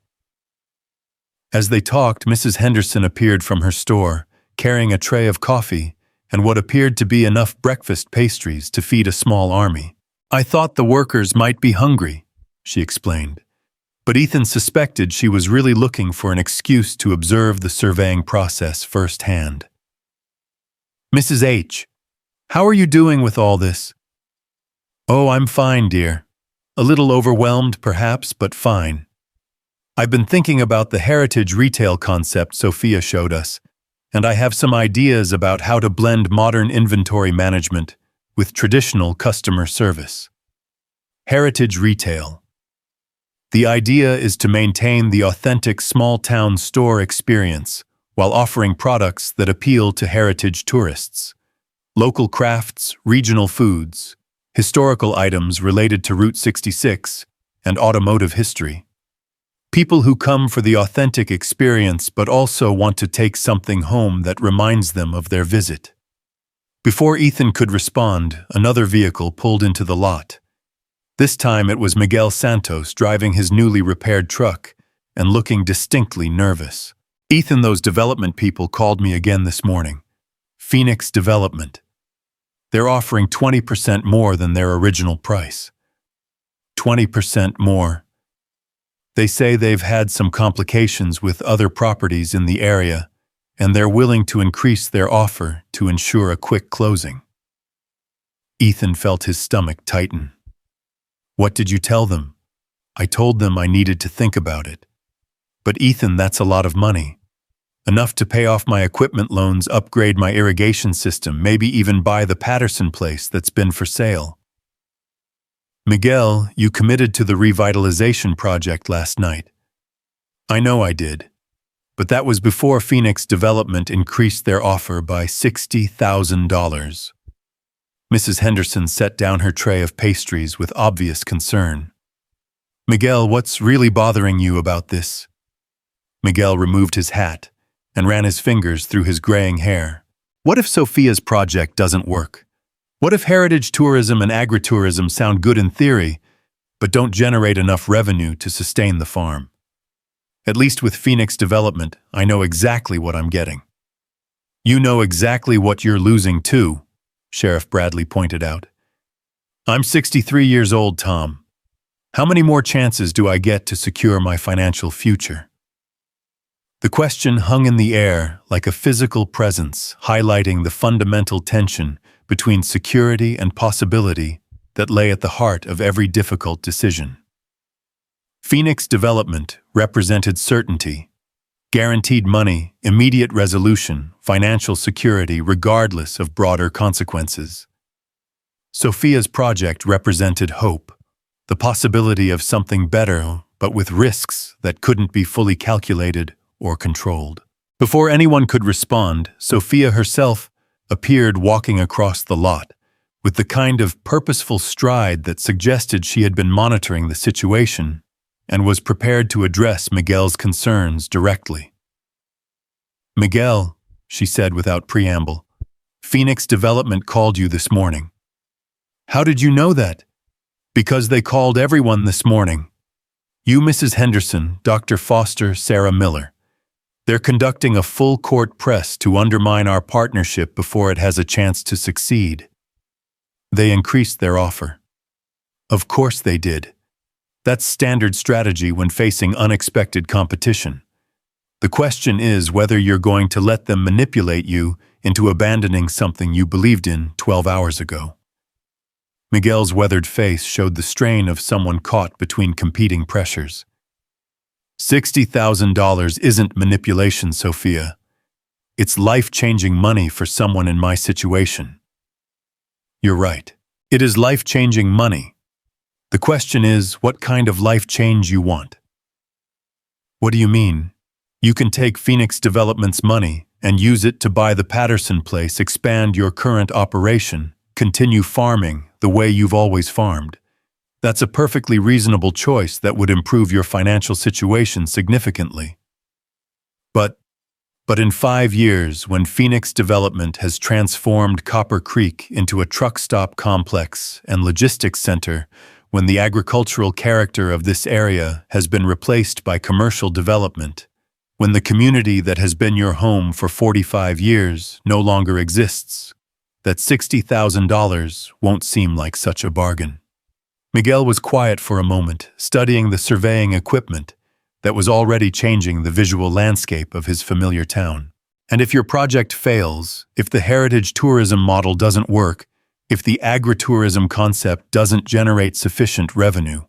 As they talked, Mrs. Henderson appeared from her store, carrying a tray of coffee and what appeared to be enough breakfast pastries to feed a small army. "I thought the workers might be hungry," she explained. But Ethan suspected she was really looking for an excuse to observe the surveying process firsthand. "Mrs. H, how are you doing with all this?" "Oh, I'm fine, dear. A little overwhelmed, perhaps, but fine. I've been thinking about the heritage retail concept Sophia showed us, and I have some ideas about how to blend modern inventory management with traditional customer service." Heritage retail. The idea is to maintain the authentic small-town store experience while offering products that appeal to heritage tourists. Local crafts, regional foods, historical items related to Route 66, and automotive history. People who come for the authentic experience but also want to take something home that reminds them of their visit. Before Ethan could respond, another vehicle pulled into the lot. This time it was Miguel Santos driving his newly repaired truck and looking distinctly nervous. "Ethan, those development people called me again this morning. Phoenix Development. They're offering 20% more than their original price." 20% more. They say they've had some complications with other properties in the area, and they're willing to increase their offer to ensure a quick closing. Ethan felt his stomach tighten. "What did you tell them?" "I told them I needed to think about it." "But Ethan, that's a lot of money. Enough to pay off my equipment loans, upgrade my irrigation system, maybe even buy the Patterson place that's been for sale." "Miguel, you committed to the revitalization project last night." "I know I did. But that was before Phoenix Development increased their offer by $60,000. Mrs. Henderson set down her tray of pastries with obvious concern. "Miguel, what's really bothering you about this?" Miguel removed his hat and ran his fingers through his graying hair. "What if Sophia's project doesn't work? What if heritage tourism and agritourism sound good in theory, but don't generate enough revenue to sustain the farm? At least with Phoenix Development, I know exactly what I'm getting." "You know exactly what you're losing too," Sheriff Bradley pointed out. "I'm 63 years old, Tom. How many more chances do I get to secure my financial future?" The question hung in the air like a physical presence, highlighting the fundamental tension between security and possibility that lay at the heart of every difficult decision. Phoenix Development represented certainty, guaranteed money, immediate resolution, financial security regardless of broader consequences. Sophia's project represented hope, the possibility of something better, but with risks that couldn't be fully calculated or controlled. Before anyone could respond, Sophia herself appeared walking across the lot, with the kind of purposeful stride that suggested she had been monitoring the situation and was prepared to address Miguel's concerns directly. "Miguel," she said without preamble, "Phoenix Development called you this morning." "How did you know that?" "Because they called everyone this morning. You, Mrs. Henderson, Dr. Foster, Sarah Miller. They're conducting a full-court press to undermine our partnership before it has a chance to succeed." They increased their offer. Of course they did. That's standard strategy when facing unexpected competition. The question is whether you're going to let them manipulate you into abandoning something you believed in 12 hours ago. Miguel's weathered face showed the strain of someone caught between competing pressures. $60,000 isn't manipulation, Sophia. It's life-changing money for someone in my situation. You're right. It is life-changing money. The question is what kind of life change you want. What do you mean? You can take Phoenix Development's money and use it to buy the Patterson place, expand your current operation, continue farming the way you've always farmed. That's a perfectly reasonable choice that would improve your financial situation significantly. But in 5 years, when Phoenix Development has transformed Copper Creek into a truck stop complex and logistics center, when the agricultural character of this area has been replaced by commercial development, when the community that has been your home for 45 years no longer exists, that $60,000 won't seem like such a bargain. Miguel was quiet for a moment, studying the surveying equipment that was already changing the visual landscape of his familiar town. And if your project fails, if the heritage tourism model doesn't work, if the agritourism concept doesn't generate sufficient revenue,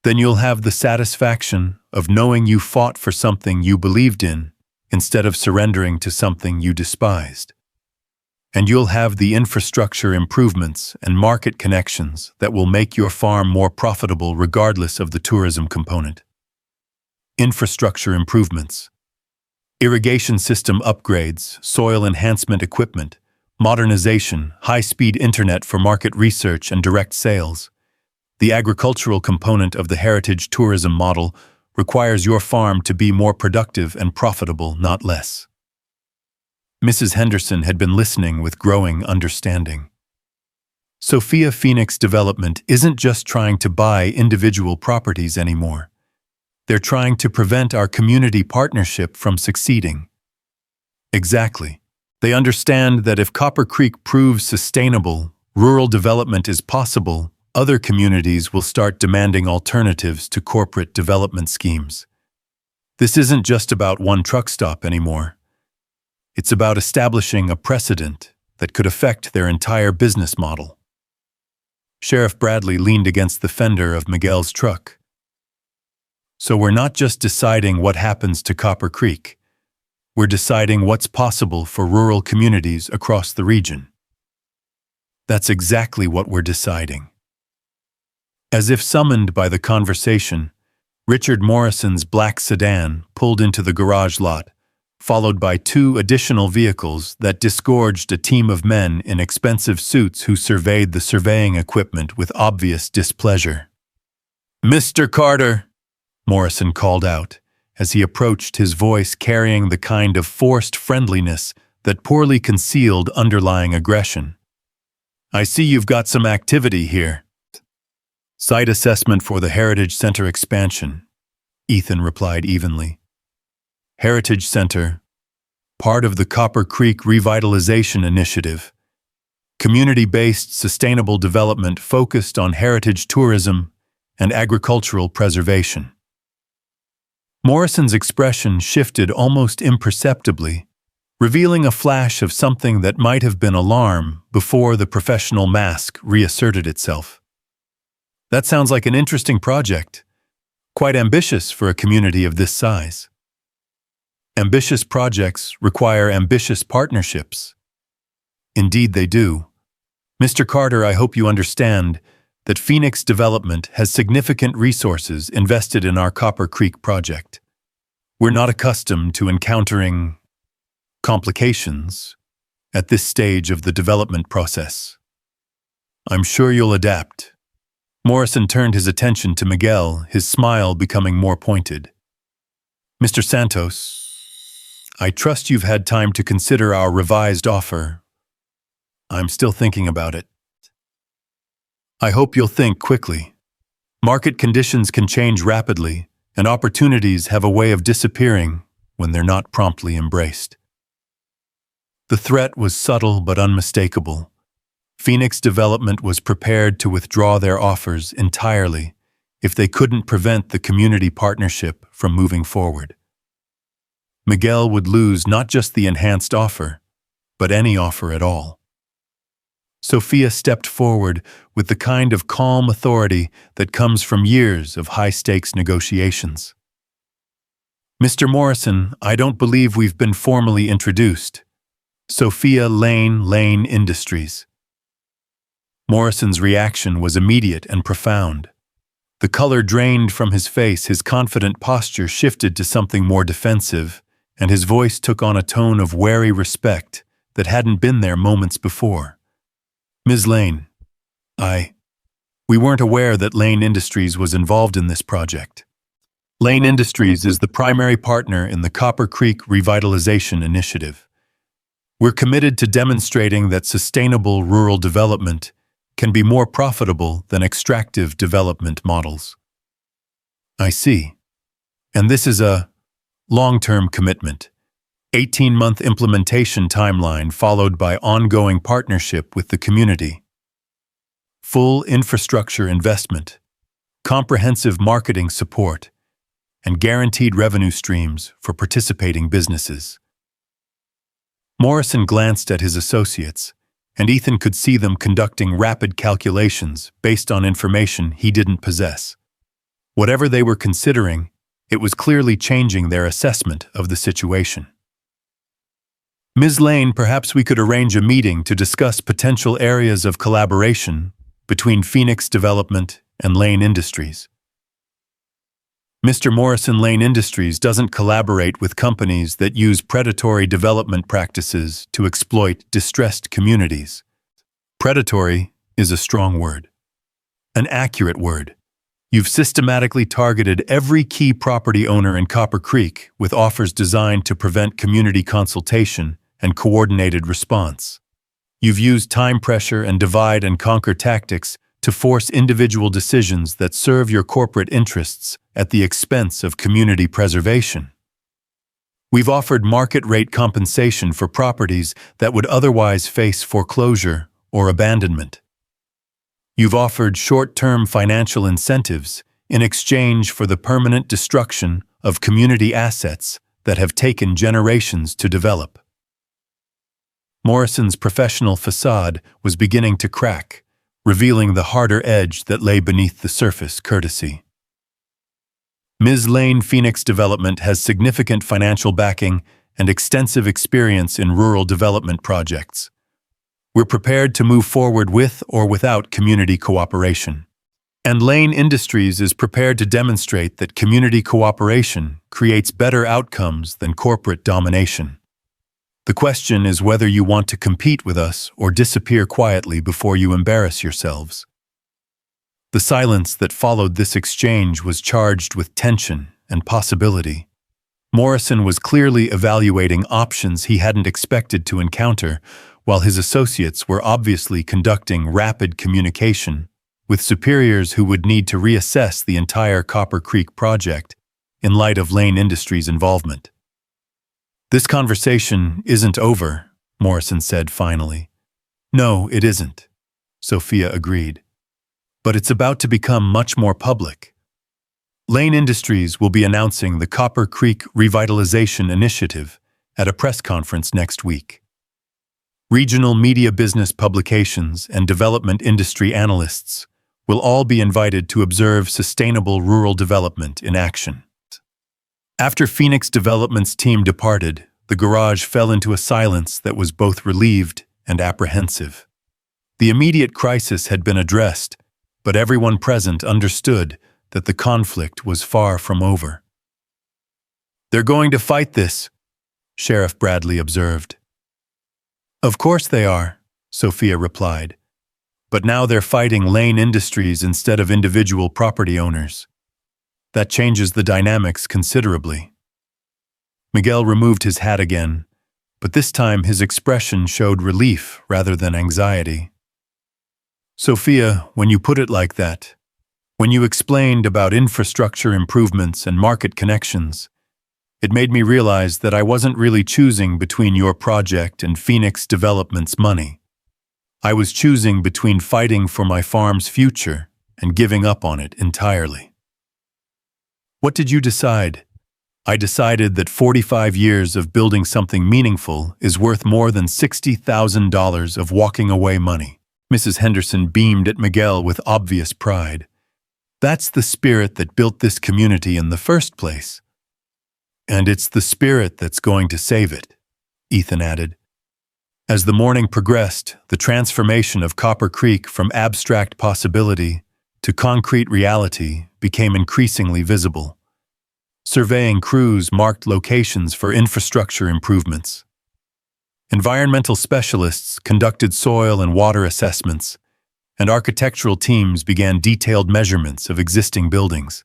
then you'll have the satisfaction of knowing you fought for something you believed in instead of surrendering to something you despised. And you'll have the infrastructure improvements and market connections that will make your farm more profitable regardless of the tourism component. Infrastructure improvements, irrigation system upgrades, soil enhancement equipment, modernization, high-speed internet for market research and direct sales. The agricultural component of the heritage tourism model requires your farm to be more productive and profitable, not less. Mrs. Henderson had been listening with growing understanding. Sophia Phoenix Development isn't just trying to buy individual properties anymore. They're trying to prevent our community partnership from succeeding. Exactly. They understand that if Copper Creek proves sustainable, rural development is possible, other communities will start demanding alternatives to corporate development schemes. This isn't just about one truck stop anymore. It's about establishing a precedent that could affect their entire business model. Sheriff Bradley leaned against the fender of Miguel's truck. So we're not just deciding what happens to Copper Creek. We're deciding what's possible for rural communities across the region. That's exactly what we're deciding. As if summoned by the conversation, Richard Morrison's black sedan pulled into the garage lot, followed by 2 additional vehicles that disgorged a team of men in expensive suits who surveyed the surveying equipment with obvious displeasure. "Mr. Carter," Morrison called out, as he approached, his voice carrying the kind of forced friendliness that poorly concealed underlying aggression. "I see you've got some activity here." "Site assessment for the Heritage Center expansion," Ethan replied evenly. "Heritage Center, part of the Copper Creek Revitalization Initiative, community-based sustainable development focused on heritage tourism and agricultural preservation." Morrison's expression shifted almost imperceptibly, revealing a flash of something that might have been alarm before the professional mask reasserted itself. "That sounds like an interesting project. Quite ambitious for a community of this size." "Ambitious projects require ambitious partnerships." "Indeed they do. Mr. Carter, I hope you understand that Phoenix Development has significant resources invested in our Copper Creek project. We're not accustomed to encountering complications at this stage of the development process. I'm sure you'll adapt." Morrison turned his attention to Miguel, his smile becoming more pointed. "Mr. Santos, I trust you've had time to consider our revised offer." "I'm still thinking about it." "I hope you'll think quickly. Market conditions can change rapidly, and opportunities have a way of disappearing when they're not promptly embraced." The threat was subtle but unmistakable. Phoenix Development was prepared to withdraw their offers entirely if they couldn't prevent the community partnership from moving forward. Miguel would lose not just the enhanced offer, but any offer at all. Sophia stepped forward with the kind of calm authority that comes from years of high-stakes negotiations. "Mr. Morrison, I don't believe we've been formally introduced. Sophia Lane, Lane Industries." Morrison's reaction was immediate and profound. The color drained from his face, his confident posture shifted to something more defensive, and his voice took on a tone of wary respect that hadn't been there moments before. "Ms. Lane, we weren't aware that Lane Industries was involved in this project." Lane Industries is the primary partner in the Copper Creek Revitalization Initiative. We're committed to demonstrating that sustainable rural development can be more profitable than extractive development models. "I see. And this is a long-term commitment, 18-month implementation timeline followed by ongoing partnership with the community. Full infrastructure investment, comprehensive marketing support, and guaranteed revenue streams for participating businesses." Morrison glanced at his associates, and Ethan could see them conducting rapid calculations based on information he didn't possess. Whatever they were considering, it was clearly changing their assessment of the situation. "Ms. Lane, perhaps we could arrange a meeting to discuss potential areas of collaboration between Phoenix Development and Lane Industries." "Mr. Morrison, Lane Industries doesn't collaborate with companies that use predatory development practices to exploit distressed communities." Predatory is a strong word. An accurate word. You've systematically targeted every key property owner in Copper Creek with offers designed to prevent community consultation and coordinated response. You've used time pressure and divide and conquer tactics to force individual decisions that serve your corporate interests at the expense of community preservation. We've offered market-rate compensation for properties that would otherwise face foreclosure or abandonment. You've offered short-term financial incentives in exchange for the permanent destruction of community assets that have taken generations to develop. Morrison's professional facade was beginning to crack, revealing the harder edge that lay beneath the surface courtesy. "Ms. Lane, Phoenix Development has significant financial backing and extensive experience in rural development projects. We're prepared to move forward with or without community cooperation. And Lane Industries is prepared to demonstrate that community cooperation creates better outcomes than corporate domination. The question is whether you want to compete with us or disappear quietly before you embarrass yourselves. The silence that followed this exchange was charged with tension and possibility. Morrison was clearly evaluating options he hadn't expected to encounter, while his associates were obviously conducting rapid communication with superiors who would need to reassess the entire Copper Creek project in light of Lane Industries' involvement. "This conversation isn't over," Morrison said finally. "No, it isn't," Sophia agreed. "But it's about to become much more public. Lane Industries will be announcing the Copper Creek Revitalization Initiative at a press conference next week. Regional media business publications and development industry analysts will all be invited to observe sustainable rural development in action." After Phoenix Development's team departed, the garage fell into a silence that was both relieved and apprehensive. The immediate crisis had been addressed, but everyone present understood that the conflict was far from over. "They're going to fight this," Sheriff Bradley observed. "Of course they are," Sophia replied. "But now they're fighting Lane Industries instead of individual property owners. That changes the dynamics considerably." Miguel removed his hat again, but this time his expression showed relief rather than anxiety. "Sophia, when you put it like that, when you explained about infrastructure improvements and market connections, it made me realize that I wasn't really choosing between your project and Phoenix Development's money. I was choosing between fighting for my farm's future and giving up on it entirely." "What did you decide?" "I decided that 45 years of building something meaningful is worth more than $60,000 of walking away money." Mrs. Henderson beamed at Miguel with obvious pride. "That's the spirit that built this community in the first place. And it's the spirit that's going to save it," Ethan added. As the morning progressed, the transformation of Copper Creek from abstract possibility to concrete reality became increasingly visible. Surveying crews marked locations for infrastructure improvements. Environmental specialists conducted soil and water assessments, and architectural teams began detailed measurements of existing buildings.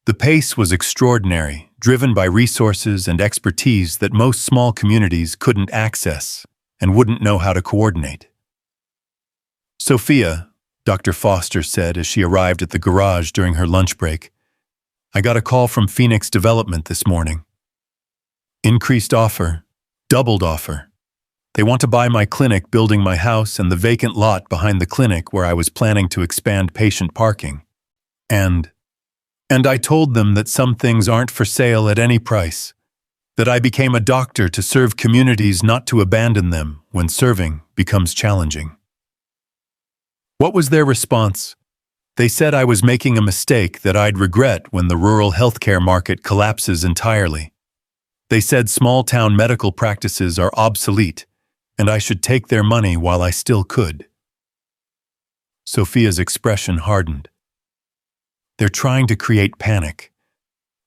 The pace was extraordinary, driven by resources and expertise that most small communities couldn't access and wouldn't know how to coordinate. "Sophia," Dr. Foster said as she arrived at the garage during her lunch break, "I got a call from Phoenix Development this morning. Increased offer, doubled offer. They want to buy my clinic building my house and the vacant lot behind the clinic where I was planning to expand patient parking. And I told them that some things aren't for sale at any price, that I became a doctor to serve communities, not to abandon them when serving becomes challenging." What was their response? They said I was making a mistake that I'd regret when the rural healthcare market collapses entirely. They said small-town medical practices are obsolete, and I should take their money while I still could. Sophia's expression hardened. "They're trying to create panic,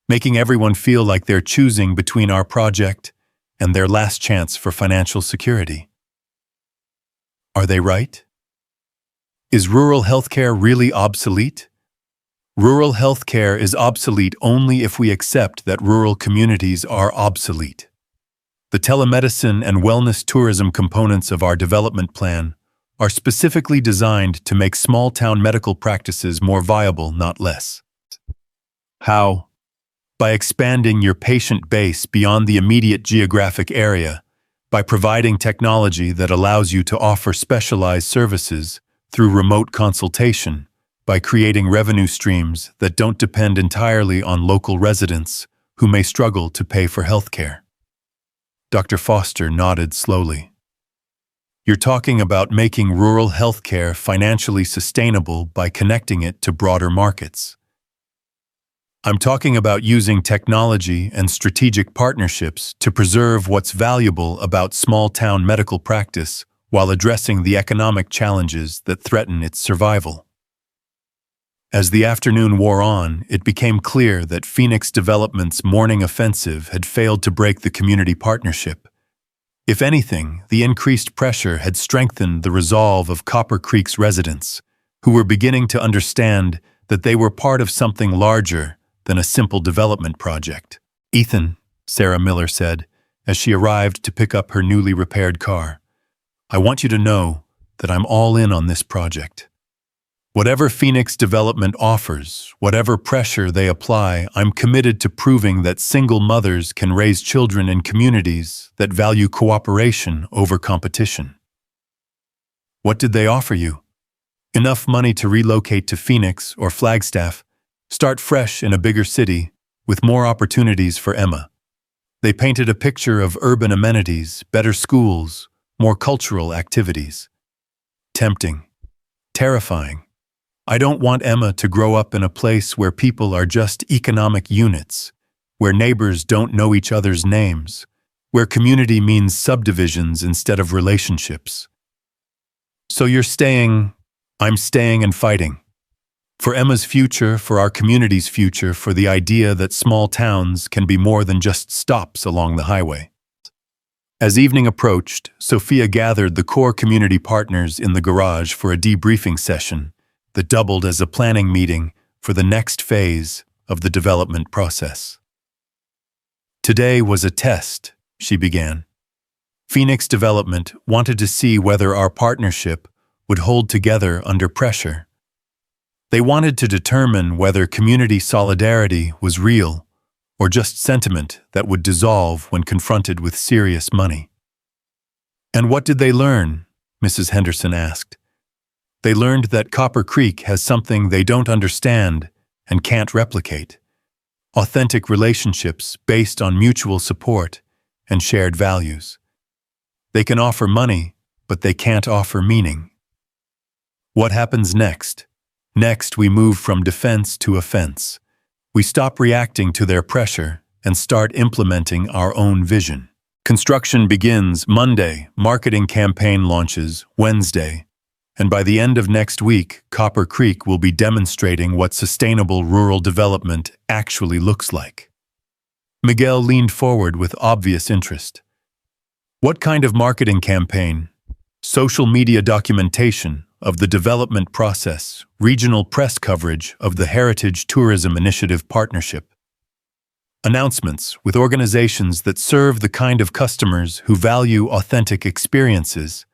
making everyone feel like they're choosing between our project and their last chance for financial security. Are they right? Is rural healthcare really obsolete? Rural healthcare is obsolete only if we accept that rural communities are obsolete. The telemedicine and wellness tourism components of our development plan are specifically designed to make small-town medical practices more viable, not less. How? By expanding your patient base beyond the immediate geographic area, by providing technology that allows you to offer specialized services through remote consultation, by creating revenue streams that don't depend entirely on local residents who may struggle to pay for healthcare." Dr. Foster nodded slowly. "You're talking about making rural healthcare financially sustainable by connecting it to broader markets. I'm talking about using technology and strategic partnerships to preserve what's valuable about small-town medical practice while addressing the economic challenges that threaten its survival. As the afternoon wore on, it became clear that Phoenix Development's morning offensive had failed to break the community partnership. If anything, the increased pressure had strengthened the resolve of Copper Creek's residents, who were beginning to understand that they were part of something larger than a simple development project. "Ethan," Sarah Miller said, as she arrived to pick up her newly repaired car, "I want you to know that I'm all in on this project. Whatever Phoenix Development offers, whatever pressure they apply, I'm committed to proving that single mothers can raise children in communities that value cooperation over competition." "What did they offer you?" "Enough money to relocate to Phoenix or Flagstaff, start fresh in a bigger city, with more opportunities for Emma. They painted a picture of urban amenities, better schools, more cultural activities." Tempting. Terrifying. I don't want Emma to grow up in a place where people are just economic units, where neighbors don't know each other's names, where community means subdivisions instead of relationships. "So you're staying?" "I'm staying and fighting. For Emma's future, for our community's future, for the idea that small towns can be more than just stops along the highway." As evening approached, Sophia gathered the core community partners in the garage for a debriefing session that doubled as a planning meeting for the next phase of the development process. "Today was a test," she began. "Phoenix Development wanted to see whether our partnership would hold together under pressure. They wanted to determine whether community solidarity was real or just sentiment that would dissolve when confronted with serious money." "And what did they learn?" Mrs. Henderson asked. "They learned that Copper Creek has something they don't understand and can't replicate: authentic relationships based on mutual support and shared values. They can offer money, but they can't offer meaning." What happens next? Next, we move from defense to offense. We stop reacting to their pressure and start implementing our own vision. Construction begins Monday, marketing campaign launches Wednesday, and by the end of next week, Copper Creek will be demonstrating what sustainable rural development actually looks like. Miguel leaned forward with obvious interest. "What kind of marketing campaign?" "Social media documentation of the development process, regional press coverage of the Heritage Tourism Initiative Partnership. Announcements with organizations that serve the kind of customers who value authentic experiences.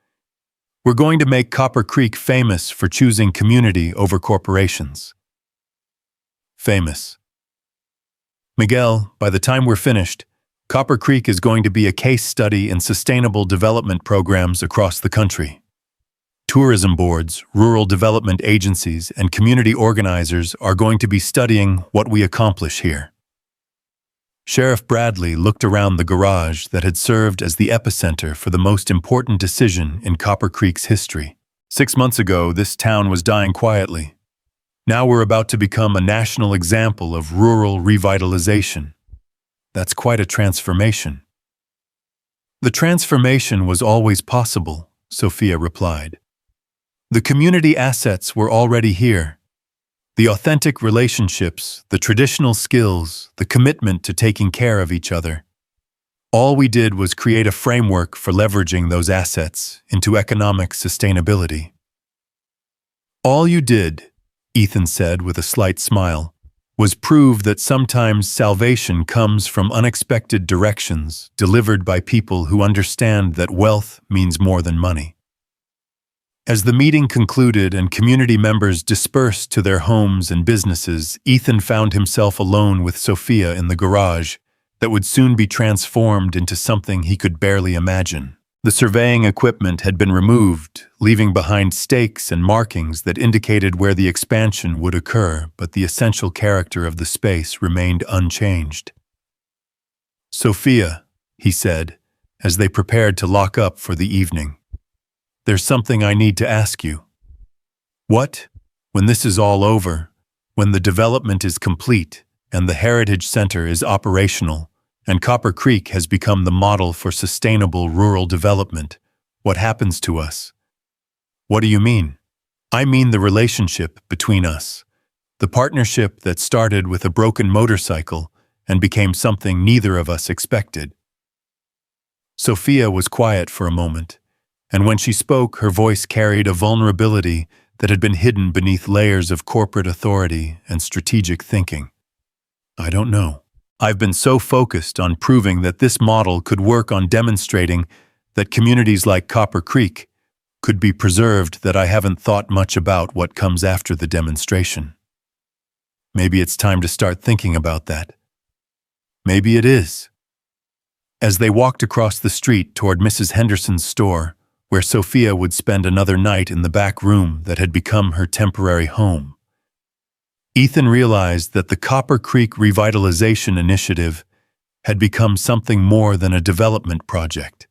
We're going to make Copper Creek famous for choosing community over corporations." Famous. "Miguel, by the time we're finished, Copper Creek is going to be a case study in sustainable development programs across the country. Tourism boards, rural development agencies, and community organizers are going to be studying what we accomplish here." Sheriff Bradley looked around the garage that had served as the epicenter for the most important decision in Copper Creek's history. 6 months ago, this town was dying quietly. Now we're about to become a national example of rural revitalization. That's quite a transformation. "The transformation was always possible," Sophia replied. "The community assets were already here. The authentic relationships, the traditional skills, the commitment to taking care of each other. All we did was create a framework for leveraging those assets into economic sustainability." "All you did," Ethan said with a slight smile, "was prove that sometimes salvation comes from unexpected directions delivered by people who understand that wealth means more than money." As the meeting concluded and community members dispersed to their homes and businesses, Ethan found himself alone with Sophia in the garage that would soon be transformed into something he could barely imagine. The surveying equipment had been removed, leaving behind stakes and markings that indicated where the expansion would occur, but the essential character of the space remained unchanged. "Sophia," he said, as they prepared to lock up for the evening, "there's something I need to ask you." "What?" "When this is all over, when the development is complete and the Heritage Center is operational, and Copper Creek has become the model for sustainable rural development, what happens to us?" "What do you mean?" "I mean the relationship between us. The partnership that started with a broken motorcycle and became something neither of us expected. Sophia was quiet for a moment, and when she spoke, her voice carried a vulnerability that had been hidden beneath layers of corporate authority and strategic thinking. I don't know. I've been so focused on proving that this model could work, on demonstrating that communities like Copper Creek could be preserved, that I haven't thought much about what comes after the demonstration. Maybe it's time to start thinking about that. Maybe it is. As they walked across the street toward Mrs. Henderson's store, where Sophia would spend another night in the back room that had become her temporary home, Ethan realized that the Copper Creek Revitalization Initiative had become something more than a development project.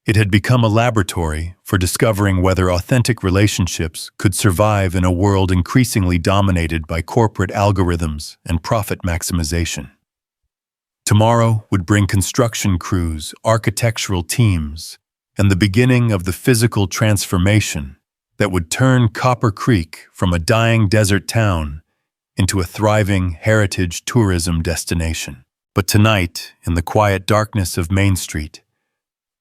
It had become a laboratory for discovering whether authentic relationships could survive in a world increasingly dominated by corporate algorithms and profit maximization. Tomorrow would bring construction crews, architectural teams, and the beginning of the physical transformation that would turn Copper Creek from a dying desert town into a thriving heritage tourism destination. But tonight, in the quiet darkness of Main Street,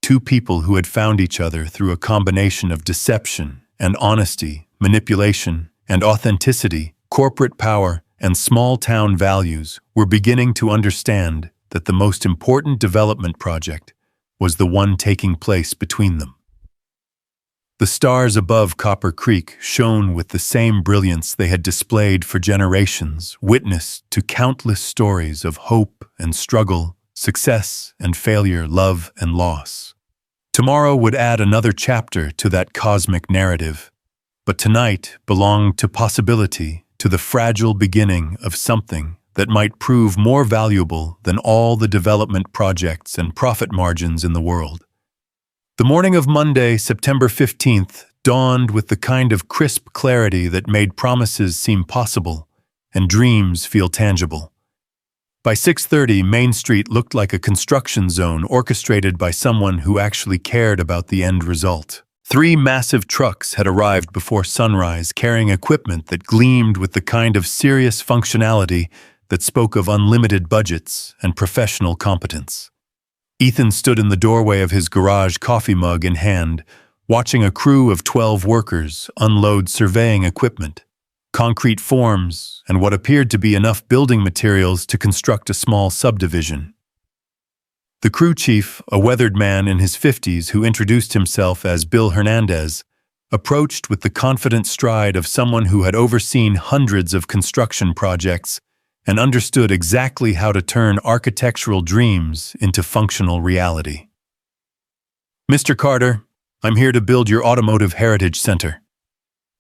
two people who had found each other through a combination of deception and honesty, manipulation and authenticity, corporate power and small-town values, were beginning to understand that the most important development project was the one taking place between them. The stars above Copper Creek shone with the same brilliance they had displayed for generations, witness to countless stories of hope and struggle, success and failure, love and loss. Tomorrow would add another chapter to that cosmic narrative, but tonight belonged to possibility, to the fragile beginning of something that might prove more valuable than all the development projects and profit margins in the world. The morning of Monday, September 15th, dawned with the kind of crisp clarity that made promises seem possible and dreams feel tangible. By 6:30, Main Street looked like a construction zone orchestrated by someone who actually cared about the end result. 3 massive trucks had arrived before sunrise, carrying equipment that gleamed with the kind of serious functionality that spoke of unlimited budgets and professional competence. Ethan stood in the doorway of his garage, coffee mug in hand, watching a crew of 12 workers unload surveying equipment, concrete forms, and what appeared to be enough building materials to construct a small subdivision. The crew chief, a weathered man in his 50s who introduced himself as Bill Hernandez, approached with the confident stride of someone who had overseen hundreds of construction projects and understood exactly how to turn architectural dreams into functional reality. "Mr. Carter, I'm here to build your automotive heritage center.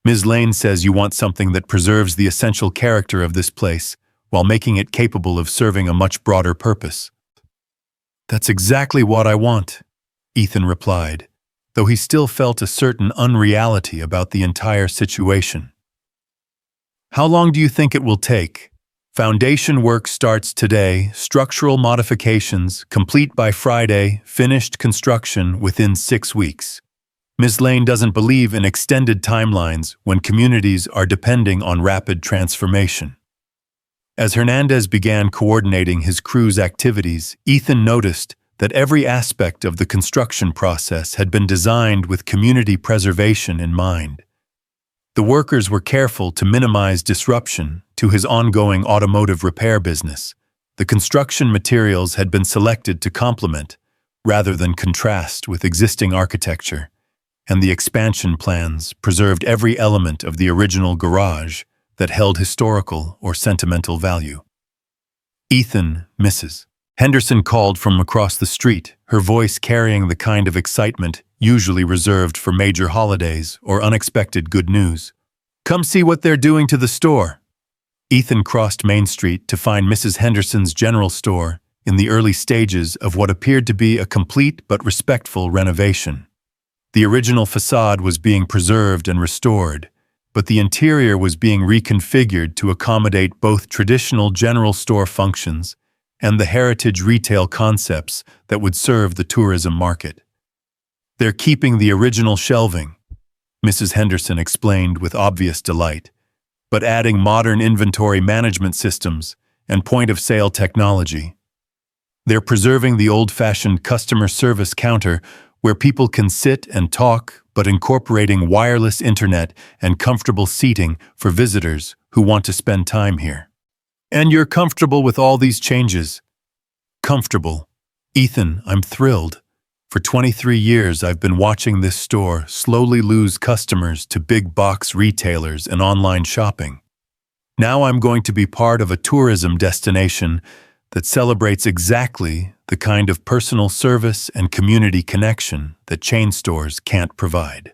Ms. Lane says you want something that preserves the essential character of this place while making it capable of serving a much broader purpose." "That's exactly what I want," Ethan replied, though he still felt a certain unreality about the entire situation. "How long do you think it will take?" "Foundation work starts today, structural modifications complete by Friday, finished construction within 6 weeks. Ms. Lane doesn't believe in extended timelines when communities are depending on rapid transformation." As Hernandez began coordinating his crew's activities, Ethan noticed that every aspect of the construction process had been designed with community preservation in mind. The workers were careful to minimize disruption to his ongoing automotive repair business. The construction materials had been selected to complement, rather than contrast with existing architecture, and the expansion plans preserved every element of the original garage that held historical or sentimental value. "Ethan, Mrs. Henderson called from across the street, her voice carrying the kind of excitement usually reserved for major holidays or unexpected good news. "Come see what they're doing to the store." Ethan crossed Main Street to find Mrs. Henderson's general store in the early stages of what appeared to be a complete but respectful renovation. The original facade was being preserved and restored, but the interior was being reconfigured to accommodate both traditional general store functions and the heritage retail concepts that would serve the tourism market. "They're keeping the original shelving," Mrs. Henderson explained with obvious delight, but adding modern inventory management systems and point-of-sale technology. They're preserving the old-fashioned customer service counter where people can sit and talk, but incorporating wireless internet and comfortable seating for visitors who want to spend time here. And you're comfortable with all these changes? Comfortable. Ethan, I'm thrilled. For 23 years, I've been watching this store slowly lose customers to big box retailers and online shopping. Now I'm going to be part of a tourism destination that celebrates exactly the kind of personal service and community connection that chain stores can't provide.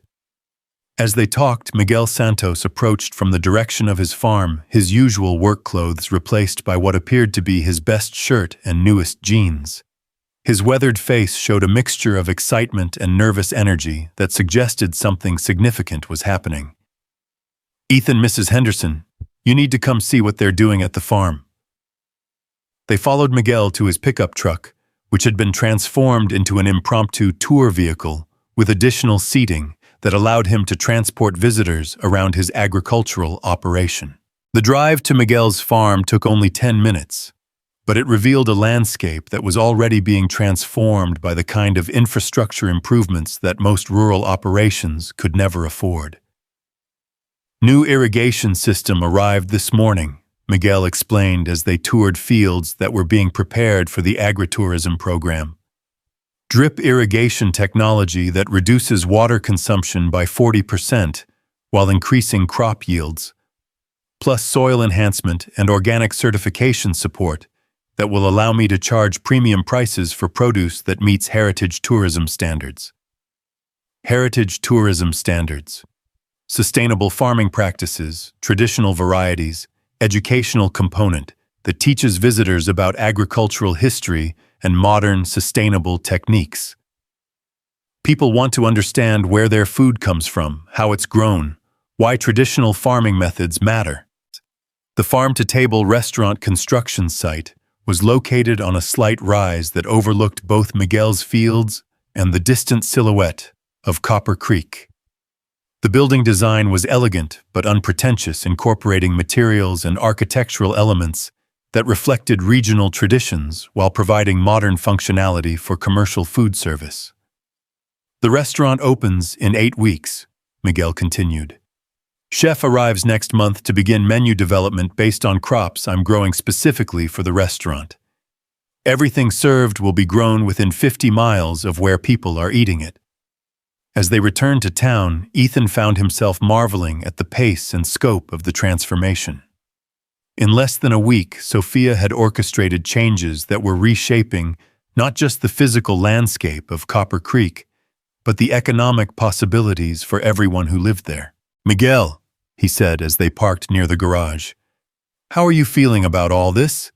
As they talked, Miguel Santos approached from the direction of his farm, his usual work clothes replaced by what appeared to be his best shirt and newest jeans. His weathered face showed a mixture of excitement and nervous energy that suggested something significant was happening. Ethan, Mrs. Henderson, you need to come see what they're doing at the farm. They followed Miguel to his pickup truck, which had been transformed into an impromptu tour vehicle with additional seating that allowed him to transport visitors around his agricultural operation. The drive to Miguel's farm took only 10 minutes, but it revealed a landscape that was already being transformed by the kind of infrastructure improvements that most rural operations could never afford. New irrigation system arrived this morning, Miguel explained as they toured fields that were being prepared for the agritourism program. Drip irrigation technology that reduces water consumption by 40% while increasing crop yields, plus soil enhancement and organic certification support that will allow me to charge premium prices for produce that meets heritage tourism standards. Heritage tourism standards. Sustainable farming practices, traditional varieties, educational component that teaches visitors about agricultural history and modern, sustainable techniques. People want to understand where their food comes from, how it's grown, why traditional farming methods matter. The farm-to-table restaurant construction site was located on a slight rise that overlooked both Miguel's fields and the distant silhouette of Copper Creek. The building design was elegant but unpretentious, incorporating materials and architectural elements that reflected regional traditions while providing modern functionality for commercial food service. The restaurant opens in 8 weeks, Miguel continued. Chef arrives next month to begin menu development based on crops I'm growing specifically for the restaurant. Everything served will be grown within 50 miles of where people are eating it. As they returned to town, Ethan found himself marveling at the pace and scope of the transformation. In less than a week, Sophia had orchestrated changes that were reshaping not just the physical landscape of Copper Creek, but the economic possibilities for everyone who lived there. Miguel, he said as they parked near the garage, how are you feeling about all this?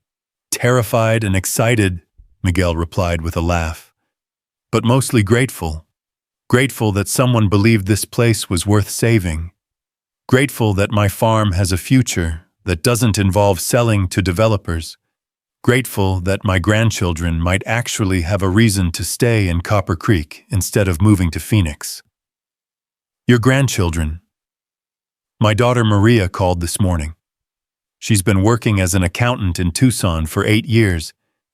Terrified and excited, Miguel replied with a laugh, but mostly grateful. Grateful that someone believed this place was worth saving. Grateful that my farm has a future that doesn't involve selling to developers. Grateful that my grandchildren might actually have a reason to stay in Copper Creek instead of moving to Phoenix. Your grandchildren. My daughter Maria called this morning. She's been working as an accountant in Tucson for 8 years,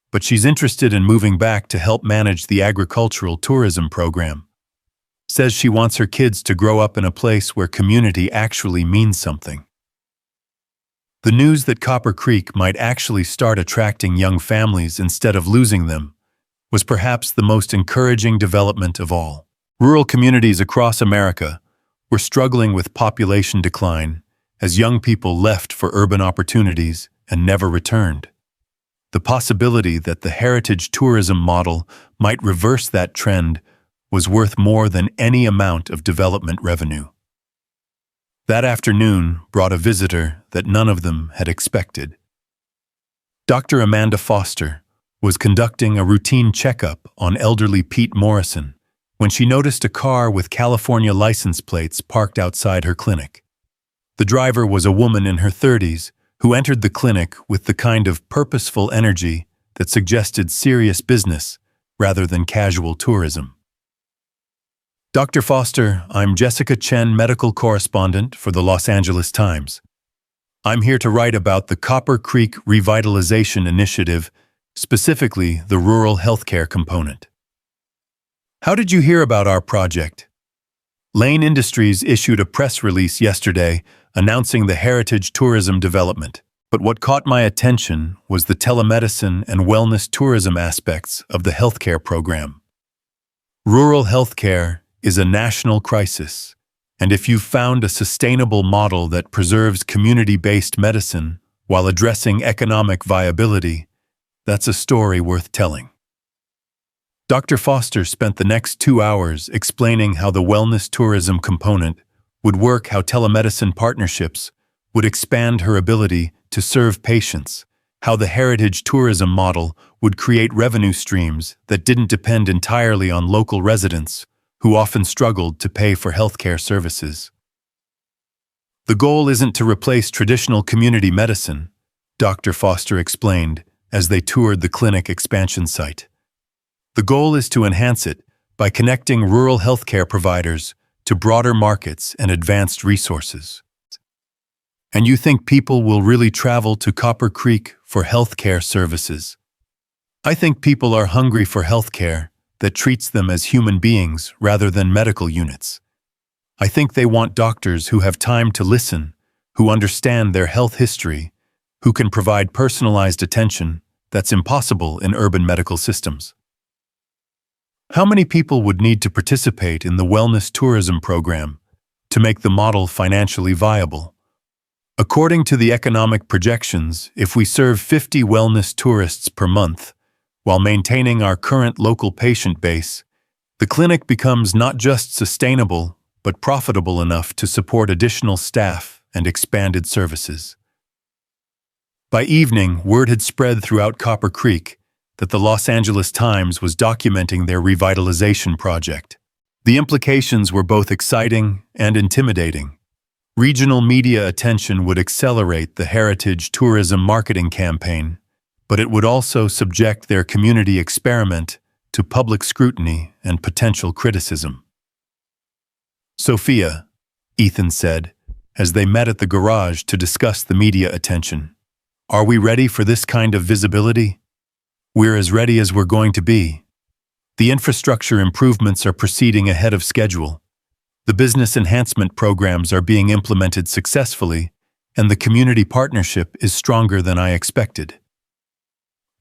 but she's interested in moving back to help manage the agricultural tourism program. Says she wants her kids to grow up in a place where community actually means something. The news that Copper Creek might actually start attracting young families instead of losing them was perhaps the most encouraging development of all. Rural communities across America were struggling with population decline as young people left for urban opportunities and never returned. The possibility that the heritage tourism model might reverse that trend was worth more than any amount of development revenue. That afternoon brought a visitor that none of them had expected. Dr. Amanda Foster was conducting a routine checkup on elderly Pete Morrison when she noticed a car with California license plates parked outside her clinic. The driver was a woman in her 30s who entered the clinic with the kind of purposeful energy that suggested serious business rather than casual tourism. Dr. Foster, I'm Jessica Chen, medical correspondent for the Los Angeles Times. I'm here to write about the Copper Creek Revitalization Initiative, specifically the rural healthcare component. How did you hear about our project? Lane Industries issued a press release yesterday announcing the heritage tourism development. But what caught my attention was the telemedicine and wellness tourism aspects of the healthcare program. Rural healthcare is a national crisis, and if you've found a sustainable model that preserves community-based medicine while addressing economic viability, that's a story worth telling. Dr. Foster spent the next 2 hours explaining how the wellness tourism component would work, how telemedicine partnerships would expand her ability to serve patients, how the heritage tourism model would create revenue streams that didn't depend entirely on local residents who often struggled to pay for healthcare services. The goal isn't to replace traditional community medicine, Dr. Foster explained as they toured the clinic expansion site. The goal is to enhance it by connecting rural healthcare providers to broader markets and advanced resources. And you think people will really travel to Copper Creek for healthcare services? I think people are hungry for healthcare that treats them as human beings rather than medical units. I think they want doctors who have time to listen, who understand their health history, who can provide personalized attention that's impossible in urban medical systems. How many people would need to participate in the wellness tourism program to make the model financially viable? According to the economic projections, if we serve 50 wellness tourists per month, while maintaining our current local patient base, the clinic becomes not just sustainable, but profitable enough to support additional staff and expanded services. By evening, word had spread throughout Copper Creek that the Los Angeles Times was documenting their revitalization project. The implications were both exciting and intimidating. Regional media attention would accelerate the heritage tourism marketing campaign, but it would also subject their community experiment to public scrutiny and potential criticism. Sophia, Ethan said, as they met at the garage to discuss the media attention. Are we ready for this kind of visibility? We're as ready as we're going to be. The infrastructure improvements are proceeding ahead of schedule. The business enhancement programs are being implemented successfully, and the community partnership is stronger than I expected.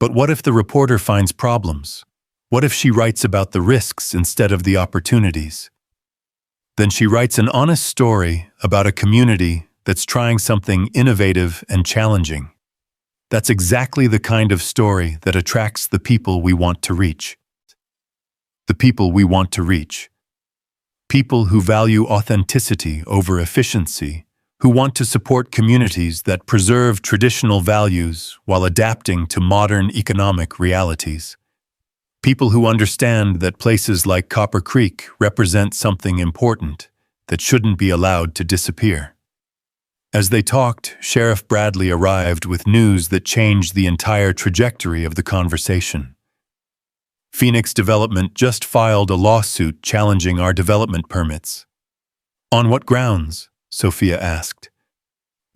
But what if the reporter finds problems? What if she writes about the risks instead of the opportunities? Then she writes an honest story about a community that's trying something innovative and challenging. That's exactly the kind of story that attracts the people we want to reach. The people we want to reach. People who value authenticity over efficiency, who want to support communities that preserve traditional values while adapting to modern economic realities. People who understand that places like Copper Creek represent something important that shouldn't be allowed to disappear. As they talked, Sheriff Bradley arrived with news that changed the entire trajectory of the conversation. Phoenix Development just filed a lawsuit challenging our development permits. On what grounds? Sophia asked.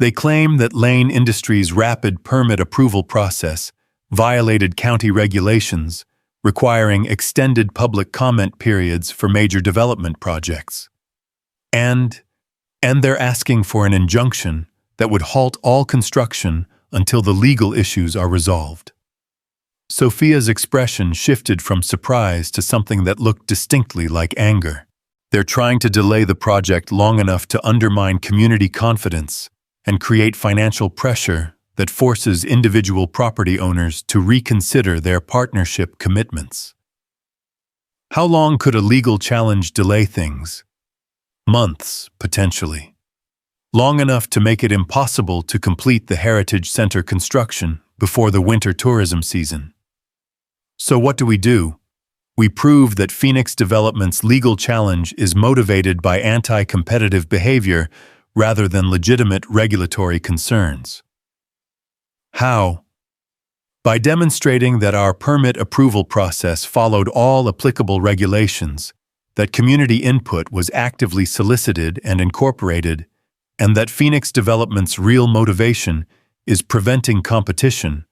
They claim that Lane Industries' rapid permit approval process violated county regulations, requiring extended public comment periods for major development projects. And they're asking for an injunction that would halt all construction until the legal issues are resolved. Sophia's expression shifted from surprise to something that looked distinctly like anger. They're trying to delay the project long enough to undermine community confidence and create financial pressure that forces individual property owners to reconsider their partnership commitments. How long could a legal challenge delay things? Months, potentially. Long enough to make it impossible to complete the Heritage Center construction before the winter tourism season. So what do? We prove that Phoenix Development's legal challenge is motivated by anti-competitive behavior rather than legitimate regulatory concerns. How? By demonstrating that our permit approval process followed all applicable regulations, that community input was actively solicited and incorporated, and that Phoenix Development's real motivation is preventing competition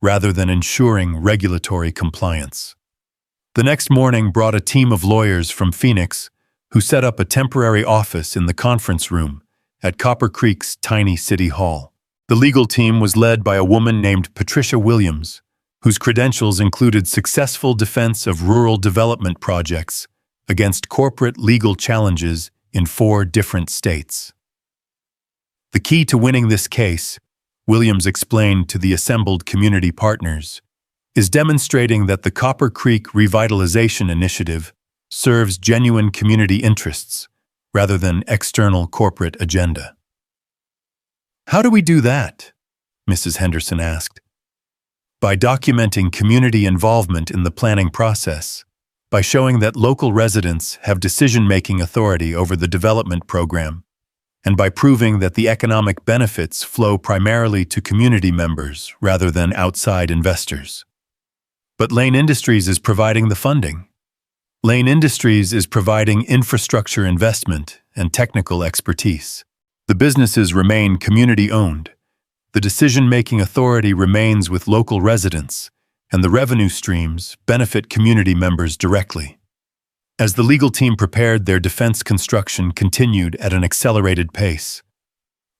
rather than ensuring regulatory compliance. The next morning brought a team of lawyers from Phoenix who set up a temporary office in the conference room at Copper Creek's tiny city hall. The legal team was led by a woman named Patricia Williams, whose credentials included successful defense of rural development projects against corporate legal challenges in 4 different states. The key to winning this case, Williams explained to the assembled community partners, is demonstrating that the Copper Creek Revitalization Initiative serves genuine community interests rather than external corporate agenda. How do we do that? Mrs. Henderson asked. By documenting community involvement in the planning process, by showing that local residents have decision-making authority over the development program, and by proving that the economic benefits flow primarily to community members rather than outside investors. But Lane Industries is providing the funding. Lane Industries is providing infrastructure investment and technical expertise. The businesses remain community-owned. The decision-making authority remains with local residents, and the revenue streams benefit community members directly. As the legal team prepared, their defense construction continued at an accelerated pace.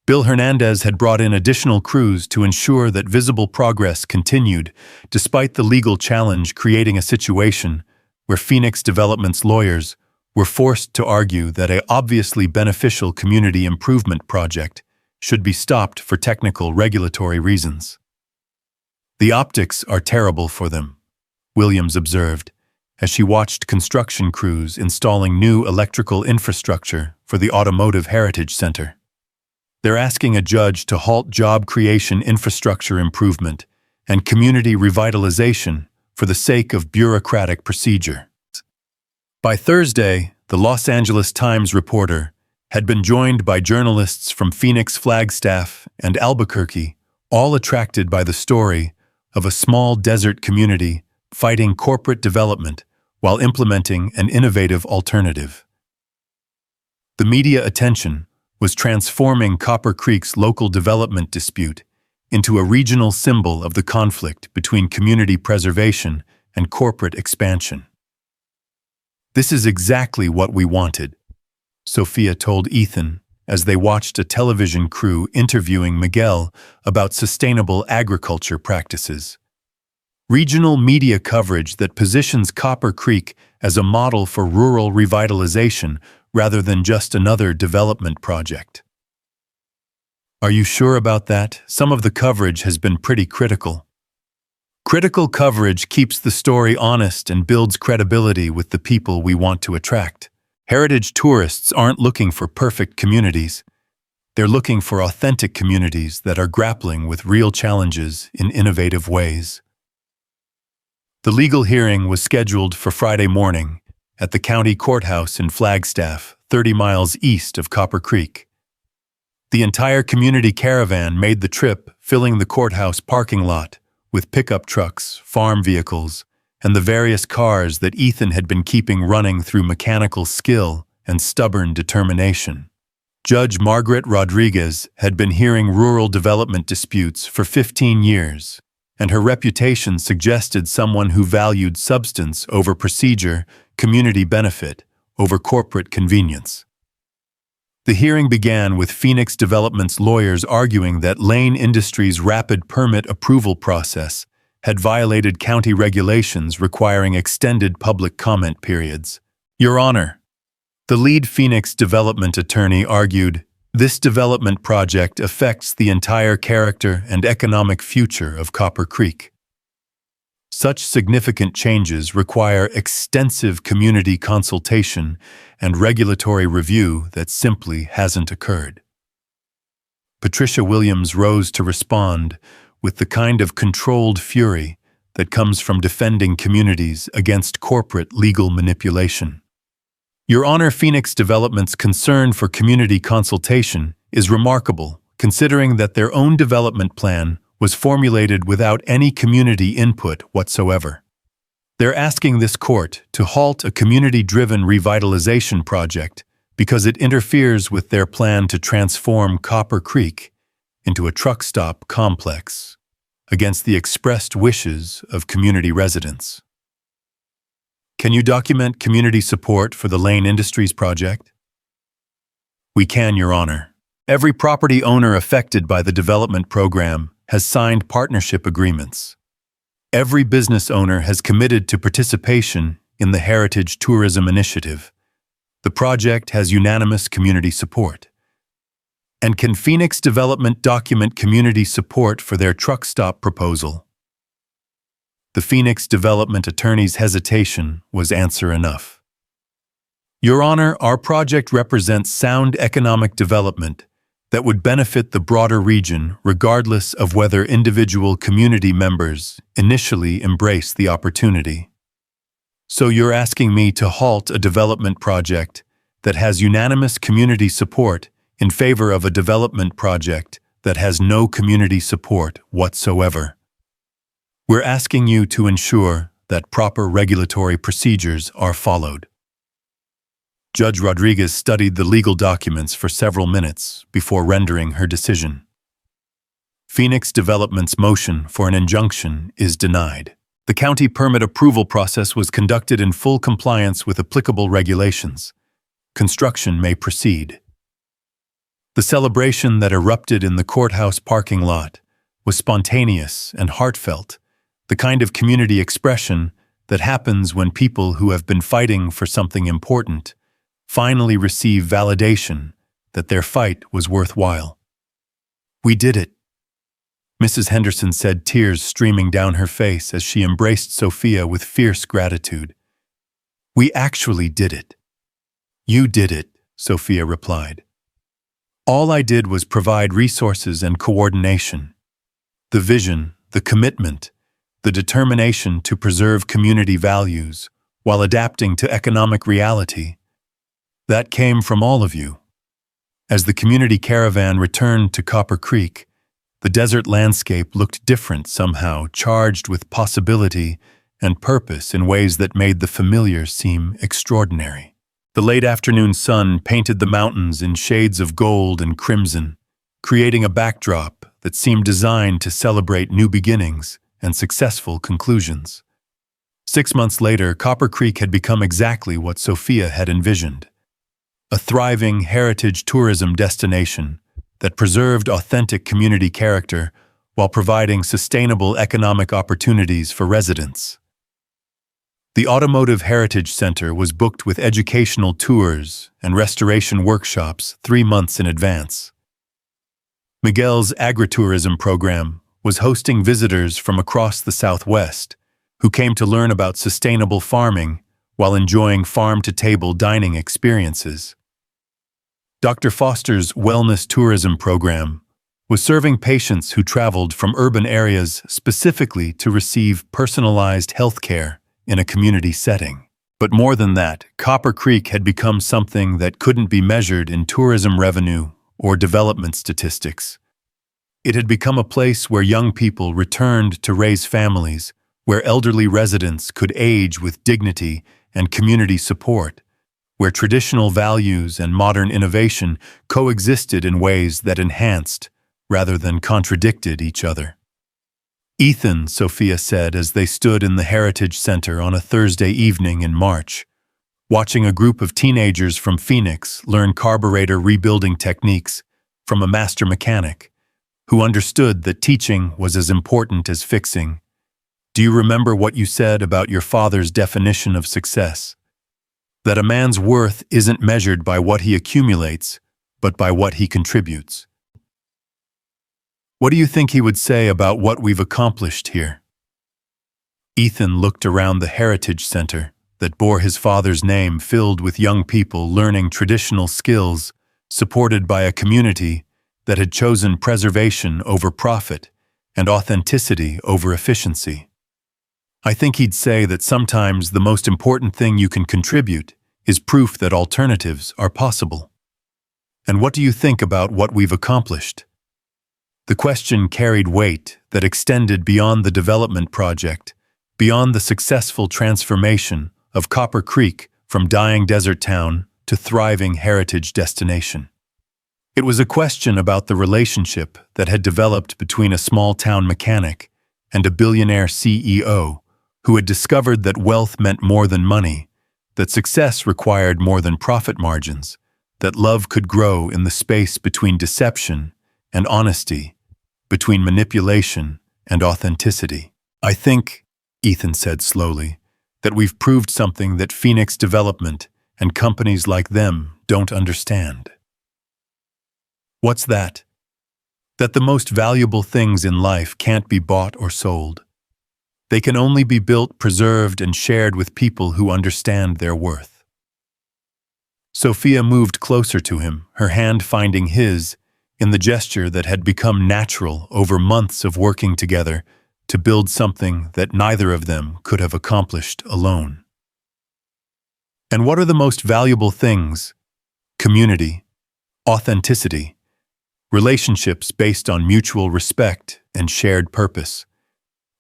Bill Hernandez had brought in additional crews to ensure that visible progress continued, despite the legal challenge creating a situation where Phoenix Development's lawyers were forced to argue that an obviously beneficial community improvement project should be stopped for technical regulatory reasons. The optics are terrible for them, Williams observed, as she watched construction crews installing new electrical infrastructure for the Automotive Heritage Center. They're asking a judge to halt job creation infrastructure improvement and community revitalization for the sake of bureaucratic procedure. By Thursday, the Los Angeles Times reporter had been joined by journalists from Phoenix, Flagstaff, and Albuquerque, all attracted by the story of a small desert community fighting corporate development while implementing an innovative alternative. The media attention was transforming Copper Creek's local development dispute into a regional symbol of the conflict between community preservation and corporate expansion. "This is exactly what we wanted," Sophia told Ethan as they watched a television crew interviewing Miguel about sustainable agriculture practices. Regional media coverage that positions Copper Creek as a model for rural revitalization rather than just another development project. "Are you sure about that? Some of the coverage has been pretty critical." Critical coverage keeps the story honest and builds credibility with the people we want to attract. Heritage tourists aren't looking for perfect communities. They're looking for authentic communities that are grappling with real challenges in innovative ways. The legal hearing was scheduled for Friday morning at the county courthouse in Flagstaff, 30 miles east of Copper Creek. The entire community caravan made the trip, filling the courthouse parking lot with pickup trucks, farm vehicles, and the various cars that Ethan had been keeping running through mechanical skill and stubborn determination. Judge Margaret Rodriguez had been hearing rural development disputes for 15 years, and her reputation suggested someone who valued substance over procedure, community benefit over corporate convenience. The hearing began with Phoenix Development's lawyers arguing that Lane Industries' rapid permit approval process had violated county regulations requiring extended public comment periods. "Your Honor," the lead Phoenix Development attorney argued, "this development project affects the entire character and economic future of Copper Creek. Such significant changes require extensive community consultation and regulatory review that simply hasn't occurred." Patricia Williams rose to respond with the kind of controlled fury that comes from defending communities against corporate legal manipulation. "Your Honor, Phoenix Development's concern for community consultation is remarkable, considering that their own development plan was formulated without any community input whatsoever. They're asking this court to halt a community-driven revitalization project because it interferes with their plan to transform Copper Creek into a truck stop complex against the expressed wishes of community residents. Can you document community support for the Lane Industries project? We can, Your Honor. Every property owner affected by the development program has signed partnership agreements. Every business owner has committed to participation in the Heritage Tourism Initiative. The project has unanimous community support. And can Phoenix Development document community support for their truck stop proposal? The Phoenix Development attorney's hesitation was answer enough. Your Honor, our project represents sound economic development that would benefit the broader region regardless of whether individual community members initially embrace the opportunity. So you're asking me to halt a development project that has unanimous community support in favor of a development project that has no community support whatsoever. We're asking you to ensure that proper regulatory procedures are followed. Judge Rodriguez studied the legal documents for several minutes before rendering her decision. Phoenix Development's motion for an injunction is denied. The county permit approval process was conducted in full compliance with applicable regulations. Construction may proceed. The celebration that erupted in the courthouse parking lot was spontaneous and heartfelt, the kind of community expression that happens when people who have been fighting for something important finally receive validation that their fight was worthwhile. We did it, Mrs. Henderson said, tears streaming down her face as she embraced Sophia with fierce gratitude. We actually did it. You did it, Sophia replied. All I did was provide resources and coordination. The vision, the commitment, the determination to preserve community values while adapting to economic reality. That came from all of you. As the community caravan returned to Copper Creek, the desert landscape looked different somehow, charged with possibility and purpose in ways that made the familiar seem extraordinary. The late afternoon sun painted the mountains in shades of gold and crimson, creating a backdrop that seemed designed to celebrate new beginnings and successful conclusions. 6 months later, Copper Creek had become exactly what Sophia had envisioned. A thriving heritage tourism destination that preserved authentic community character while providing sustainable economic opportunities for residents. The Automotive Heritage Center was booked with educational tours and restoration workshops 3 months in advance. Miguel's agritourism program was hosting visitors from across the Southwest who came to learn about sustainable farming while enjoying farm-to-table dining experiences. Dr. Foster's wellness tourism program was serving patients who traveled from urban areas specifically to receive personalized health care in a community setting. But more than that, Copper Creek had become something that couldn't be measured in tourism revenue or development statistics. It had become a place where young people returned to raise families, where elderly residents could age with dignity and community support, where traditional values and modern innovation coexisted in ways that enhanced rather than contradicted each other. Ethan, Sophia said as they stood in the Heritage Center on a Thursday evening in March, watching a group of teenagers from Phoenix learn carburetor rebuilding techniques from a master mechanic who understood that teaching was as important as fixing. Do you remember what you said about your father's definition of success? That a man's worth isn't measured by what he accumulates, but by what he contributes. What do you think he would say about what we've accomplished here? Ethan looked around the Heritage Center that bore his father's name, filled with young people learning traditional skills, supported by a community that had chosen preservation over profit and authenticity over efficiency. I think he'd say that sometimes the most important thing you can contribute is proof that alternatives are possible. And what do you think about what we've accomplished? The question carried weight that extended beyond the development project, beyond the successful transformation of Copper Creek from dying desert town to thriving heritage destination. It was a question about the relationship that had developed between a small-town mechanic and a billionaire CEO who had discovered that wealth meant more than money, that success required more than profit margins, that love could grow in the space between deception and honesty, between manipulation and authenticity. "I think," Ethan said slowly, "that we've proved something that Phoenix Development and companies like them don't understand." "What's that?" "That the most valuable things in life can't be bought or sold. They can only be built, preserved, and shared with people who understand their worth." Sophia moved closer to him, her hand finding his, in the gesture that had become natural over months of working together to build something that neither of them could have accomplished alone. "And what are the most valuable things?" "Community, authenticity, relationships based on mutual respect and shared purpose,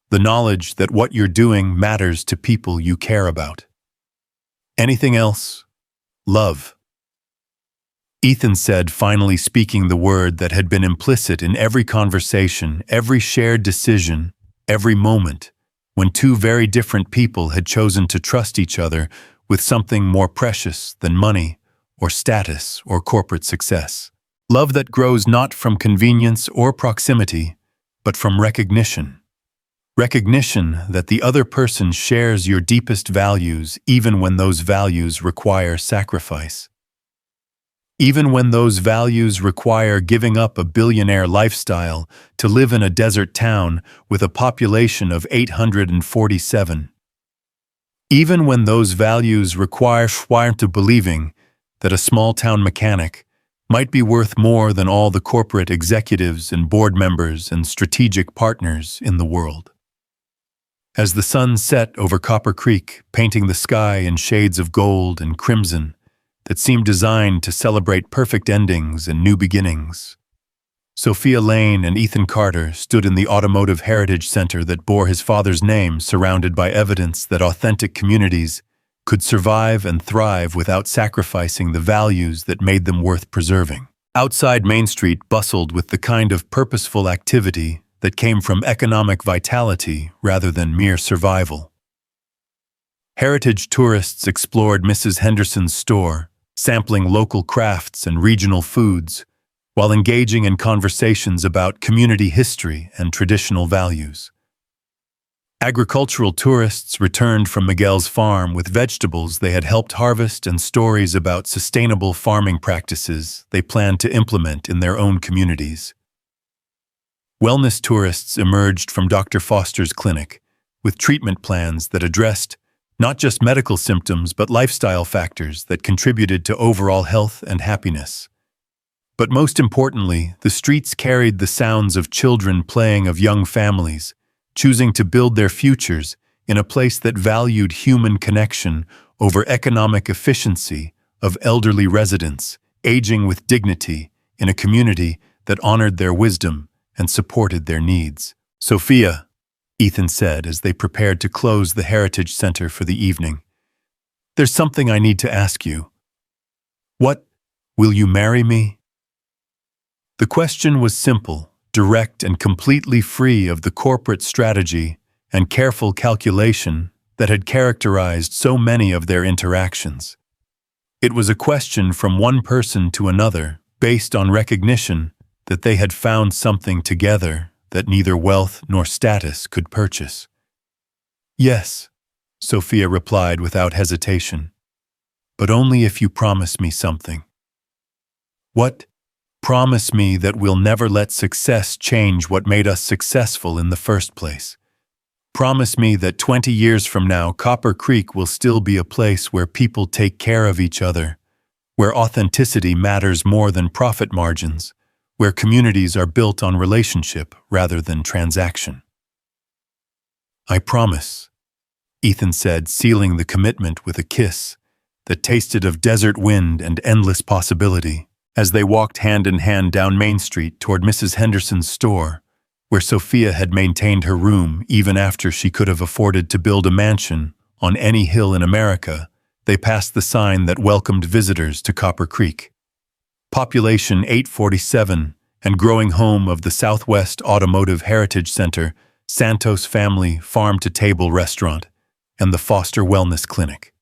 the knowledge that what you're doing matters to people you care about. Anything else? Love." Ethan said, finally speaking the word that had been implicit in every conversation, every shared decision, every moment, when two very different people had chosen to trust each other with something more precious than money or status or corporate success. Love that grows not from convenience or proximity, but from recognition. Recognition that the other person shares your deepest values even when those values require sacrifice. Even when those values require giving up a billionaire lifestyle to live in a desert town with a population of 847. Even when those values require to believing that a small-town mechanic might be worth more than all the corporate executives and board members and strategic partners in the world. As the sun set over Copper Creek, painting the sky in shades of gold and crimson that seemed designed to celebrate perfect endings and new beginnings, Sophia Lane and Ethan Carter stood in the Automotive Heritage Center that bore his father's name, surrounded by evidence that authentic communities could survive and thrive without sacrificing the values that made them worth preserving. Outside Main Street bustled with the kind of purposeful activity that came from economic vitality rather than mere survival. Heritage tourists explored Mrs. Henderson's store, sampling local crafts and regional foods, while engaging in conversations about community history and traditional values. Agricultural tourists returned from Miguel's farm with vegetables they had helped harvest and stories about sustainable farming practices they planned to implement in their own communities. Wellness tourists emerged from Dr. Foster's clinic with treatment plans that addressed not just medical symptoms but lifestyle factors that contributed to overall health and happiness. But most importantly, the streets carried the sounds of children playing, of young families choosing to build their futures in a place that valued human connection over economic efficiency, of elderly residents aging with dignity in a community that honored their wisdom and supported their needs. "Sophia," Ethan said as they prepared to close the Heritage Center for the evening, "there's something I need to ask you." "What? Will you marry me?" The question was simple, direct, and completely free of the corporate strategy and careful calculation that had characterized so many of their interactions. It was a question from one person to another, based on recognition that they had found something together that neither wealth nor status could purchase. "Yes," Sophia replied without hesitation, "but only if you promise me something." "What?" "Promise me that we'll never let success change what made us successful in the first place. Promise me that 20 years from now, Copper Creek will still be a place where people take care of each other, where authenticity matters more than profit margins, where communities are built on relationship rather than transaction." "I promise," Ethan said, sealing the commitment with a kiss that tasted of desert wind and endless possibility, as they walked hand in hand down Main Street toward Mrs. Henderson's store, where Sophia had maintained her room even after she could have afforded to build a mansion on any hill in America. they passed the sign that welcomed visitors to Copper Creek. Population 847 and growing home of the Southwest Automotive Heritage Center, Santos Family Farm-to-Table Restaurant, and the Foster Wellness Clinic.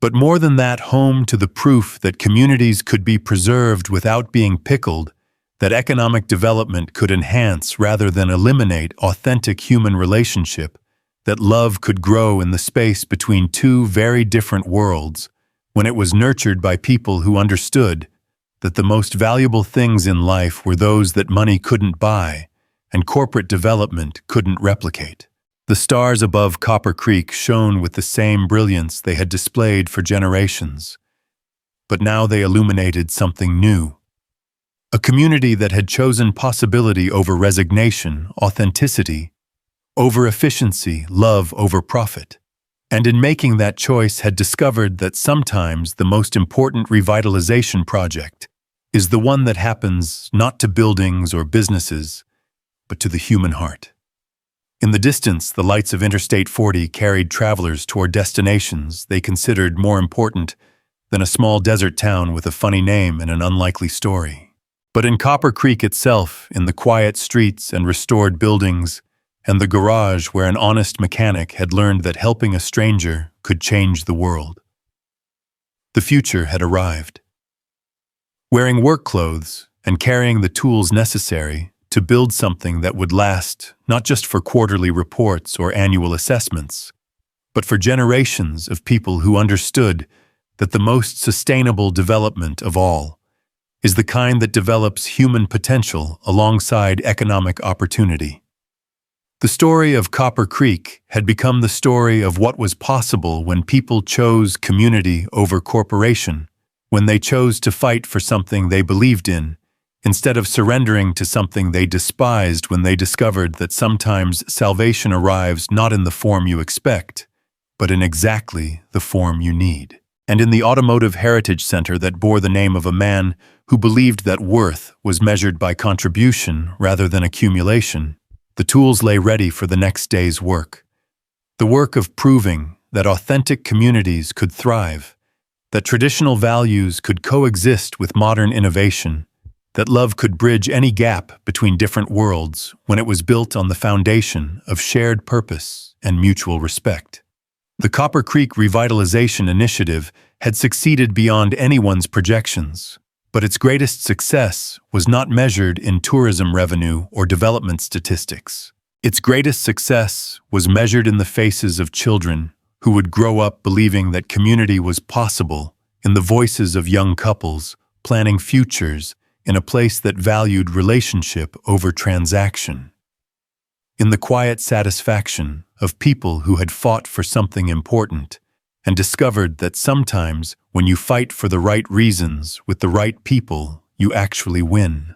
But more than that, home to the proof that communities could be preserved without being pickled, that economic development could enhance rather than eliminate authentic human relationship, that love could grow in the space between two very different worlds, when it was nurtured by people who understood that the most valuable things in life were those that money couldn't buy and corporate development couldn't replicate. The stars above Copper Creek shone with the same brilliance they had displayed for generations, but now they illuminated something new. A community that had chosen possibility over resignation, authenticity over efficiency, love over profit. And in making that choice had discovered that sometimes the most important revitalization project is the one that happens not to buildings or businesses, but to the human heart. In the distance, the lights of Interstate 40 carried travelers toward destinations they considered more important than a small desert town with a funny name and an unlikely story. But in Copper Creek itself, in the quiet streets and restored buildings, and the garage where an honest mechanic had learned that helping a stranger could change the world, the future had arrived. Wearing work clothes and carrying the tools necessary to build something that would last not just for quarterly reports or annual assessments, but for generations of people who understood that the most sustainable development of all is the kind that develops human potential alongside economic opportunity. The story of Copper Creek had become the story of what was possible when people chose community over corporation, when they chose to fight for something they believed in, instead of surrendering to something they despised, when they discovered that sometimes salvation arrives not in the form you expect, but in exactly the form you need. And in the Automotive Heritage Center that bore the name of a man who believed that worth was measured by contribution rather than accumulation, the tools lay ready for the next day's work. The work of proving that authentic communities could thrive, that traditional values could coexist with modern innovation, that love could bridge any gap between different worlds when it was built on the foundation of shared purpose and mutual respect. The Copper Creek Revitalization Initiative had succeeded beyond anyone's projections, but its greatest success was not measured in tourism revenue or development statistics. Its greatest success was measured in the faces of children who would grow up believing that community was possible, in the voices of young couples planning futures in a place that valued relationship over transaction, in the quiet satisfaction of people who had fought for something important and discovered that sometimes when you fight for the right reasons with the right people, you actually win.